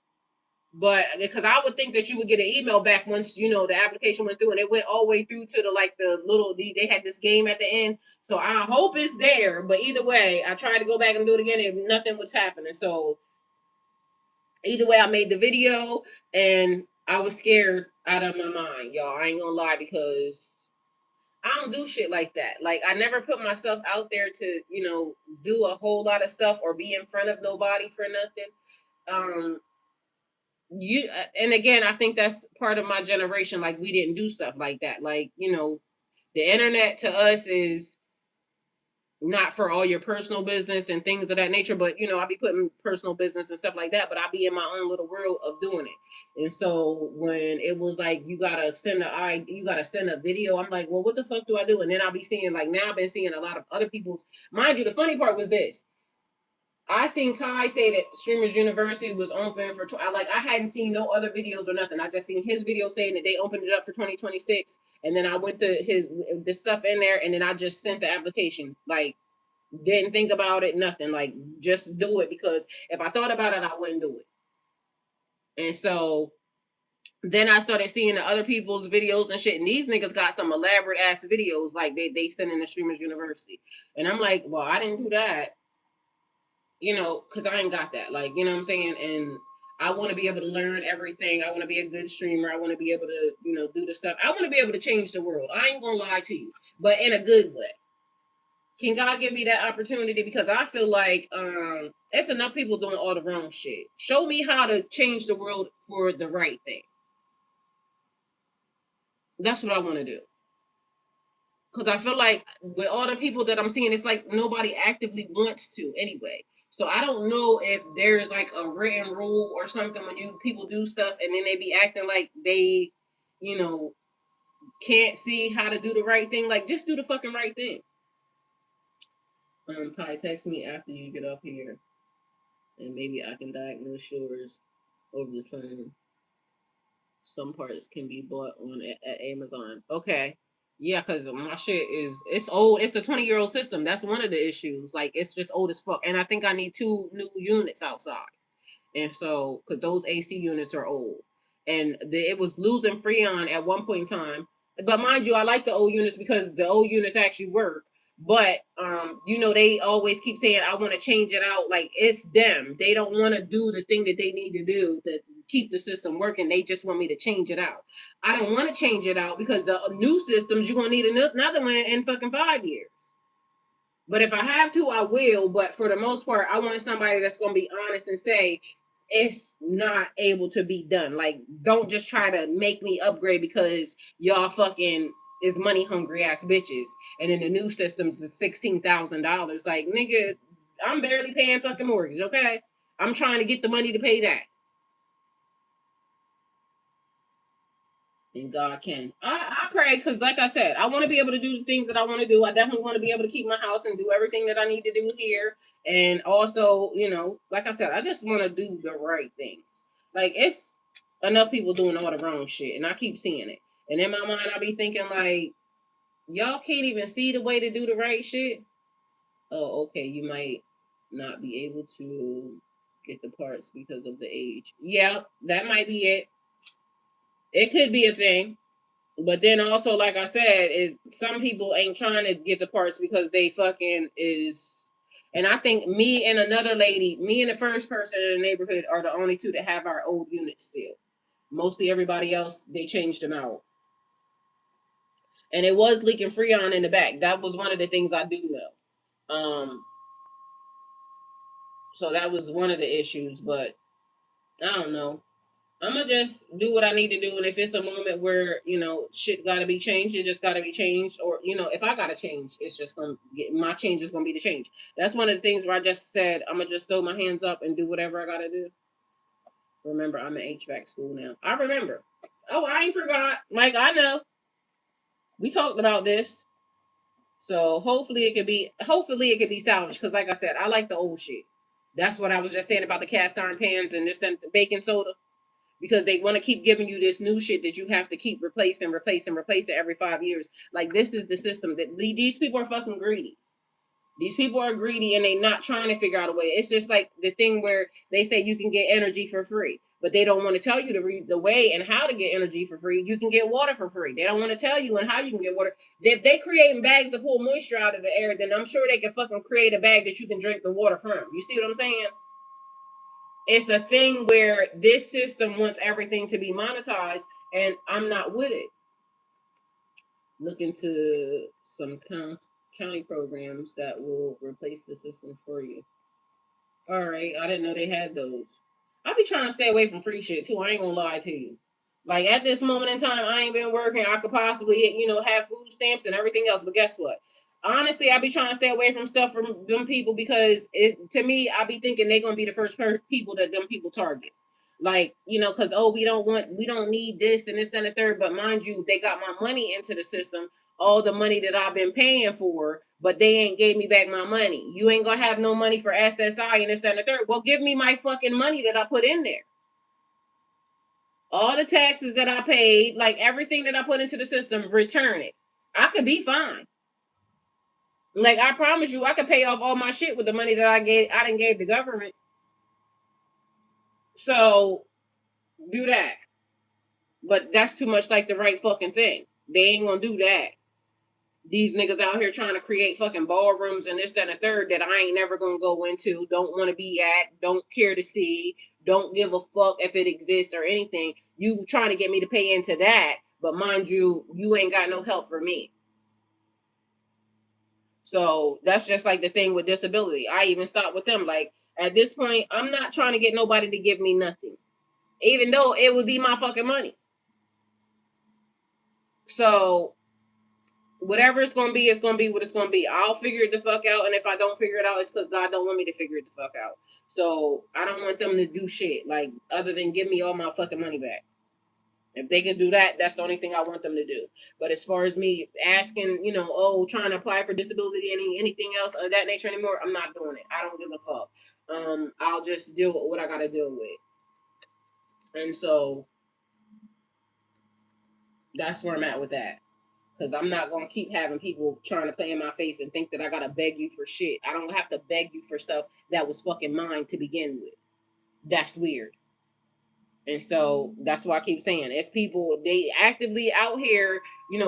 But because I would think that you would get an email back once you know the application went through and it went all the way through to the like the little they had this game at the end. So I hope it's there. But either way, I tried to go back and do it again and nothing was happening. So either way, I made the video and I was scared out of my mind, y'all. I ain't gonna lie because I don't do shit like that. Like I never put myself out there to, you know, do a whole lot of stuff or be in front of nobody for nothing. You and again I think that's part of my generation, like we didn't do stuff like that, like you know the internet to us is not for all your personal business and things of that nature, but you know I be putting personal business and stuff like that, but I be in my own little world of doing it. And so when it was like you gotta send a video, I'm like, well, what the fuck do I do? And then I'll be seeing like now I've been seeing a lot of other people's, mind you, the funny part was this. I seen Kai say that Streamers University was open for. I hadn't seen no other videos or nothing. I just seen his video saying that they opened it up for 2026, and then I went to the stuff in there, and then I just sent the application. Like, didn't think about it, nothing. Like, just do it, because if I thought about it, I wouldn't do it. And so then I started seeing the other people's videos and shit, and these niggas got some elaborate ass videos, like they send in the Streamers University, and I'm like, well, I didn't do that, because I ain't got that, like, you know what I'm saying, and I want to be able to learn everything. I want to be a good streamer. I want to be able to, do the stuff. I want to be able to change the world. I ain't gonna lie to you, but in a good way. Can God give me that opportunity? Because I feel like it's enough people doing all the wrong shit. Show me how to change the world for the right thing. That's what I want to do. Because I feel like with all the people that I'm seeing, it's like nobody actively wants to anyway. So I don't know if there's like a written rule or something when people do stuff and then they be acting like they, you know, can't see how to do the right thing. Like, just do the fucking right thing. Ty, text me after you get off here, and maybe I can diagnose yours over the phone. Some parts can be bought on at Amazon. Okay. Yeah, because my shit it's old. It's the 20-year-old system. That's one of the issues. Like, it's just old as fuck. And I think I need 2 new units outside. And so, because those AC units are old. And it was losing Freon at one point in time. But mind you, I like the old units because the old units actually work. But they always keep saying, I want to change it out. Like, it's them. They don't want to do the thing that they need to do to keep the system working. They just want me to change it out. I don't want to change it out because the new systems, you're going to need another one in fucking 5 years. But if I have to, I will. But for the most part, I want somebody that's going to be honest and say, it's not able to be done. Like, don't just try to make me upgrade because y'all fucking is money hungry ass bitches. And then the new systems is $16,000. Like, nigga, I'm barely paying fucking mortgage, okay? I'm trying to get the money to pay that. And God can. I pray because, like I said, I want to be able to do the things that I want to do. I definitely want to be able to keep my house and do everything that I need to do here. And also, like I said, I just want to do the right things. Like, it's enough people doing all the wrong shit, and I keep seeing it. And in my mind, I be thinking, like, y'all can't even see the way to do the right shit. Oh, okay, you might not be able to get the parts because of the age. Yeah, that might be it. It could be a thing. But then also, like I said, some people ain't trying to get the parts because they fucking is. And I think me and another lady, me and the first person in the neighborhood are the only 2 that have our old units still. Mostly everybody else, they changed them out. And it was leaking Freon in the back. That was one of the things I do know. So that was one of the issues, but I don't know. I'm gonna just do what I need to do, and if it's a moment where shit got to be changed, it just got to be changed. Or if I gotta change, it's just gonna get my change is gonna be the change. That's one of the things where I just said I'm gonna just throw my hands up and do whatever I gotta do. Remember, I'm in HVAC school now. I remember. Oh, I ain't forgot. Like, I know. We talked about this, so hopefully it could be salvaged. Because, like I said, I like the old shit. That's what I was just saying about the cast iron pans and this, then the baking soda. Because they want to keep giving you this new shit that you have to keep replacing every 5 years. Like, this is the system that these people are fucking greedy. These people are greedy and they not trying to figure out a way. It's just like the thing where they say you can get energy for free, but they don't want to tell you the way and how to get energy for free. You can get water for free. They don't want to tell you and how you can get water. If they creating bags to pull moisture out of the air, then I'm sure they can fucking create a bag that you can drink the water from. You see what I'm saying? It's a thing where this system wants everything to be monetized, and I'm not with it. Look into some county programs that will replace the system for you. All right, I didn't know they had those. I be trying to stay away from free shit too. I ain't gonna lie to you. Like, at this moment in time, I ain't been working. I could possibly, have food stamps and everything else. But guess what? Honestly, I be trying to stay away from stuff from them people because to me, I be thinking they gonna be the first people that them people target. Like, because we don't need this and this and the third. But mind you, they got my money into the system, all the money that I've been paying for, but they ain't gave me back my money. You ain't gonna have no money for SSI and this, that, and the third. Well, give me my fucking money that I put in there. All the taxes that I paid, like everything that I put into the system, return it. I could be fine. Like I promise you, I could pay off all my shit with the money that I didn't gave the government. So do that. But that's too much like the right fucking thing. They ain't gonna do that. These niggas out here trying to create fucking ballrooms and this, that, and the third that I ain't never gonna go into, don't want to be at, don't care to see, don't give a fuck if it exists or anything. You trying to get me to pay into that, but mind you, you ain't got no help for me. So that's just like the thing with disability. I even stopped with them. Like at this point, I'm not trying to get nobody to give me nothing, even though it would be my fucking money. So whatever it's gonna be, it's gonna be what it's gonna be. I'll figure it the fuck out, and if I don't figure it out, it's because God don't want me to figure it the fuck out. So I don't want them to do shit like other than give me all my fucking money back. If they can do that, that's the only thing I want them to do. But as far as me asking, trying to apply for disability, anything else of that nature anymore, I'm not doing it. I don't give a fuck. I'll just deal with what I gotta deal with. And so that's where I'm at with that. Because I'm not going to keep having people trying to play in my face and think that I got to beg you for shit. I don't have to beg you for stuff that was fucking mine to begin with. That's weird. And so that's why I keep saying it's people, they actively out here,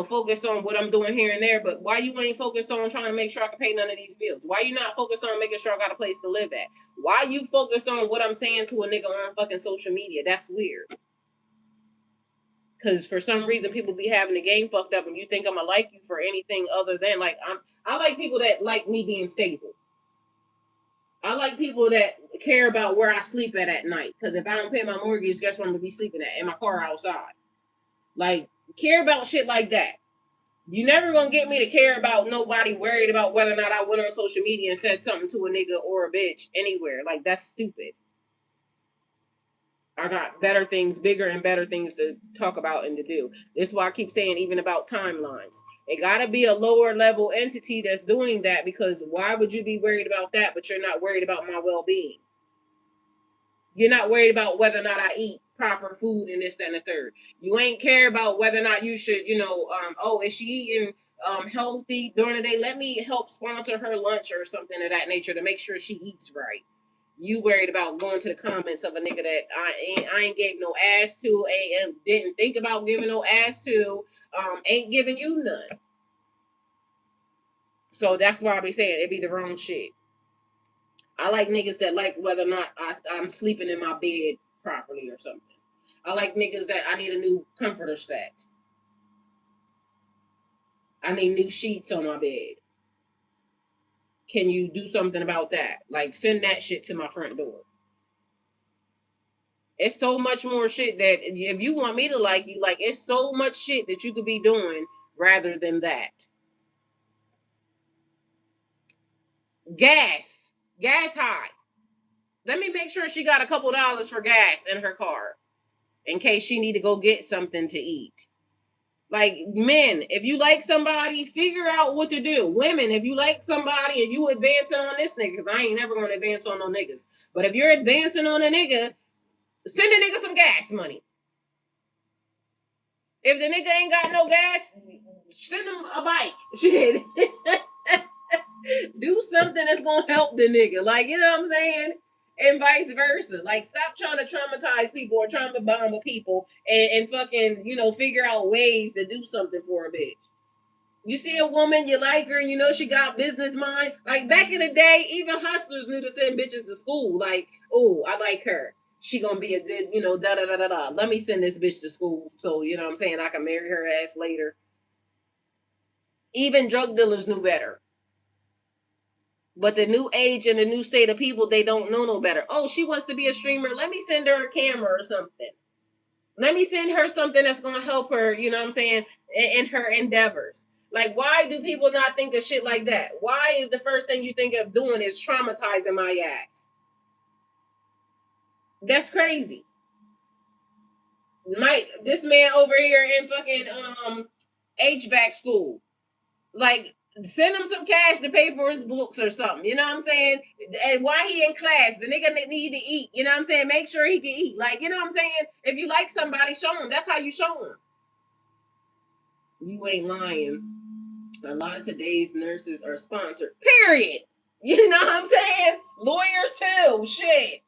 focus on what I'm doing here and there. But why you ain't focused on trying to make sure I can pay none of these bills? Why you not focused on making sure I got a place to live at? Why you focused on what I'm saying to a nigga on fucking social media? That's weird. Because for some reason people be having the game fucked up, and you think I'm gonna like you for anything other than like I like people that like me being stable. I like people that care about where I sleep at night. Because if I don't pay my mortgage, guess where I'm gonna be sleeping at? In my car outside. Like care about shit like that. You never gonna get me to care about nobody worried about whether or not I went on social media and said something to a nigga or a bitch anywhere. Like that's stupid. I got better things, bigger and better things to talk about and to do. This is why I keep saying, even about timelines. It got to be a lower level entity that's doing that, because why would you be worried about that, but you're not worried about my well being? You're not worried about whether or not I eat proper food and this, that, and the third. You ain't care about whether or not you should, is she eating healthy during the day? Let me help sponsor her lunch or something of that nature to make sure she eats right. You worried about going to the comments of a nigga that I ain't gave no ass to, and didn't think about giving no ass to, ain't giving you none. So that's why I be saying it be the wrong shit. I like niggas that like whether or not I'm sleeping in my bed properly or something. I like niggas that I need a new comforter set. I need new sheets on my bed. Can you do something about that? Like send that shit to my front door. It's so much more shit that if you want me to like you, like it's so much shit that you could be doing rather than that. Gas high. Let me make sure she got a couple dollars for gas in her car in case she need to go get something to eat. Like men, if you like somebody, figure out what to do. Women, if you like somebody and you advancing on this nigga, because I ain't never gonna advance on no niggas. But if you're advancing on a nigga, send a nigga some gas money. If the nigga ain't got no gas, send him a bike. Shit. Do something that's gonna help the nigga. Like, you know what I'm saying? And vice versa. Like, stop trying to traumatize people or trauma bomb people and fucking, figure out ways to do something for a bitch. You see a woman, you like her, and you know she got business mind. Like back in the day, even hustlers knew to send bitches to school. Like, oh, I like her. She gonna be a good, da da da da da. Let me send this bitch to school, so you know what I'm saying, I can marry her ass later. Even drug dealers knew better. But the new age and the new state of people, they don't know no better. Oh, she wants to be a streamer. Let me send her a camera or something. Let me send her something that's going to help her, you know what I'm saying, in her endeavors. Like, why do people not think of shit like that? Why is the first thing you think of doing is traumatizing my ass? That's crazy. This man over here in fucking HVAC school. Like, Send him some cash to pay for his books or something. You know what I'm saying? And while he in class, the nigga need to eat. You know what I'm saying? Make sure he can eat. Like, you know what I'm saying? If you like somebody, show him. That's how you show him. You ain't lying. A lot of today's nurses are sponsored. Period. You know what I'm saying? Lawyers too. Shit.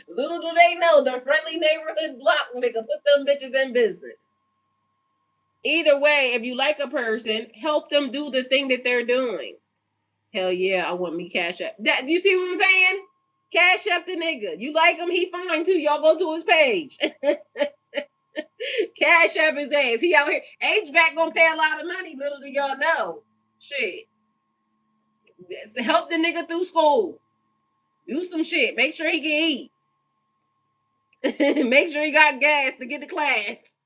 Little do they know the friendly neighborhood block nigga put them bitches in business. Either way, if you like a person, help them do the thing that they're doing. Hell yeah, I want me cash up. That you see what I'm saying? Cash up the nigga. You like him, he fine too. Y'all go to his page. Cash up his ass. He out here. HVAC gonna pay a lot of money. Little do y'all know. Shit. Help the nigga through school. Do some shit. Make sure he can eat. Make sure he got gas to get to class.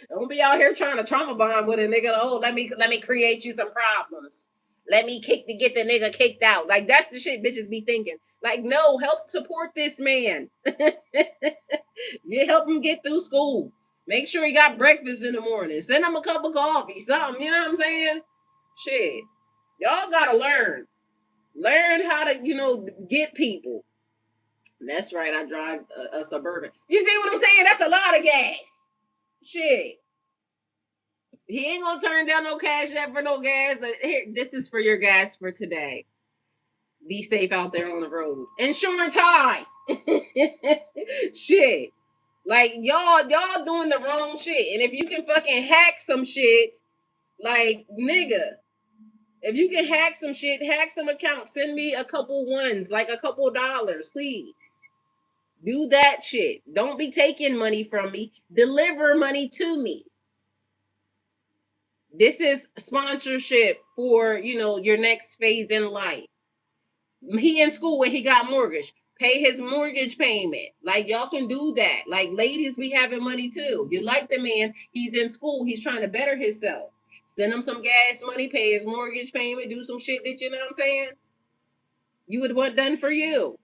Don't be out here trying to trauma bond with a nigga. Oh, let me create you some problems. Let me get the nigga kicked out. Like that's the shit bitches be thinking. Like, no, help support this man. You help him get through school. Make sure he got breakfast in the morning. Send him a cup of coffee, something. You know what I'm saying? Shit. Y'all gotta learn. Learn how to, get people. That's right. I drive a Suburban. You see what I'm saying? That's a lot of gas. Shit. He ain't gonna turn down no cash app for no gas. Here, this is for your gas for today. Be safe out there on the road. Insurance high. Shit. Like y'all doing the wrong shit. And if you can fucking hack some shit, like nigga, if you can hack some shit, hack some accounts, send me a couple ones, like a couple dollars, please. Do that shit. Don't be taking money from me. Deliver money to me. This is sponsorship for, your next phase in life. He in school when he got mortgage. Pay his mortgage payment. Like, y'all can do that. Like, ladies be having money too. You like the man. He's in school. He's trying to better himself. Send him some gas money. Pay his mortgage payment. Do some shit that, you know what I'm saying? You would want done for you.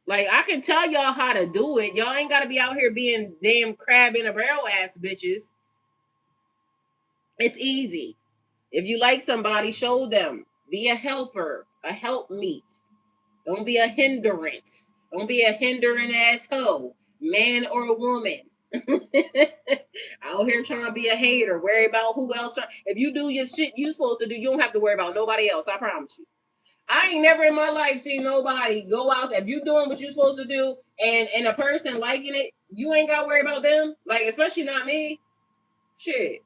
Like, I can tell y'all how to do it. Y'all ain't got to be out here being damn crab in a barrel ass bitches. It's easy. If you like somebody, show them. Be a helper, a helpmeet. Don't be a hindrance. Don't be a hindering asshole, man or woman. Out here trying to be a hater, worry about who else. If you do your shit you supposed to do, you don't have to worry about nobody else. I promise you. I ain't never in my life seen nobody go out. If you doing what you supposed to do, and a person liking it, you ain't got to worry about them. Like, especially not me. Shit.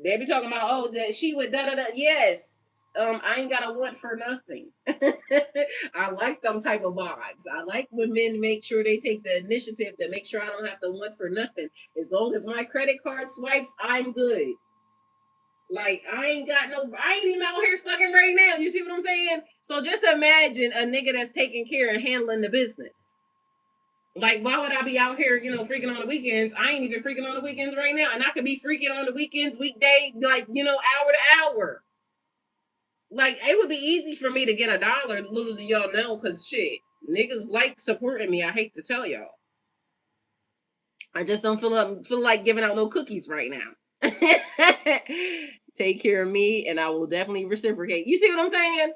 They be talking about, oh, that she would da da da. Yes. I ain't got to want for nothing. I like them type of vibes. I like when men make sure they take the initiative to make sure I don't have to want for nothing. As long as my credit card swipes, I'm good. Like, I ain't even out here fucking right now. You see what I'm saying? So just imagine a nigga that's taking care and handling the business. Like, why would I be out here, freaking on the weekends? I ain't even freaking on the weekends right now. And I could be freaking on the weekends, weekday, like, hour to hour. Like, it would be easy for me to get $1, little do y'all know, because shit, niggas like supporting me. I hate to tell y'all. I just don't feel like giving out no cookies right now. Take care of me, and I will definitely reciprocate. You see what I'm saying?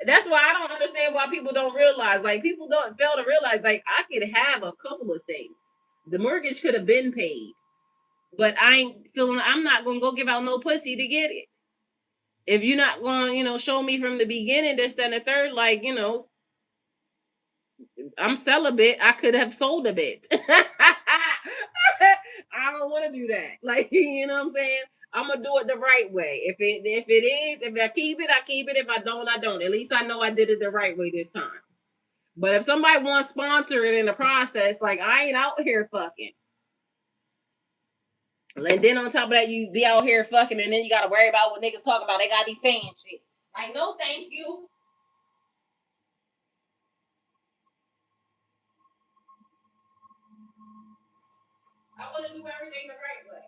That's why I don't understand why people don't realize. Like, people don't fail to realize, like, I could have a couple of things. The mortgage could have been paid, but I'm not going to go give out no pussy to get it. If you're not going to, show me from the beginning, this, then the third, like, I'm celibate. I could have sold a bit. I don't want to do that. Like, you know what I'm saying? I'm gonna do it the right way. If I keep it, I keep it. If I don't, I don't. At least I know I did it the right way this time. But if somebody wants to sponsor it in the process, like, I ain't out here fucking. And then on top of that, you be out here fucking, and then you gotta worry about what niggas talking about. They gotta be saying shit. Like, no, thank you. I want to do everything the right way.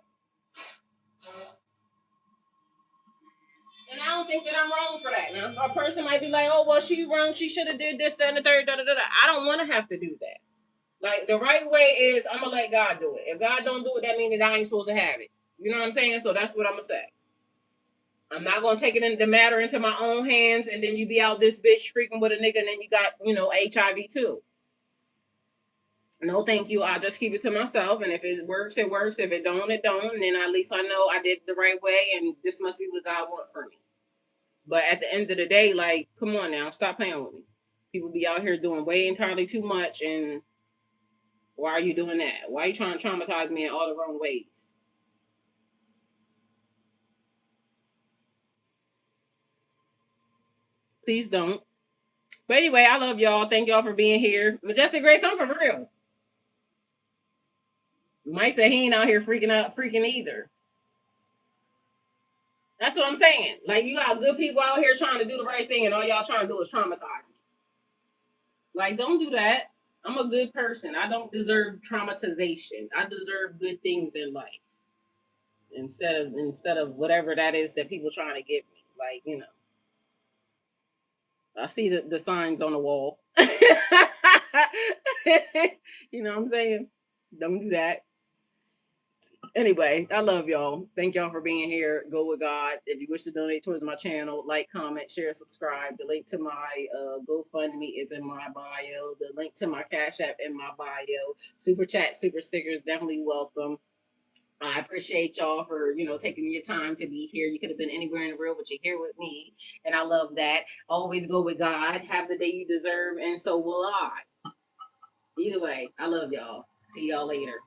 And I don't think that I'm wrong for that. Now, a person might be like, oh, well, she wrong. She should have did this, that, and the third, da, da, da, da. I don't want to have to do that. Like, the right way is I'm going to let God do it. If God don't do it, that means that I ain't supposed to have it. You know what I'm saying? So that's what I'm gonna say. I'm not gonna take the matter into my own hands, and then you be out this bitch freaking with a nigga, and then you got HIV too. No, thank you. I'll just keep it to myself, and if it works, it works. If it don't, it don't. And then at least I know I did it the right way, and this must be what God wants for me. But at the end of the day, like, come on now, stop playing with me. People be out here doing way entirely too much, and why are you doing that? Why are you trying to traumatize me in all the wrong ways? Please don't. But anyway, I love y'all. Thank y'all for being here. Majestic Grace, I'm for real. Mike said he ain't out here freaking either. That's what I'm saying. Like, you got good people out here trying to do the right thing, and all y'all trying to do is traumatize me. Like, don't do that. I'm a good person. I don't deserve traumatization. I deserve good things in life instead of whatever that is that people trying to give me. Like, I see the signs on the wall. You know what I'm saying? Don't do that. Anyway, I love y'all. Thank y'all for being here. Go with God. If you wish to donate towards my channel, like, comment, share, subscribe. The link to my GoFundMe is in my bio. The link to my Cash App in my bio. Super chat, super stickers, definitely welcome. I appreciate y'all for, taking your time to be here. You could have been anywhere in the world, but you're here with me. And I love that. Always go with God. Have the day you deserve, and so will I. Either way, I love y'all. See y'all later.